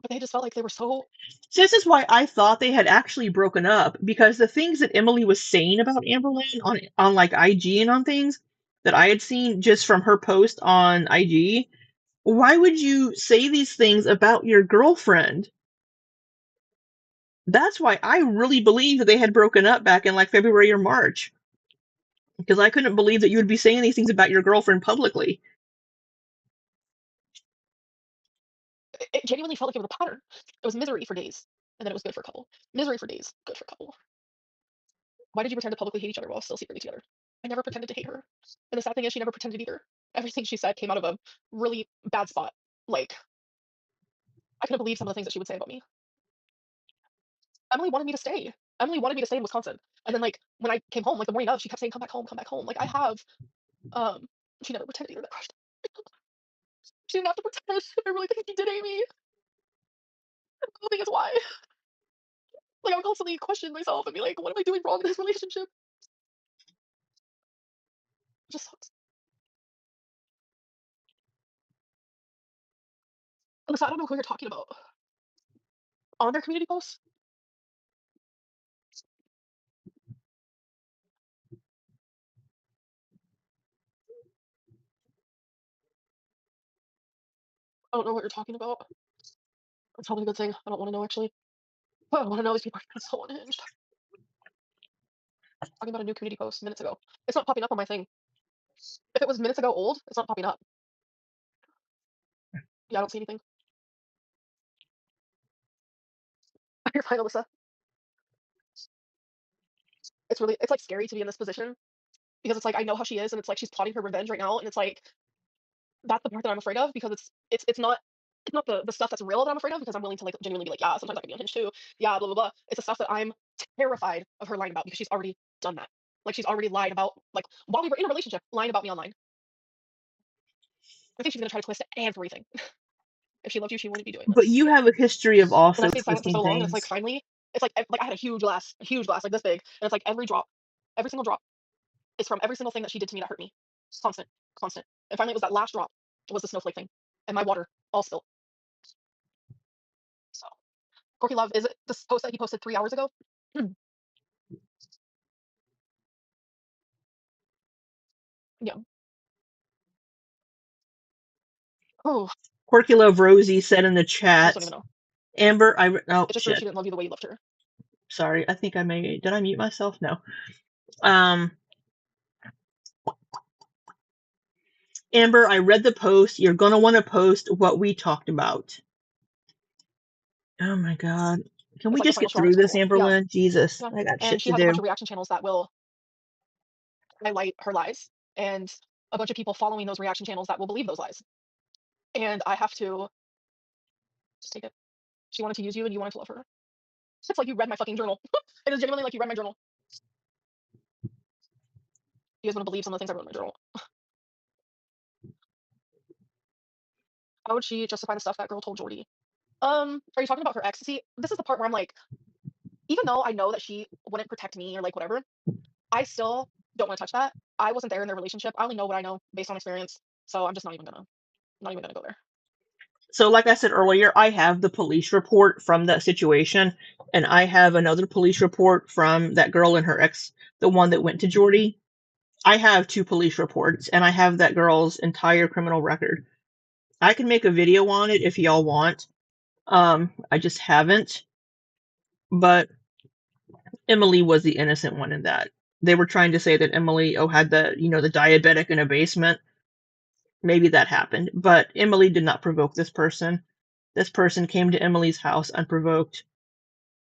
But they just felt like they were so. So this is why I thought they had actually broken up, because the things that Emily was saying about Amberlynn on like IG and on things that I had seen just from her post on IG, why would you say these things about your girlfriend? That's why I really believed that they had broken up back in like February or March. Because I couldn't believe that you would be saying these things about your girlfriend publicly. It genuinely felt like it was a pattern. It was misery for days, and then it was good for a couple. Misery for days, good for a couple. Why did you pretend to publicly hate each other while still secretly together? I never pretended to hate her. And the sad thing is, she never pretended either. Everything she said came out of a really bad spot. Like, I couldn't believe some of the things that she would say about me. Emily wanted me to stay. Emily wanted me to stay in Wisconsin. And then, like, when I came home, like, the morning of, she kept saying, come back home, come back home. Like, she never pretended either that crushed. She didn't have to pretend. I really think she did, Amy. The thing is, why? Like, I would constantly question myself and be like, what am I doing wrong in this relationship? It just sucks. Listen, I don't know who you're talking about. On their community posts? I don't know what you're talking about. That's probably a good thing. I don't want to know, actually. But I want to know these people are so unhinged. Talking about a new community post minutes ago. It's not popping up on my thing. If it was minutes ago old, it's not popping up. Yeah, I don't see anything. You're fine, Alyssa. It's like scary to be in this position because it's like I know how she is and it's like she's plotting her revenge right now and it's like that's the part that I'm afraid of because it's not the stuff that's real that I'm afraid of because I'm willing to like genuinely be like, yeah, sometimes I can be unhinged too. Yeah, blah blah blah. It's the stuff that I'm terrified of her lying about because she's already done that. Like she's already lied about like while we were in a relationship, lying about me online. I think she's gonna try to twist everything. If she loved you, she wouldn't be doing But this. you have a history of And also I stayed silent for twisting so long, and it's like things. finally, it's like I had a huge glass like this big, and it's like every single drop is from every single thing that she did to me that hurt me. Constant, constant. And finally, it was that last drop was the snowflake thing, and my water all spilled. So, Corky Love, is it this post that he posted 3 hours ago? Yeah. Oh, Quirky Love Rosie said in the I just don't chat, even know. Amber, It just proves shit. she didn't love you the way you loved her. Sorry, I think did I mute myself? No. Amber, I read the post. You're gonna want to post what we talked about. Oh my god. Can we It's like the just final get straw. through It's this, horrible. Yeah. Amberlynn? Jesus, Yeah. I got And shit she to has a bunch do. of reaction channels that will highlight her lies, and a bunch of people following those reaction channels that will believe those lies. And I have to just take it. She wanted to use you, and you wanted to love her. It's like you read my fucking journal. It is genuinely like you read my journal. You guys want to believe some of the things I wrote in my journal. How would she justify the stuff that girl told Jordy? Are you talking about her ex? See, this is the part where I'm like, even though I know that she wouldn't protect me or like whatever, I still don't want to touch that. I wasn't there in their relationship. I only know what I know based on experience. So I'm just not even gonna go there. So, like I said earlier, I have the police report from that situation, and I have another police report from that girl and her ex, the one that went to Jordy. I have 2 police reports, and I have that girl's entire criminal record. I can make a video on it if y'all want. I just haven't. But Emily was the innocent one in that. They were trying to say that Emily, had the, the diabetic in a basement. Maybe that happened, but Emily did not provoke this person. This person came to Emily's house unprovoked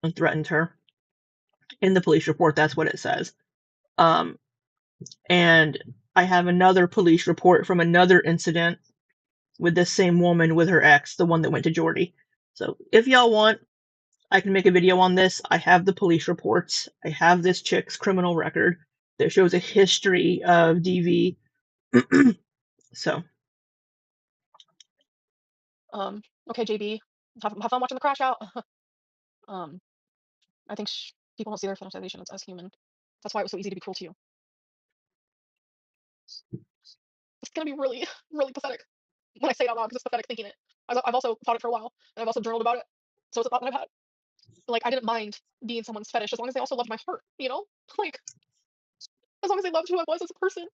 and threatened her. In the police report, that's what it says. And I have another police report from another incident with this same woman with her ex, the one that went to Jordy. So if y'all want, I can make a video on this. I have the police reports. I have this chick's criminal record that shows a history of DV. So. Okay, JB, have fun watching the crash out. I think people don't see their fetishization as human. That's why it was so easy to be cruel to you. It's gonna be really, really pathetic when I say it out loud because it's pathetic thinking it. I've also thought it for a while, and I've also journaled about it. So it's a thought that I've had. Like, I didn't mind being someone's fetish as long as they also loved my heart, Like, as long as they loved who I was as a person.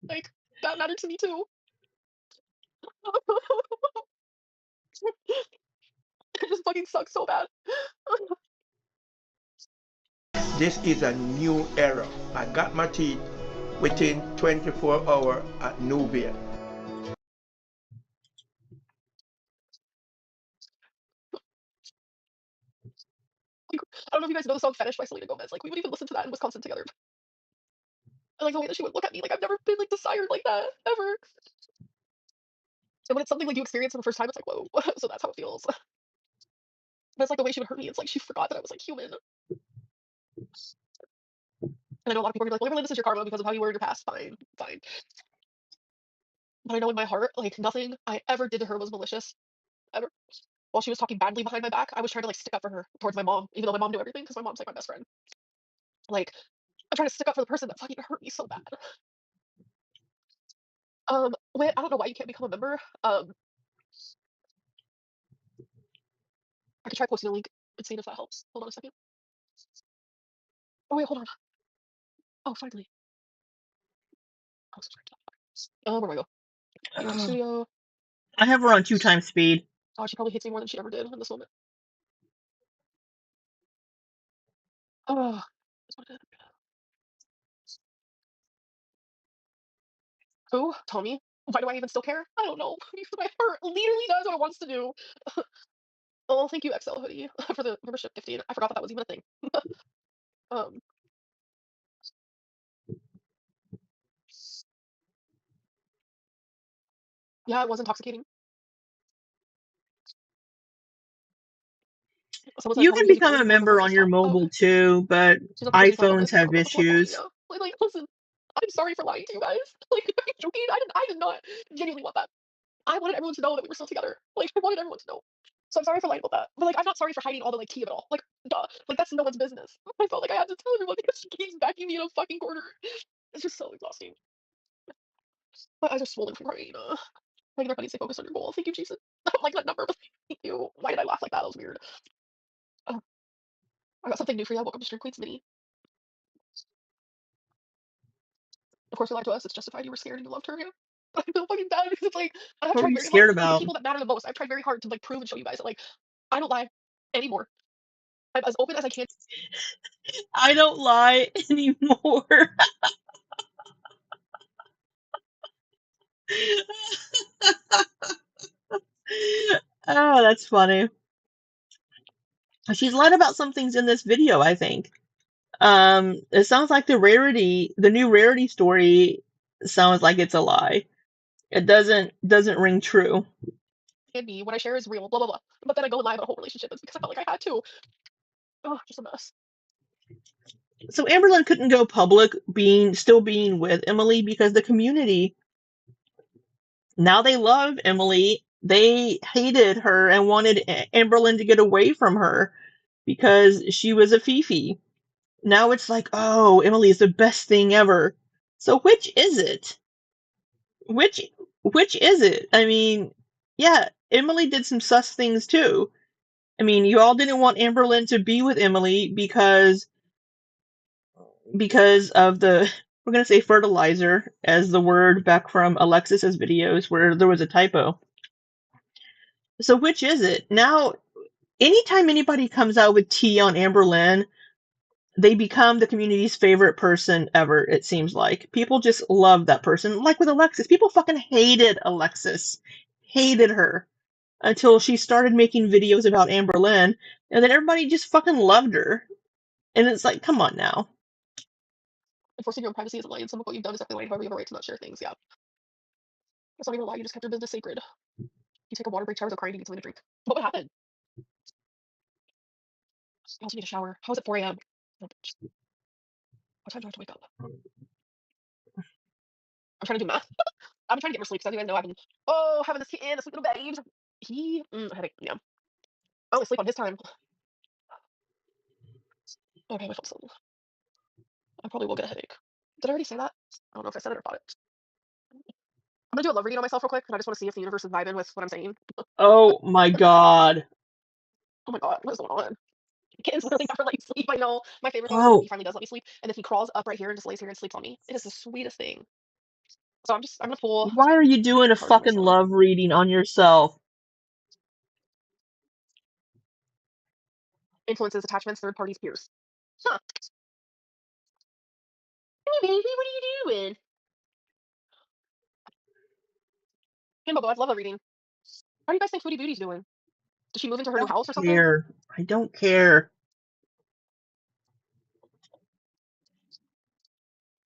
Like, that mattered to me too. It just fucking sucks so bad. This is a new era. I got my teeth within 24 hours at Nubia. I don't know if you guys know the song Fetish by Selena Gomez. Like, we would even listen to that in Wisconsin together. And, like, the way that she would look at me, like, I've never been, like, desired like that, ever. And when it's something, like, you experience for the first time, it's like, whoa. So that's how it feels. But it's, like, the way she would hurt me, it's like she forgot that I was, like, human. And I know a lot of people are gonna be like, well, Amberlynn, this is your karma because of how you were in your past. Fine. But I know in my heart, like, nothing I ever did to her was malicious. Ever. While she was talking badly behind my back, I was trying to, like, stick up for her towards my mom, even though my mom knew everything because my mom's, like, my best friend. Like, I'm trying to stick up for the person that fucking hurt me so bad. Wait, I don't know why you can't become a member. I could try posting a link and seeing if that helps. Hold on a second. Oh wait, hold on. Oh, finally. Oh, subscribe. Where do I go? Studio. I have her on 2 times speed. Oh, she probably hates me more than she ever did in this moment. Oh, that's what I did. Who? Tommy? Why do I even still care? I don't know. Because my heart literally does what it wants to do. Oh, thank you, XL Hoodie, for the membership gifting. I forgot that was even a thing. Yeah, it was intoxicating. You can become a member on your mobile too, but iPhones have issues. Like, listen, I'm sorry for lying to you guys. Like, are you joking? I did not genuinely want that. I wanted everyone to know that we were still together. Like, I wanted everyone to know. So I'm sorry for lying about that. But, like, I'm not sorry for hiding all the, like, tea of it all. Like, duh. Like, that's no one's business. I felt like I had to tell everyone because she keeps backing me in a fucking corner. It's just so exhausting. My eyes are swollen from crying. Like, everybody stay focused on your goal. Thank you, Jason. I don't like that number, but thank you. Why did I laugh like that? That was weird. I got something new for you. I woke up to Stream Queen's Mini. Of course, you lied to us. It's justified. You were scared and you loved her. Yeah. I feel fucking bad because it's like I have What are tried you very scared hard. about? The people that matter the most. I've tried very hard to like prove and show you guys that like I don't lie anymore. I'm as open as I can. I don't lie anymore. Oh, that's funny. She's lied about some things in this video, I think. It sounds like the new rarity story sounds like it's a lie. It doesn't ring true. And me, what I share is real, blah blah blah. But then I go and lie about a whole relationship. It's because I felt like I had to. Oh, just a mess. So Amberlynn couldn't go public still being with Emily because the community, now they love Emily. They hated her and wanted Amberlynn to get away from her because she was a Fifi. Now it's like, oh, Emily is the best thing ever. So which is it? Which is it? I mean, yeah, Emily did some sus things too. I mean, you all didn't want Amberlynn to be with Emily because of the, we're going to say fertilizer as the word back from Alexis's videos where there was a typo. So which is it? Now, anytime anybody comes out with tea on Amberlynn, they become the community's favorite person ever, it seems like. People just love that person. Like with Alexis. People fucking hated Alexis. Hated her. Until she started making videos about Amberlynn, and then everybody just fucking loved her. And it's like, come on now. Enforcing your own privacy is a lie, and some of what you've done is definitely lying. However, you have a right to not share things. Yeah. That's not even a lie. You just kept your business sacred. You take a water break, showers, or crying to get something to drink. What would happen? I also need a shower. How is it 4 a.m.? What time do I have to wake up? I'm trying to do math. I'm trying to get more sleep because I think I know I've been having this kid, this sweet little babe. A headache. Yeah. I only sleep on his time. Okay, my phone's on. I probably will get a headache. Did I already say that? I don't know if I said it or thought it. I'm gonna do a love reading on myself real quick, and I just want to see if the universe is vibing with what I'm saying. Oh my god. Oh my god, what is going on? Kittens literally never let you sleep. I know. My favorite though is when Oh. he finally does let me sleep, and then he crawls up right here and just lays here and sleeps on me. It is the sweetest thing. So I'm gonna pull Why are you doing a fucking love reading on yourself? influences, attachments, third parties, peers. Huh. Hey baby, what are you doing? Hey Bobo, I'd love a reading. How do you guys think Foodie Beauty's doing? Did she move into her new house or something? I don't care.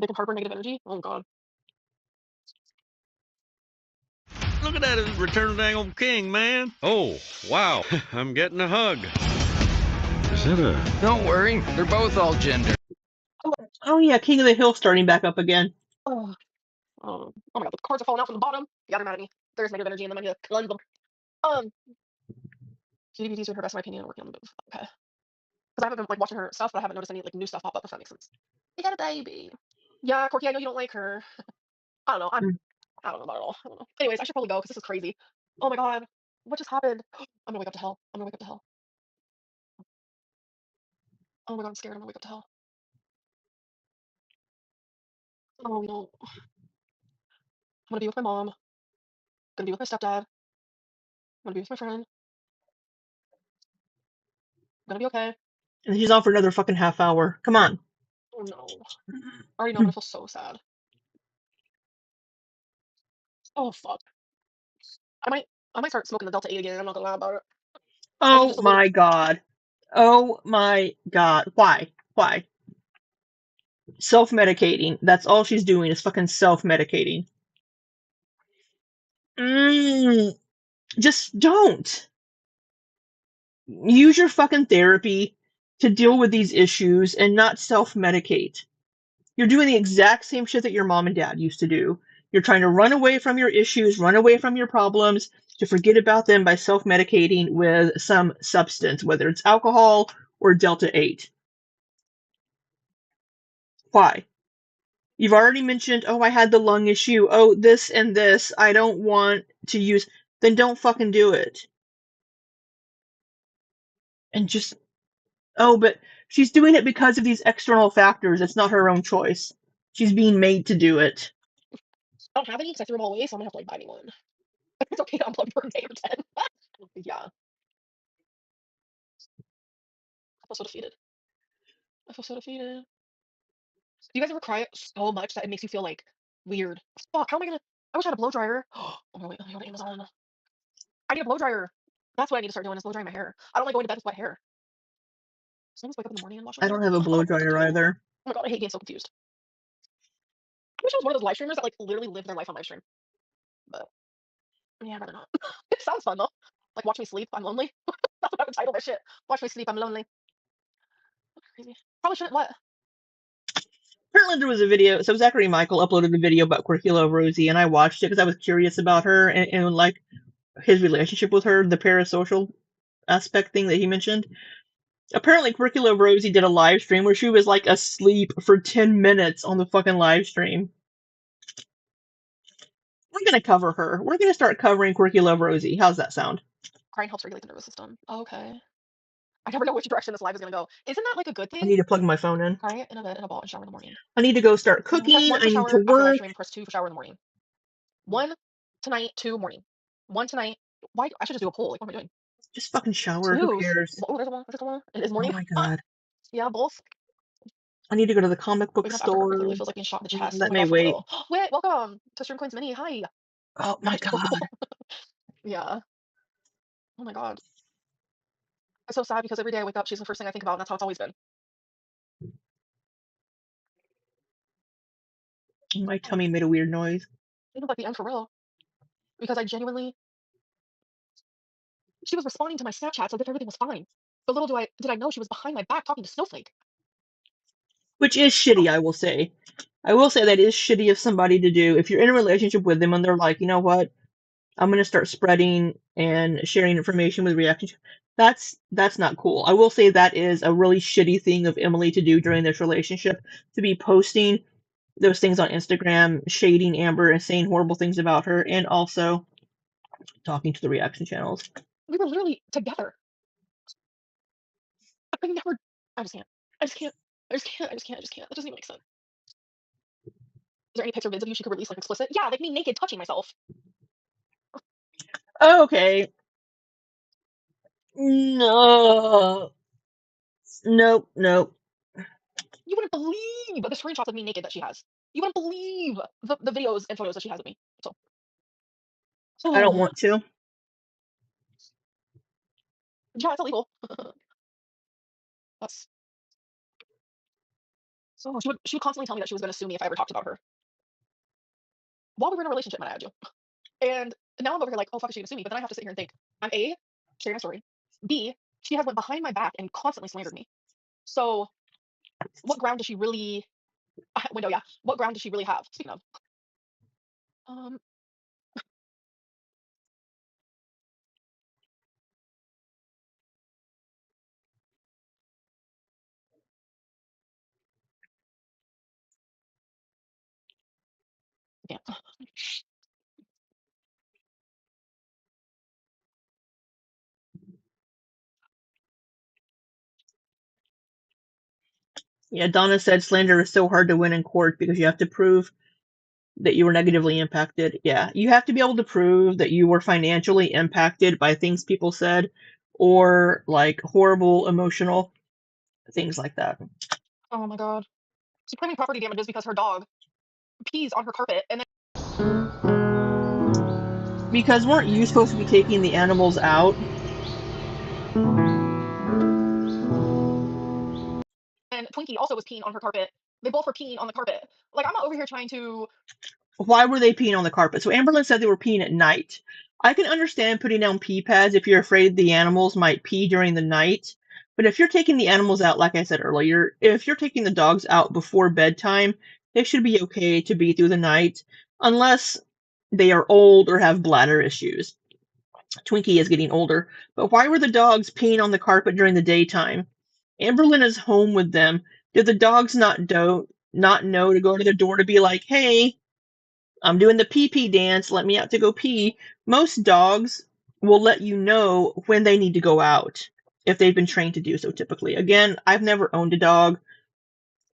They can harbor negative energy? Oh god. Look at that, Return of the Dang Old King, man. Oh, wow. I'm getting a hug. Is that a... Don't worry, they're both all gender. Oh yeah, King of the Hill starting back up again. Oh my god, the cards are falling out from the bottom. Yeah, they're mad at me. There's negative energy in them. I need to cleanse them. GDBT's doing her best, in my opinion, working on the move. Okay. Because I haven't been like watching her stuff, but I haven't noticed any like new stuff pop up, if that makes sense. You got a baby. Yeah, Corky, I know you don't like her. I don't know. I don't know about it all. I don't know. Anyways, I should probably go because this is crazy. Oh my god. What just happened? I'm gonna wake up to hell. I'm gonna wake up to hell. Oh my god, I'm scared. I'm gonna wake up to hell. Oh no. I'm gonna be with my mom. Gonna be with my stepdad. I'm gonna be with my friend. I'm gonna be okay. And he's on for another fucking half hour. Come on. Oh no. I already know, but I feel so sad. Oh fuck. I might start smoking the Delta 8 again. I'm not gonna lie about it. Oh my god. Oh my god. Why? Why? Self-medicating. That's all she's doing is fucking self-medicating. Just don't. Use your fucking therapy to deal with these issues and not self-medicate. You're doing the exact same shit that your mom and dad used to do. You're trying to run away from your issues, run away from your problems, to forget about them by self-medicating with some substance, whether it's alcohol or Delta 8. Why? You've already mentioned, oh, I had the lung issue, oh, this and this, I don't want to use, then don't fucking do it. And just, oh, but she's doing it because of these external factors, it's not her own choice. She's being made to do it. I don't have any because I threw them all away, so I'm gonna have to like buy me one. It's okay to unplug for a day or 10. Yeah. I feel so defeated. I feel so defeated. Do you guys ever cry so much that it makes you feel like weird? Fuck, how am I gonna? I wish I had a blow dryer. Oh my wait, let me go to Amazon. I need a blow dryer. That's what I need to start doing is blow drying my hair. I don't like going to bed with wet hair. So I just wake up in the morning and wash my I hair. don't have a blow dryer either. Oh my god, I hate being so confused. I wish I was one of those live streamers that like literally live their life on live stream. But yeah, I'd rather not. It sounds fun though. Like watch me sleep, I'm lonely. That's what I would title my shit. Watch me sleep, I'm lonely. That's crazy. Probably shouldn't what? Apparently there was a video, so Zachary Michael uploaded a video about Quirky Love Rosie, and I watched it because I was curious about her and like his relationship with her, the parasocial aspect thing that he mentioned. Apparently Quirky Love Rosie did a live stream where she was like asleep for 10 minutes on the fucking live stream. We're gonna cover her. We're gonna start covering Quirky Love Rosie. How's that sound? Crying helps regulate the nervous system. Oh, okay. I never know which direction this live is gonna go. Isn't that like a good I thing? need to plug my phone in. Cry in a bed in a ball and shower in the morning. I need to go start Press cooking. 1 I for need to shower after live work. stream. Press 2 for shower in the morning. 1 tonight, 2 morning. 1 tonight. Why? I should just do a poll. Like, what am I doing? Just fucking shower. Who Snooze. cares? Oh, there's a one. There's a one. It is Oh morning. my god. Yeah, both. I need to go to the comic book Waking up after Quirky store. literally feels like being shot in the chest. That Oh my may god, for wait. real. Wait, welcome to Stream Coins Mini. Hi. Oh my god. Yeah. Oh my god. It's so sad because every day I wake up, she's the first thing I think about, and that's how it's always been. My tummy made a weird noise. It was like the end for real. Because I genuinely, she was responding to my Snapchats as if everything was fine. But little did I know she was behind my back talking to Snowflake. Which is shitty, I will say. I will say that is shitty of somebody to do. If you're in a relationship with them and they're like, you know what, I'm gonna start spreading and sharing information with reaction. That's not cool. I will say that is a really shitty thing of Emily to do during this relationship, to be posting those things on Instagram, shading Amber and saying horrible things about her, and also talking to the reaction channels. We were literally together. I could never. I just can't. I just can't. I just can't. I just can't. I just can't. That doesn't even make sense. Is there any pics or vids of you she could release, like explicit? Yeah, like me naked touching myself. Okay. No. Nope. Nope. You wouldn't believe the screenshots of me naked that she has. You wouldn't believe the videos and photos that she has of me. So. I don't want to. Yeah, it's illegal. That's. So she would constantly tell me that she was going to sue me if I ever talked about her. While we were in a relationship, might I add you. And now I'm over here like, oh fuck, is she gonna sue me? But then I have to sit here and think, I'm A, sharing a story. B, she has went behind my back and constantly slandered me. So what ground does she really window, yeah. What ground does she really have? Speaking of. Yeah. Yeah, Donna said slander is so hard to win in court because you have to prove that you were negatively impacted. Yeah, you have to be able to prove that you were financially impacted by things people said or like horrible emotional things like that. Oh my god. She's claiming property damages because her dog pees on her carpet and then. Because weren't you supposed to be taking the animals out? And Twinkie also was peeing on her carpet. They both were peeing on the carpet. Like, I'm not over here trying to. Why were they peeing on the carpet? So Amberlynn said they were peeing at night. I can understand putting down pee pads if you're afraid the animals might pee during the night. But if you're taking the animals out, like I said earlier, if you're taking the dogs out before bedtime, they should be okay to be through the night, unless they are old or have bladder issues. Twinkie is getting older. But why were the dogs peeing on the carpet during the daytime? Amberlynn is home with them. Did the dogs not know to go to the door to be like, hey, I'm doing the pee-pee dance, let me out to go pee? Most dogs will let you know when they need to go out, if they've been trained to do so typically. Again, I've never owned a dog,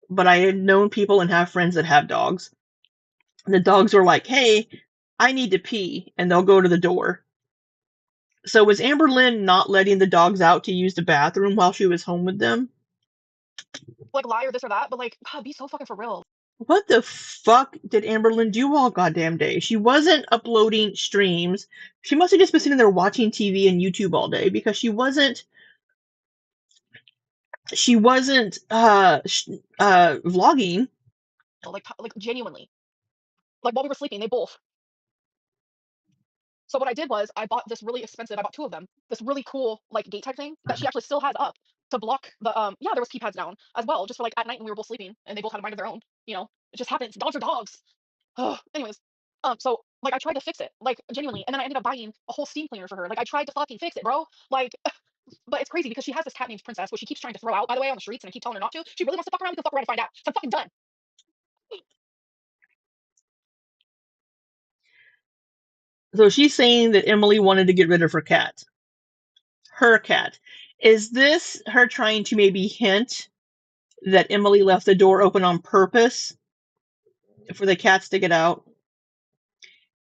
but I have known people and have friends that have dogs. And the dogs are like, hey, I need to pee, and they'll go to the door. So was Amberlynn not letting the dogs out to use the bathroom while she was home with them? Like, lie or this or that, but like, God, be so fucking for real. What the fuck did Amberlynn do all goddamn day? She wasn't uploading streams. She must have just been sitting there watching TV and YouTube all day because she wasn't vlogging. Like genuinely. Like, while we were sleeping, they both. So what I did was I bought this really expensive, I bought 2 of them, this really cool like gate type thing that she actually still has up to block the yeah, there was keypads down as well, just for like at night when we were both sleeping and they both had a mind of their own, you know. It just happens. Dogs are dogs. Anyways, so like I tried to fix it, like genuinely, and then I ended up buying a whole steam cleaner for her. Like I tried to fucking fix it, bro. Like but it's crazy because she has this cat named Princess, which she keeps trying to throw out, by the way, on the streets, and I keep telling her not to. She really wants to fuck around, we can fuck around and find out. So I'm fucking done. So she's saying that Emily wanted to get rid of her cat. Her cat. Is this her trying to maybe hint that Emily left the door open on purpose for the cats to get out?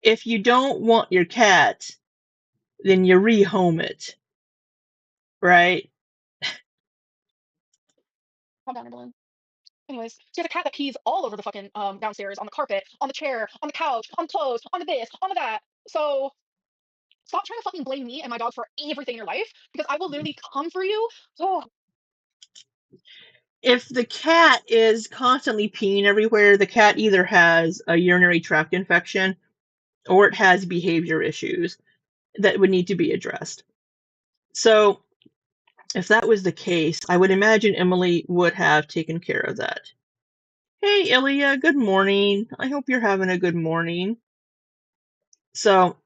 If you don't want your cat, then you rehome it. Right? Calm down, Amberlynn. Anyways, she has a cat that pees all over the fucking downstairs, on the carpet, on the chair, on the couch, on clothes, on the this, on the that. So stop trying to fucking blame me and my dog for everything in your life, because I will literally come for you. Oh. If the cat is constantly peeing everywhere, the cat either has a urinary tract infection or it has behavior issues that would need to be addressed. So if that was the case, I would imagine Emily would have taken care of that. Hey, Ilya, good morning. I hope you're having a good morning. So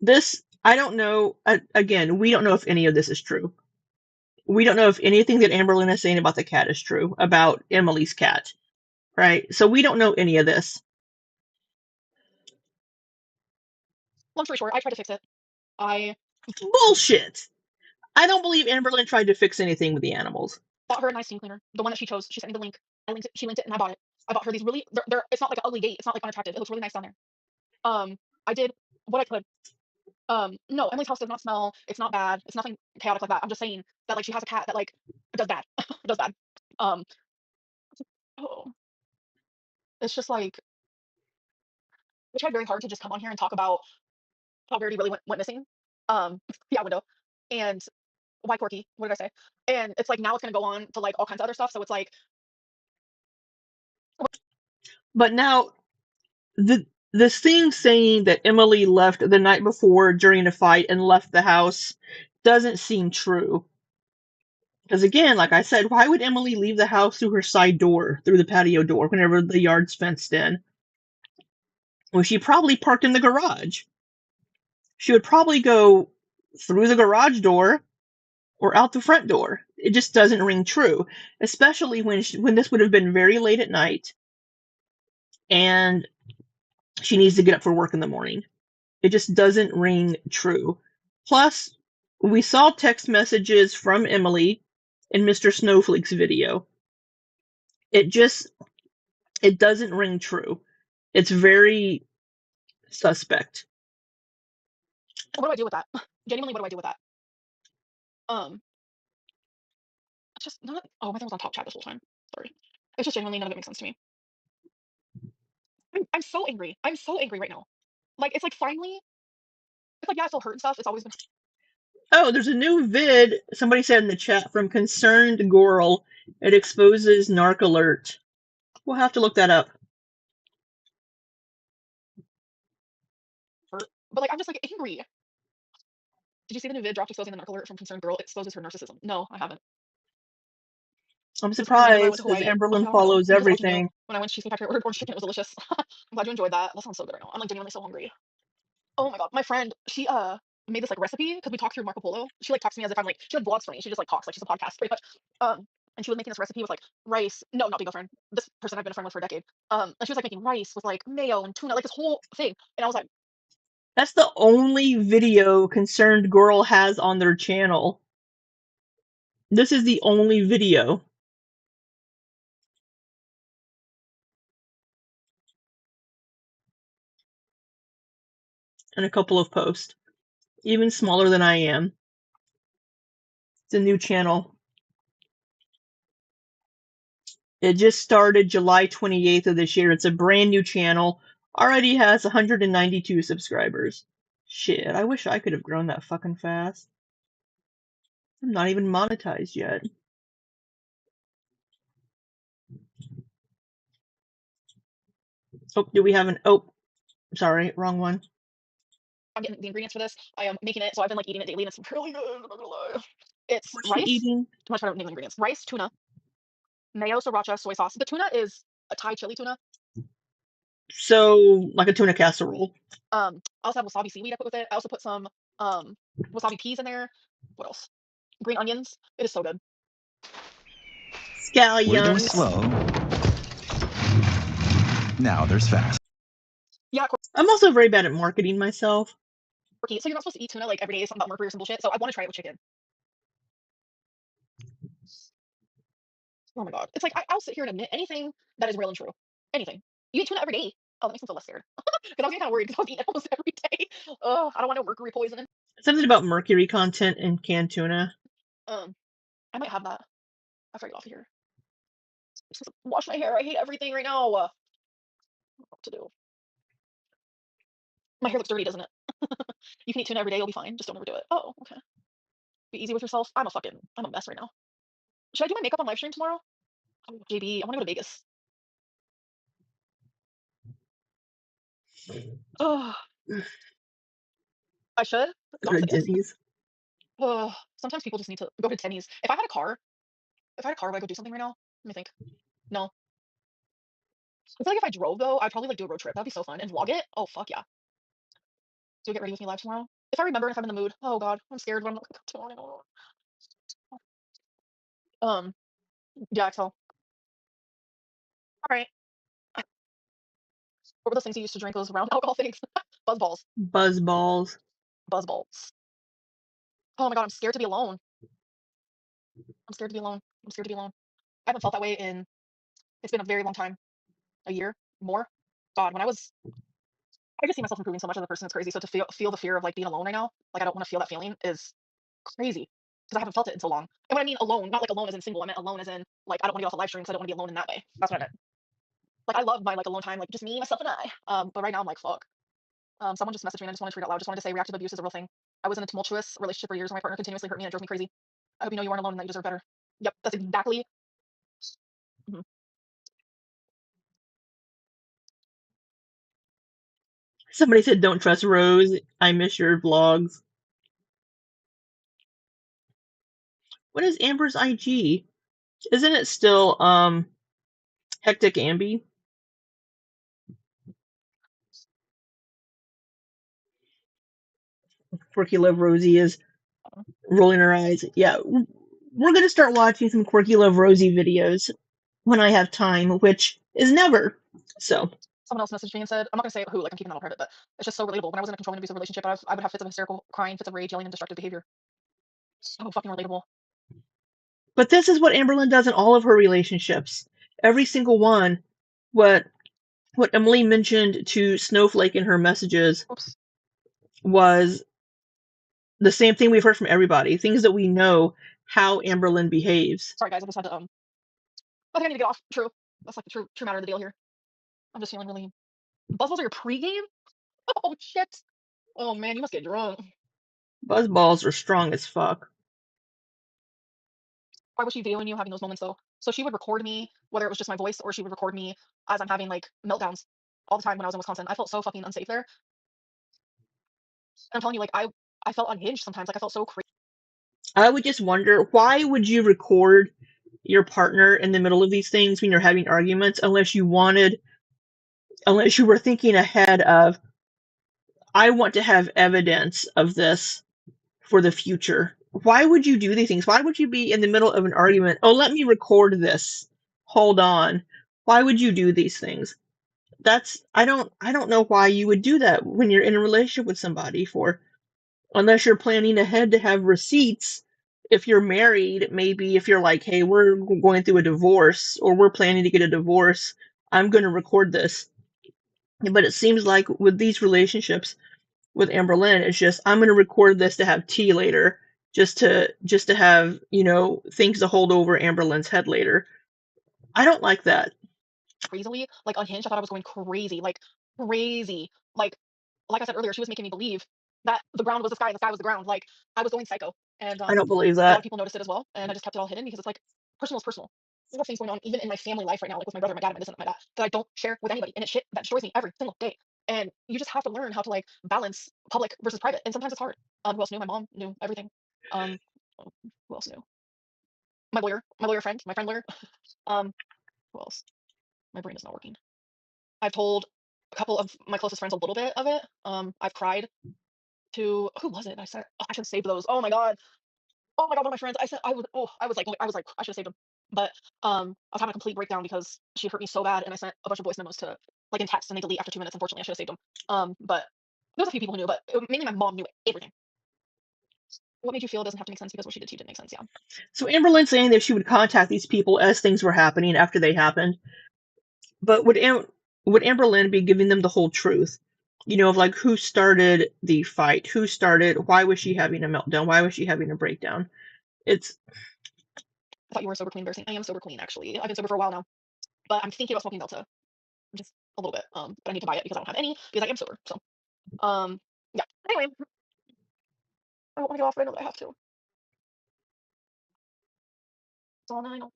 this, I don't know, again, we don't know if any of this is true. We don't know if anything that Amberlynn is saying about the cat is true, about Emily's cat, right? So we don't know any of this. Long story short, I tried to fix it. Bullshit! I don't believe Amberlynn tried to fix anything with the animals. Bought her a nice steam cleaner, the one that she chose. She sent me the link. She linked it, and I bought it. I bought her these really. It's not like an ugly gate. It's not like unattractive. It looks really nice down there. I did what I could. No, Emily's house does not smell. It's not bad. It's nothing chaotic like that. I'm just saying that like she has a cat that like does bad. Does bad. Oh. It's just like we tried very hard to just come on here and talk about how Verity really went missing. Yeah, window. And why Corky? What did I say? And it's like now it's gonna go on to like all kinds of other stuff. So it's like. But now, this thing saying that Emily left the night before during a fight and left the house doesn't seem true. Because again, like I said, why would Emily leave the house through her side door, through the patio door, whenever the yard's fenced in? Well, she probably parked in the garage. She would probably go through the garage door or out the front door. It just doesn't ring true, especially when this would have been very late at night and she needs to get up for work in the morning. It just doesn't ring true. Plus, we saw text messages from Emily in Mr. Snowflake's video. It doesn't ring true. It's very suspect. What do I do with that? Genuinely, what do I do with that? It's just not. Oh, my thing was on top chat this whole time. Sorry. It's just genuinely none of it makes sense to me. I'm so angry. I'm so angry right now. Like it's like finally. It's like yeah, I still hurt and stuff. It's always been. Oh, there's a new vid, somebody said in the chat, from Concerned Girl. It exposes Narc Alert. We'll have to look that up. But like I'm just like angry. Did you see the new vid dropped exposing the Narc Alert from Concerned Girl? It exposes her narcissism. No, I haven't. I'm surprised because Amberlynn follows everything. When I went to Cheesecake Factory, I ordered orange chicken. It was delicious. I'm glad you enjoyed that. That sounds so good right now. I'm like genuinely so hungry. Oh my god, my friend, she made this like recipe because we talked through Marco Polo. She like talks to me as if I'm like she like vlogs for me. She just like talks like she's a podcast pretty much. And she was making this recipe with like rice. No, not big girlfriend. This person I've been a friend with for a decade. And she was like making rice with like mayo and tuna, like this whole thing. And I was like, that's the only video Concerned Girl has on their channel. This is the only video. And a couple of posts. Even smaller than I am. It's a new channel. It just started July 28th of this year. It's a brand new channel. Already has 192 subscribers. Shit, I wish I could have grown that fucking fast. I'm not even monetized yet. Oh, do we have an... Oh, sorry, wrong one. I'm getting the ingredients for this. I am making it, so I've been like eating it daily, and it's really good. I'm not gonna lie. It's rice. Eating? Too much for the ingredients. Rice, tuna, mayo, sriracha, soy sauce. The tuna is a Thai chili tuna. So, like a tuna casserole. I also have wasabi seaweed I put with it. I also put some wasabi peas in there. What else? Green onions. It is so good. Scallions. We're going slow. Now there's fast. Yeah. I'm also very bad at marketing myself. So you're not supposed to eat tuna like every day, something about mercury or some bullshit. So I want to try it with chicken. Oh my god. It's like I'll sit here and admit anything that is real and true. Anything. You eat tuna every day. Oh, that makes me feel less scared. Because I was getting kind of worried because I was eating it almost every day. Oh, I don't want no mercury poisoning. Something about mercury content in canned tuna. I might have that after I get off of here. Wash my hair. I hate everything right now. What to do? My hair looks dirty, doesn't it? You can eat tuna every day. You'll be fine. Just don't overdo it. Oh, okay. Be easy with yourself. I'm a mess right now. Should I do my makeup on live stream tomorrow? Oh, JB, I want to go to Vegas. Oh, I should. Go to Disney's. Oh, sometimes people just need to go to Denny's. If I had a car, would I go do something right now? Let me think. No. I feel like if I drove though, I'd probably like do a road trip. That'd be so fun and vlog it. Oh fuck yeah. Do get ready with me live tomorrow. If I remember and if I'm in the mood. Oh god, I'm scared when I'm not tomorrow. Yeah, Excel. All right. What were those things you used to drink? Those round alcohol things? Buzz balls. Buzz balls. Buzz balls. Oh my god, I'm scared to be alone. I'm scared to be alone. I'm scared to be alone. I haven't felt that way in. It's been a very long time. A year more. God, when I just see myself improving so much as a person. It's crazy. So to feel the fear of like being alone right now, like I don't want to feel that feeling is crazy because I haven't felt it in so long. And when I mean alone, not like alone as in single. I meant alone as in like I don't want to get off a live stream because I don't want to be alone in that way. That's what I meant. Like I love my like alone time, like just me, myself, and I. But right now I'm like fuck. Someone just messaged me and I just wanted to read it out loud. Just wanted to say reactive abuse is a real thing. I was in a tumultuous relationship for years where my partner continuously hurt me and it drove me crazy. I hope you know you aren't alone and that you deserve better. Yep, that's exactly. Mhm. Somebody said don't trust Rose. I miss your vlogs. What is Amber's IG? Isn't it still Hectic Amby? Quirky Love Rosie is rolling her eyes. Yeah, we're gonna start watching some Quirky Love Rosie videos when I have time, which is never. So Someone else messaged me and said, I'm not gonna say who, like I'm keeping that on private, but it's just so relatable. When I was in a controlling abusive relationship, I would have fits of hysterical crying, fits of rage, yelling, and destructive behavior. So fucking relatable. but this is what Amberlynn does in all of her relationships. Every single one. What Emily mentioned to Snowflake in her messages was the same thing we've heard from everybody. Things that we know how Amberlynn behaves. Sorry guys, I just had to I think I need to get off. True. That's like the true matter of the deal here. I'm just feeling really. Buzzballs are your pregame? Oh shit. Oh man, you must get drunk. Buzzballs are strong as fuck. Why was she videoing you having those moments though? So she would record me, whether it was just my voice or she would record me as I'm having like meltdowns all the time when I was in Wisconsin. I felt so fucking unsafe there. And I'm telling you, like I felt unhinged sometimes. Like I felt so crazy. I would just wonder, why would you record your partner in the middle of these things when you're having arguments unless you were thinking ahead of, I want to have evidence of this for the future. Why would you do these things? Why would you be in the middle of an argument? Oh, let me record this. Hold on. Why would you do these things? I don't know why you would do that when you're in a relationship with somebody unless you're planning ahead to have receipts. If you're married, maybe if you're like, hey, we're going through a divorce or we're planning to get a divorce, I'm going to record this. But it seems like with these relationships with Amberlynn, it's just, I'm going to record this to have tea later, just to have, things to hold over Amberlynn's head later. I don't like that. Crazily, like unhinged. I thought I was going crazy, like crazy. Like I said earlier, she was making me believe that the ground was the sky and the sky was the ground. Like I was going psycho. And I don't believe a lot that. of people noticed it as well. And I just kept it all hidden because it's like personal is personal. There's things going on even in my family life right now, like with my brother, my dad, my this and my that, that I don't share with anybody. And it's shit that destroys me every single day. And you just have to learn how to like balance public versus private. And sometimes it's hard. Who else knew? My mom knew everything. Who else knew? My lawyer friend, my friend lawyer. Who else? My brain is not working. I've told a couple of my closest friends a little bit of it. I've cried to who was it? I said, oh, I should save those. Oh my god. Oh my god, one of my friends. I said I was like I should have saved them. But I was having a complete breakdown because she hurt me so bad, and I sent a bunch of voice memos to like in text, and they delete after 2 minutes. Unfortunately, I should have saved them. But there's a few people who knew, but mainly my mom knew everything. What made you feel it doesn't have to make sense because what she did to you didn't make sense? Yeah. So Amberlynn saying that she would contact these people as things were happening after they happened, but would Amberlynn be giving them the whole truth? You know, of like who started the fight, who started, why was she having a meltdown, why was she having a breakdown? It's. I thought you were sober clean, embarrassing. I am sober clean actually. I've been sober for a while now, but I'm thinking about smoking Delta, just a little bit. But I need to buy it because I don't have any because I am sober. So, yeah. Anyway, I don't want to get off, but I know that I have to. That's all I know.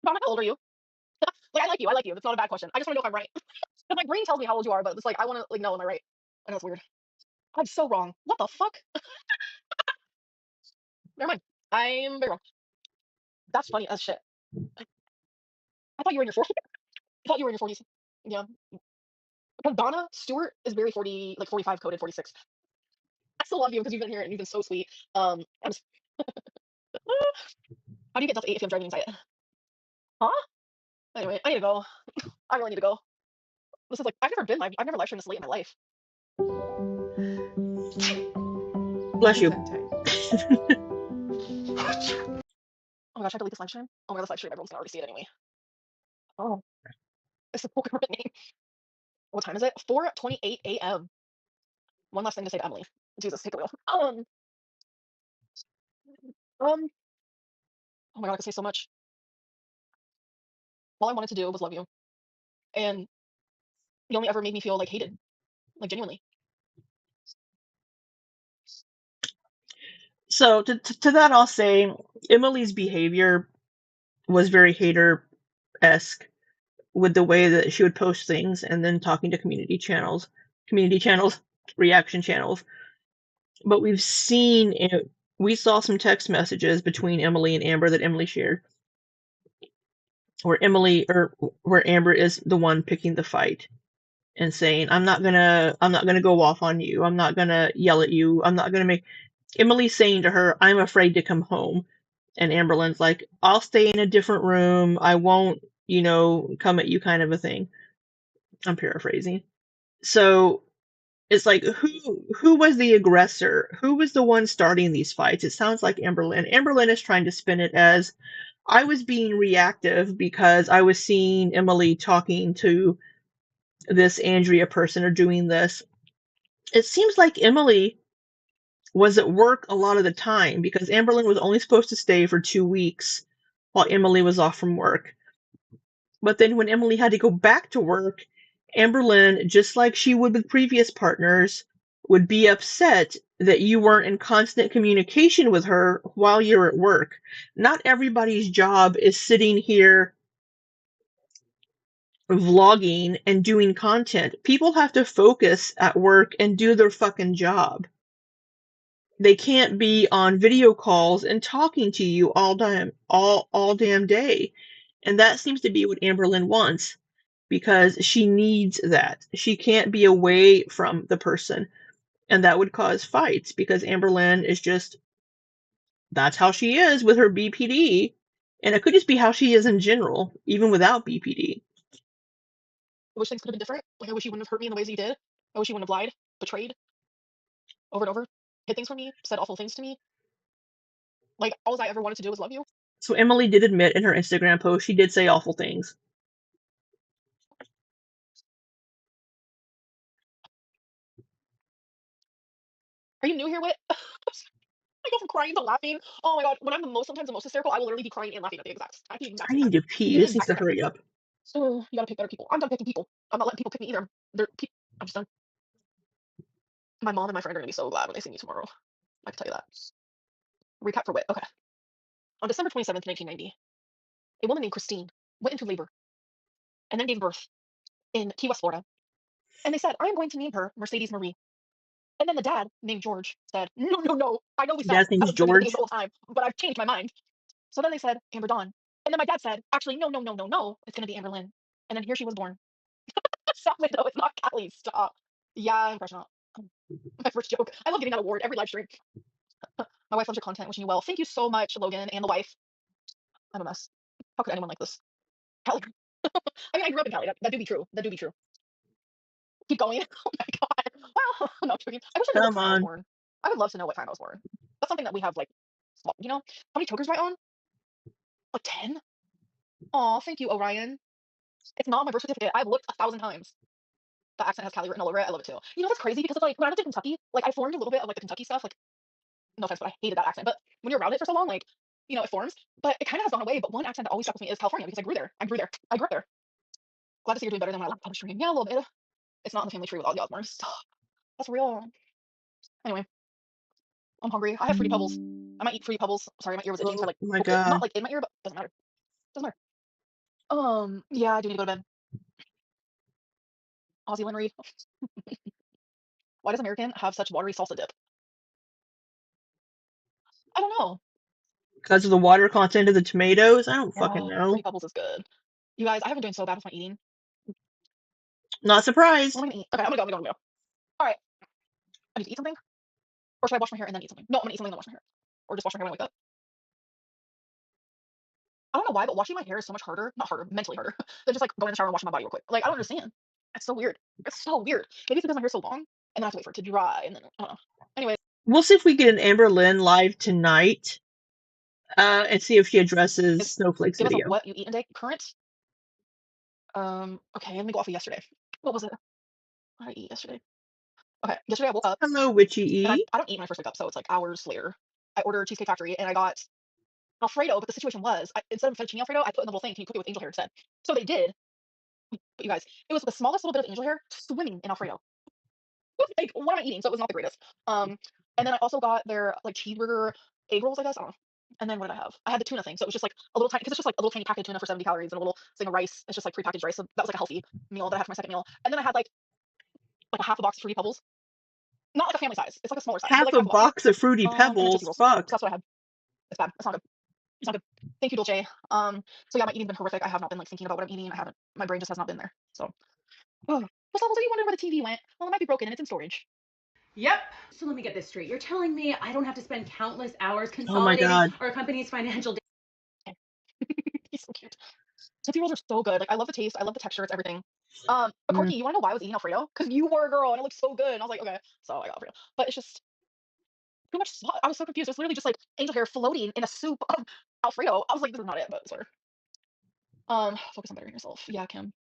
Donna, how old are you? Like, I like you. I like you. That's not a bad question. I just want to know if I'm right. Because my brain tells me how old you are, but it's like, I want to, like, know, am I right? I know it's weird. I'm so wrong. What the fuck? Never mind. I'm very wrong. That's funny as shit. I thought you were in your 40s. I thought you were in your 40s. Yeah. Because Donna Stewart is very 40, like 45 coded, 46. I still love you because you've been here and you've been so sweet. I'm just... How do you get Delta 8 if you have driving anxiety? Huh? Anyway, I need to go. I really need to go. This is like, I've never live streamed this late in my life. Bless you. Oh my gosh, I have to leave this live stream? Oh my god, this live stream, everyone's gonna already see it anyway. Oh, it's the poker name. What time is it? 4:28 a.m. One last thing to say to Emily. Jesus, take the wheel. Oh my god, I could say so much. All I wanted to do was love you. And you only ever made me feel like hated. Like genuinely. So to that I'll say Emily's behavior was very hater-esque with the way that she would post things and then talking to community channels, reaction channels. But we saw some text messages between Emily and Amber that Emily shared where Amber is the one picking the fight and saying, I'm not gonna go off on you. I'm not gonna yell at you. I'm not gonna make Emily saying to her, I'm afraid to come home. And Amberlynn's like, I'll stay in a different room. I won't, come at you kind of a thing. I'm paraphrasing. So it's like, who was the aggressor? Who was the one starting these fights? It sounds like Amberlynn. Amberlynn is trying to spin it as, I was being reactive because I was seeing Emily talking to this Andrea person or doing this. It seems like Emily was at work a lot of the time because Amberlynn was only supposed to stay for 2 weeks while Emily was off from work. But then when Emily had to go back to work, Amberlynn, just like she would with previous partners, would be upset that you weren't in constant communication with her while you're at work. Not everybody's job is sitting here vlogging and doing content. People have to focus at work and do their fucking job. They can't be on video calls and talking to you all damn day. And that seems to be what Amberlynn wants because she needs that. She can't be away from the person. And that would cause fights because Amberlynn is just, that's how she is with her BPD. And it could just be how she is in general, even without BPD. I wish things could have been different. Like, I wish you wouldn't have hurt me in the ways that you did. I wish you wouldn't have lied, betrayed, over and over, hid things from me, said awful things to me. Like, all I ever wanted to do was love you. So Emily did admit in her Instagram post she did say awful things. Are you new here, Wit? I go from crying to laughing. Oh my god, when I'm sometimes the most hysterical, I will literally be crying and laughing at the exact I need to pee. This needs to hurry up. So you gotta pick better people. I'm done picking people. I'm not letting people pick me either. I'm just done. My mom and my friend are gonna be so glad when they see me tomorrow. I can tell you that. Recap for Wit. Okay. On December 27th, 1990, a woman named Christine went into labor and then gave birth in Key West, Florida. And they said, I'm going to name her Mercedes Marie. And then the dad, named George, said, no. I know we said Dad's name is George the whole time, but I've changed my mind. So then they said Amber Dawn. And then my dad said, actually, no. It's gonna be Amberlynn. And then here she was born. Stop it, though. It's not Callie. Stop. Yeah, impression. My first joke. I love getting that award every live stream. My wife loves your content. Wishing you well. Thank you so much, Logan and the wife. I'm a mess. How could anyone like this? Cali. I mean, I grew up in Cali. That do be true. keep going. Oh my god. Well, no, I'm joking. I wish I knew what time I was born. I would love to know what time I was born. That's something that we have, like, you know? How many chokers do I own? Like 10? Aw, thank you, Orion. It's not on my birth certificate. I've looked 1,000 times. The accent has Cali written all over it. I love it too. You know what's crazy? Because it's like when I lived in Kentucky, like I formed a little bit of like the Kentucky stuff. Like, no offense, but I hated that accent. But when you're around it for so long, like, you know, it forms. But it kind of has gone away. But one accent that always stuck with me is California because I grew there. I grew there. I grew up there. Glad to see you're doing better than when I left public stream. Yeah, a little bit. It's not in the family tree with all the Osborns. That's real. Anyway, I'm hungry. I have Fruity Pebbles. I might eat Fruity Pebbles. Sorry, my ear was itching. So I like poked it. Not like in my ear, but doesn't matter. Doesn't matter. Yeah, I do need to go to bed. Aussie Lynn Reed. Why does American have such watery salsa dip? I don't know. Because of the water content of the tomatoes? I don't fucking know. Fruity Pebbles is good. You guys, I haven't been doing so bad with my eating. Not surprised. What am I gonna eat? Okay, I'm gonna go. All right. I need to eat something? Or should I wash my hair and then eat something? No, I'm gonna eat something and then wash my hair. Or just wash my hair when I wake up. I don't know why, but washing my hair is so much harder. Not harder, mentally harder, than just like going in the shower and washing my body real quick. Like, I don't understand. It's so weird. It's so weird. Maybe it's because my hair's so long and then I have to wait for it to dry and then, I don't know. Anyway. We'll see if we get an Amberlynn live tonight. And see if she addresses Snowflake's Give us video. a what you eat in a day. Current. Okay, let me go off of yesterday. What was it? What did I eat yesterday? Okay, yesterday I woke up. Hello, Witchy E. I don't eat when I first wake up, so it's like hours later. I ordered Cheesecake Factory and I got Alfredo, but the situation was, instead of fettuccine Alfredo, I put in the little thing, can you cook it with angel hair instead? So they did. But you guys, it was the smallest little bit of angel hair swimming in Alfredo. Like, what am I eating? So it was not the greatest. And then I also got their like cheeseburger egg rolls, I guess. I don't know. And then what did I have? I had the tuna thing. So it was just like a little tiny, because it's just like a little tiny packet of tuna for 70 calories and a little thing of rice. It's just like prepackaged rice. So that was like a healthy meal that I had for my second meal. And then I had like a half a box of Fruity Pebbles. Not like a family size. It's like a smaller size. Half like a box of Fruity and then Pebbles? Tootsie Rolls. Fuck. So that's what I had. It's bad. It's not good. It's not good. Thank you, Dolce. So yeah, my eating's been horrific. I have not been like thinking about what I'm eating. I haven't. My brain just has not been there. So. Oh. What's up? Are you wondering where the TV went? Well, it might be broken and it's in storage. Yep. So let me get this straight. You're telling me I don't have to spend countless hours consolidating our company's financial data. He's so cute. Tootsie Rolls are so good. Like, I love the taste. I love the texture. It's everything. But Corky, you want to know why I was eating Alfredo? Because you were a girl and it looked so good. And I was like, okay. So I got Alfredo. But it's just too much sauce. I was so confused. It was literally just like angel hair floating in a soup of Alfredo. I was like, this is not it, but it's whatever. Focus on bettering yourself. Yeah, Kim.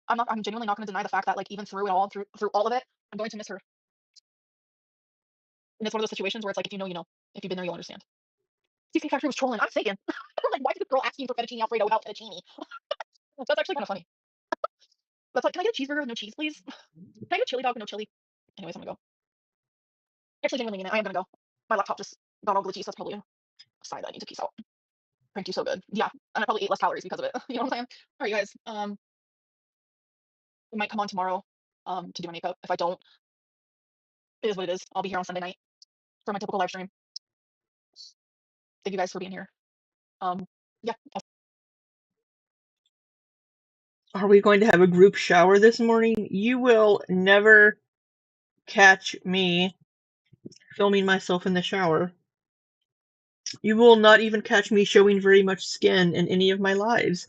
I'm genuinely not going to deny the fact that, like, even through it all, through all of it, I'm going to miss her. And it's one of those situations where it's like, if you know, you know. If you've been there, you'll understand. Cheesecake Factory was trolling. I'm thinking, I'm like, why is this girl asking for fettuccine Alfredo without fettuccine? That's actually kind of funny. That's like, can I get a cheeseburger with no cheese, please? Can I get a chili dog with no chili? Anyways, I'm gonna go. Actually, genuinely mean it. I am gonna go. My laptop just got all glitchy, so that's probably a sign that I need to peace out. Pranked you so good. Yeah, and I probably ate less calories because of it. You know what I'm saying? All right, you guys. I might come on tomorrow to do my makeup. If I don't, it is what it is. I'll be here on Sunday night for my typical live stream. Thank you guys for being here. Yeah. Are we going to have a group shower this morning? You will never catch me filming myself in the shower. You will not even catch me showing very much skin in any of my lives.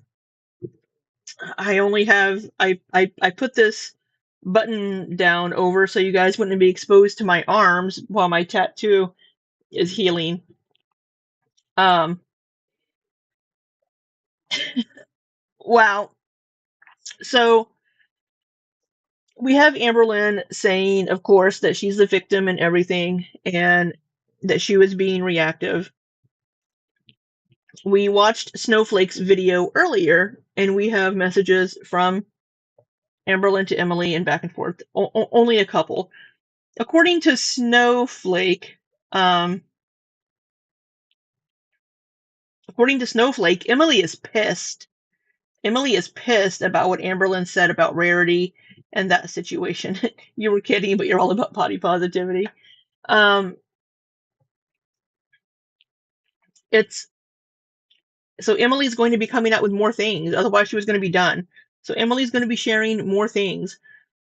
I only have, I put this button down over so you guys wouldn't be exposed to my arms while my tattoo is healing. Wow. So we have Amberlynn saying, of course, that she's the victim and everything, and that she was being reactive. We watched Snowflake's video earlier, and we have messages from Amberlynn to Emily and back and forth. Only a couple. According to Snowflake, Emily is pissed. Emily is pissed about what Amberlynn said about Rarity and that situation. You were kidding, but you're all about body positivity. So Emily's going to be coming out with more things. Otherwise, she was going to be done. So Emily's going to be sharing more things.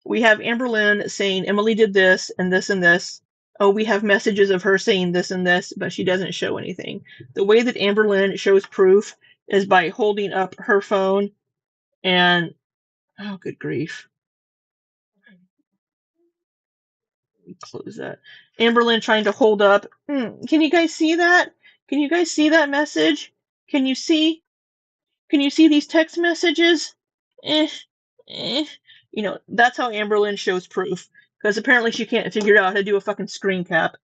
We have Amberlynn saying Emily did this and this and this. Oh, we have messages of her saying this and this, but she doesn't show anything. The way that Amberlynn shows proof is by holding up her phone and, oh, good grief. close that. Amberlynn trying to hold up. Can you guys see that? Can you guys see that message? Can you see? Can you see these text messages? Eh, eh. You know, that's how Amberlynn shows proof. Because apparently she can't figure out how to do a fucking screen cap.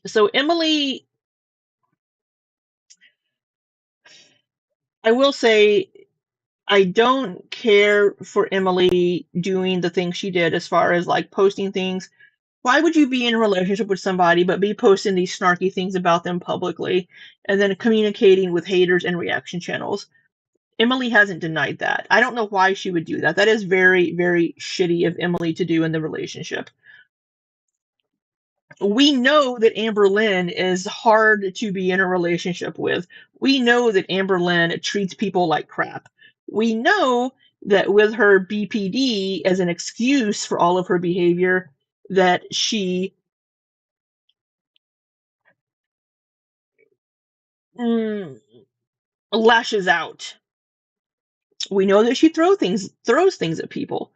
So Emily, I will say, I don't care for Emily doing the things she did as far as like posting things. Why would you be in a relationship with somebody but be posting these snarky things about them publicly and then communicating with haters and reaction channels? Emily hasn't denied that. I don't know why she would do that. That is very, very shitty of Emily to do in the relationship. We know that Amberlynn is hard to be in a relationship with. We know that Amberlynn treats people like crap. We know that with her BPD as an excuse for all of her behavior, that she lashes out. We know that she throws things at people.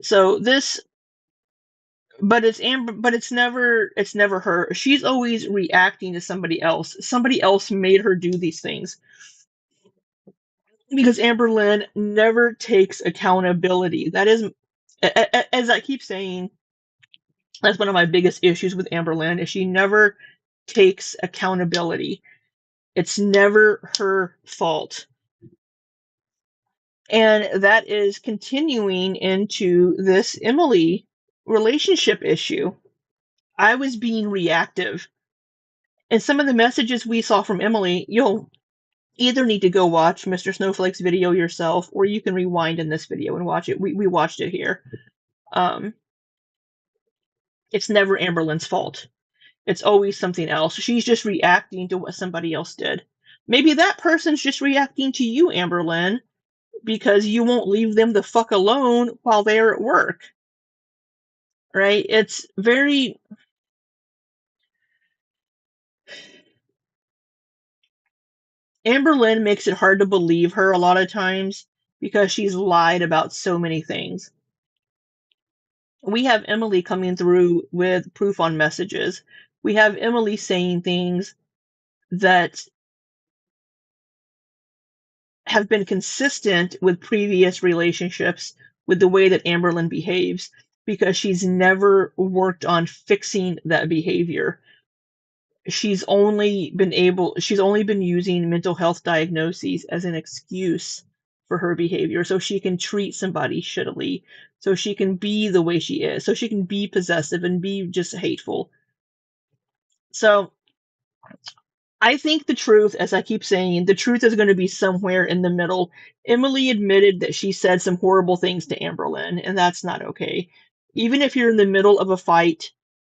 So this, but it's never her. She's always reacting to somebody else. Somebody else made her do these things. Because Amberlynn never takes accountability. That is, as I keep saying, that's one of my biggest issues with Amberlynn, is she never takes accountability. It's never her fault. And that is continuing into this Emily relationship issue. I was being reactive. And some of the messages we saw from Emily, you'll either need to go watch Mr. Snowflake's video yourself, or you can rewind in this video and watch it. We watched it here. It's never Amberlynn's fault. It's always something else. She's just reacting to what somebody else did. Maybe that person's just reacting to you, Amberlynn, because you won't leave them the fuck alone while they're at work. Right? It's very... Amberlynn makes it hard to believe her a lot of times because she's lied about so many things. We have Emily coming through with proof on messages. We have Emily saying things that have been consistent with previous relationships with the way that Amberlynn behaves, because she's never worked on fixing that behavior. She's only been using mental health diagnoses as an excuse for her behavior, so she can treat somebody shittily, so she can be the way she is, so she can be possessive and be just hateful. So I think the truth, as I keep saying, the truth is going to be somewhere in the middle. Emily admitted that she said some horrible things to Amberlynn, and that's not okay. Even if you're in the middle of a fight,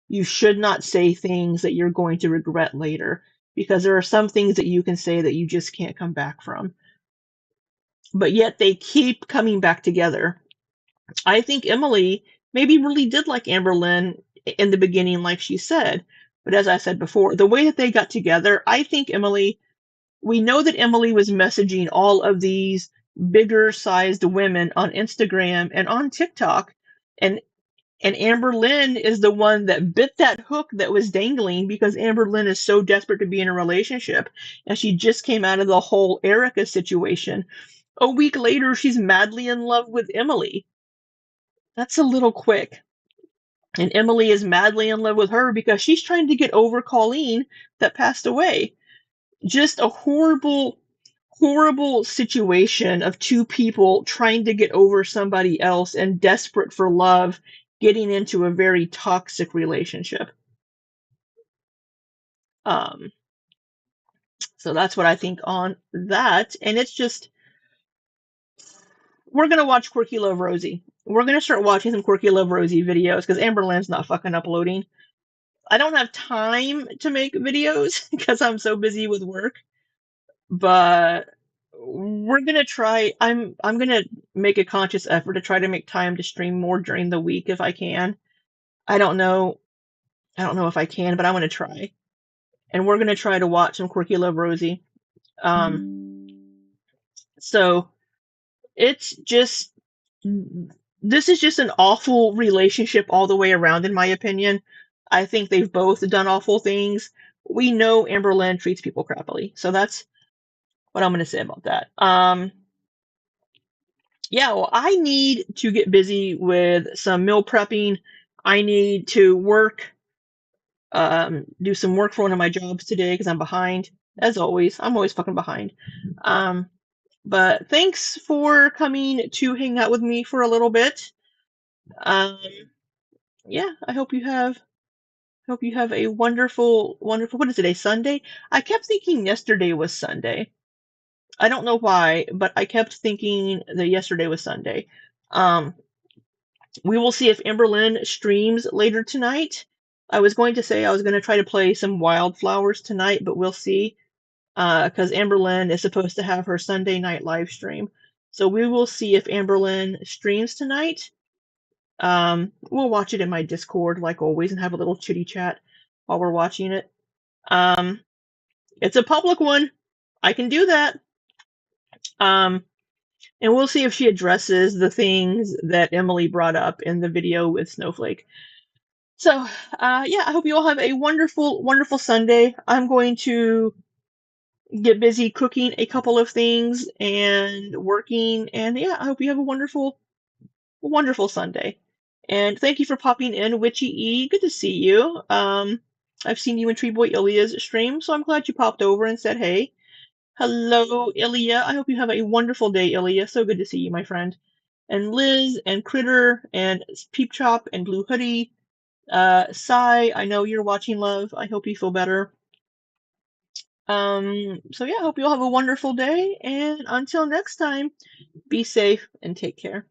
you should not say things that you're going to regret later, because there are some things that you can say that you just can't come back from. But yet they keep coming back together. I think Emily maybe really did like Amberlynn in the beginning, like she said. But as I said before, the way that they got together, I think we know that Emily was messaging all of these bigger sized women on Instagram and on TikTok. And Amberlynn is the one that bit that hook that was dangling, because Amberlynn is so desperate to be in a relationship. And she just came out of the whole Erica situation. A week later, she's madly in love with Emily. That's a little quick. And Emily is madly in love with her because she's trying to get over Colleen that passed away. Just a horrible, horrible situation of two people trying to get over somebody else and desperate for love, getting into a very toxic relationship. So that's what I think on that. And it's just, we're going to watch Quirky Love Rosie. We're going to start watching some Quirky Love Rosie videos because Amberlynn's not fucking uploading. I don't have time to make videos because I'm so busy with work, but we're gonna try. I'm gonna make a conscious effort to try to make time to stream more during the week if I can. I don't know if I can, but I'm gonna try. And we're gonna try to watch some Quirky Love Rosie. So it's just this is just an awful relationship all the way around, in my opinion. I think they've both done awful things. We know Amberlynn treats people crappily, so that's what I'm going to say about that. Yeah, well, I need to get busy with some meal prepping. I need to do some work for one of my jobs today because I'm behind. As always, I'm always fucking behind. But thanks for coming to hang out with me for a little bit. Yeah, I hope you have a wonderful, wonderful. What is it? A Sunday? I kept thinking yesterday was Sunday. I don't know why, but I kept thinking that yesterday was Sunday. We will see if Amberlynn streams later tonight. I was going to say I was going to try to play some Wildflowers tonight, but we'll see. Because Amberlynn is supposed to have her Sunday night live stream. So we will see if Amberlynn streams tonight. We'll watch it in my Discord like always and have a little chitty chat while we're watching it. It's a public one. I can do that. And we'll see if she addresses the things that Emily brought up in the video with Snowflake. So, yeah, I hope you all have a wonderful, wonderful Sunday. I'm going to get busy cooking a couple of things and working. And yeah, I hope you have a wonderful, wonderful Sunday. And thank you for popping in, Witchy E. Good to see you. I've seen you in Tree Boy Ilya's stream, so I'm glad you popped over and said hey. Hello, Ilya. I hope you have a wonderful day, Ilya. So good to see you, my friend. And Liz and Critter and Peep Chop and Blue Hoodie. Sai, I know you're watching, love. I hope you feel better. So yeah, I hope you all have a wonderful day, and until next time, be safe and take care.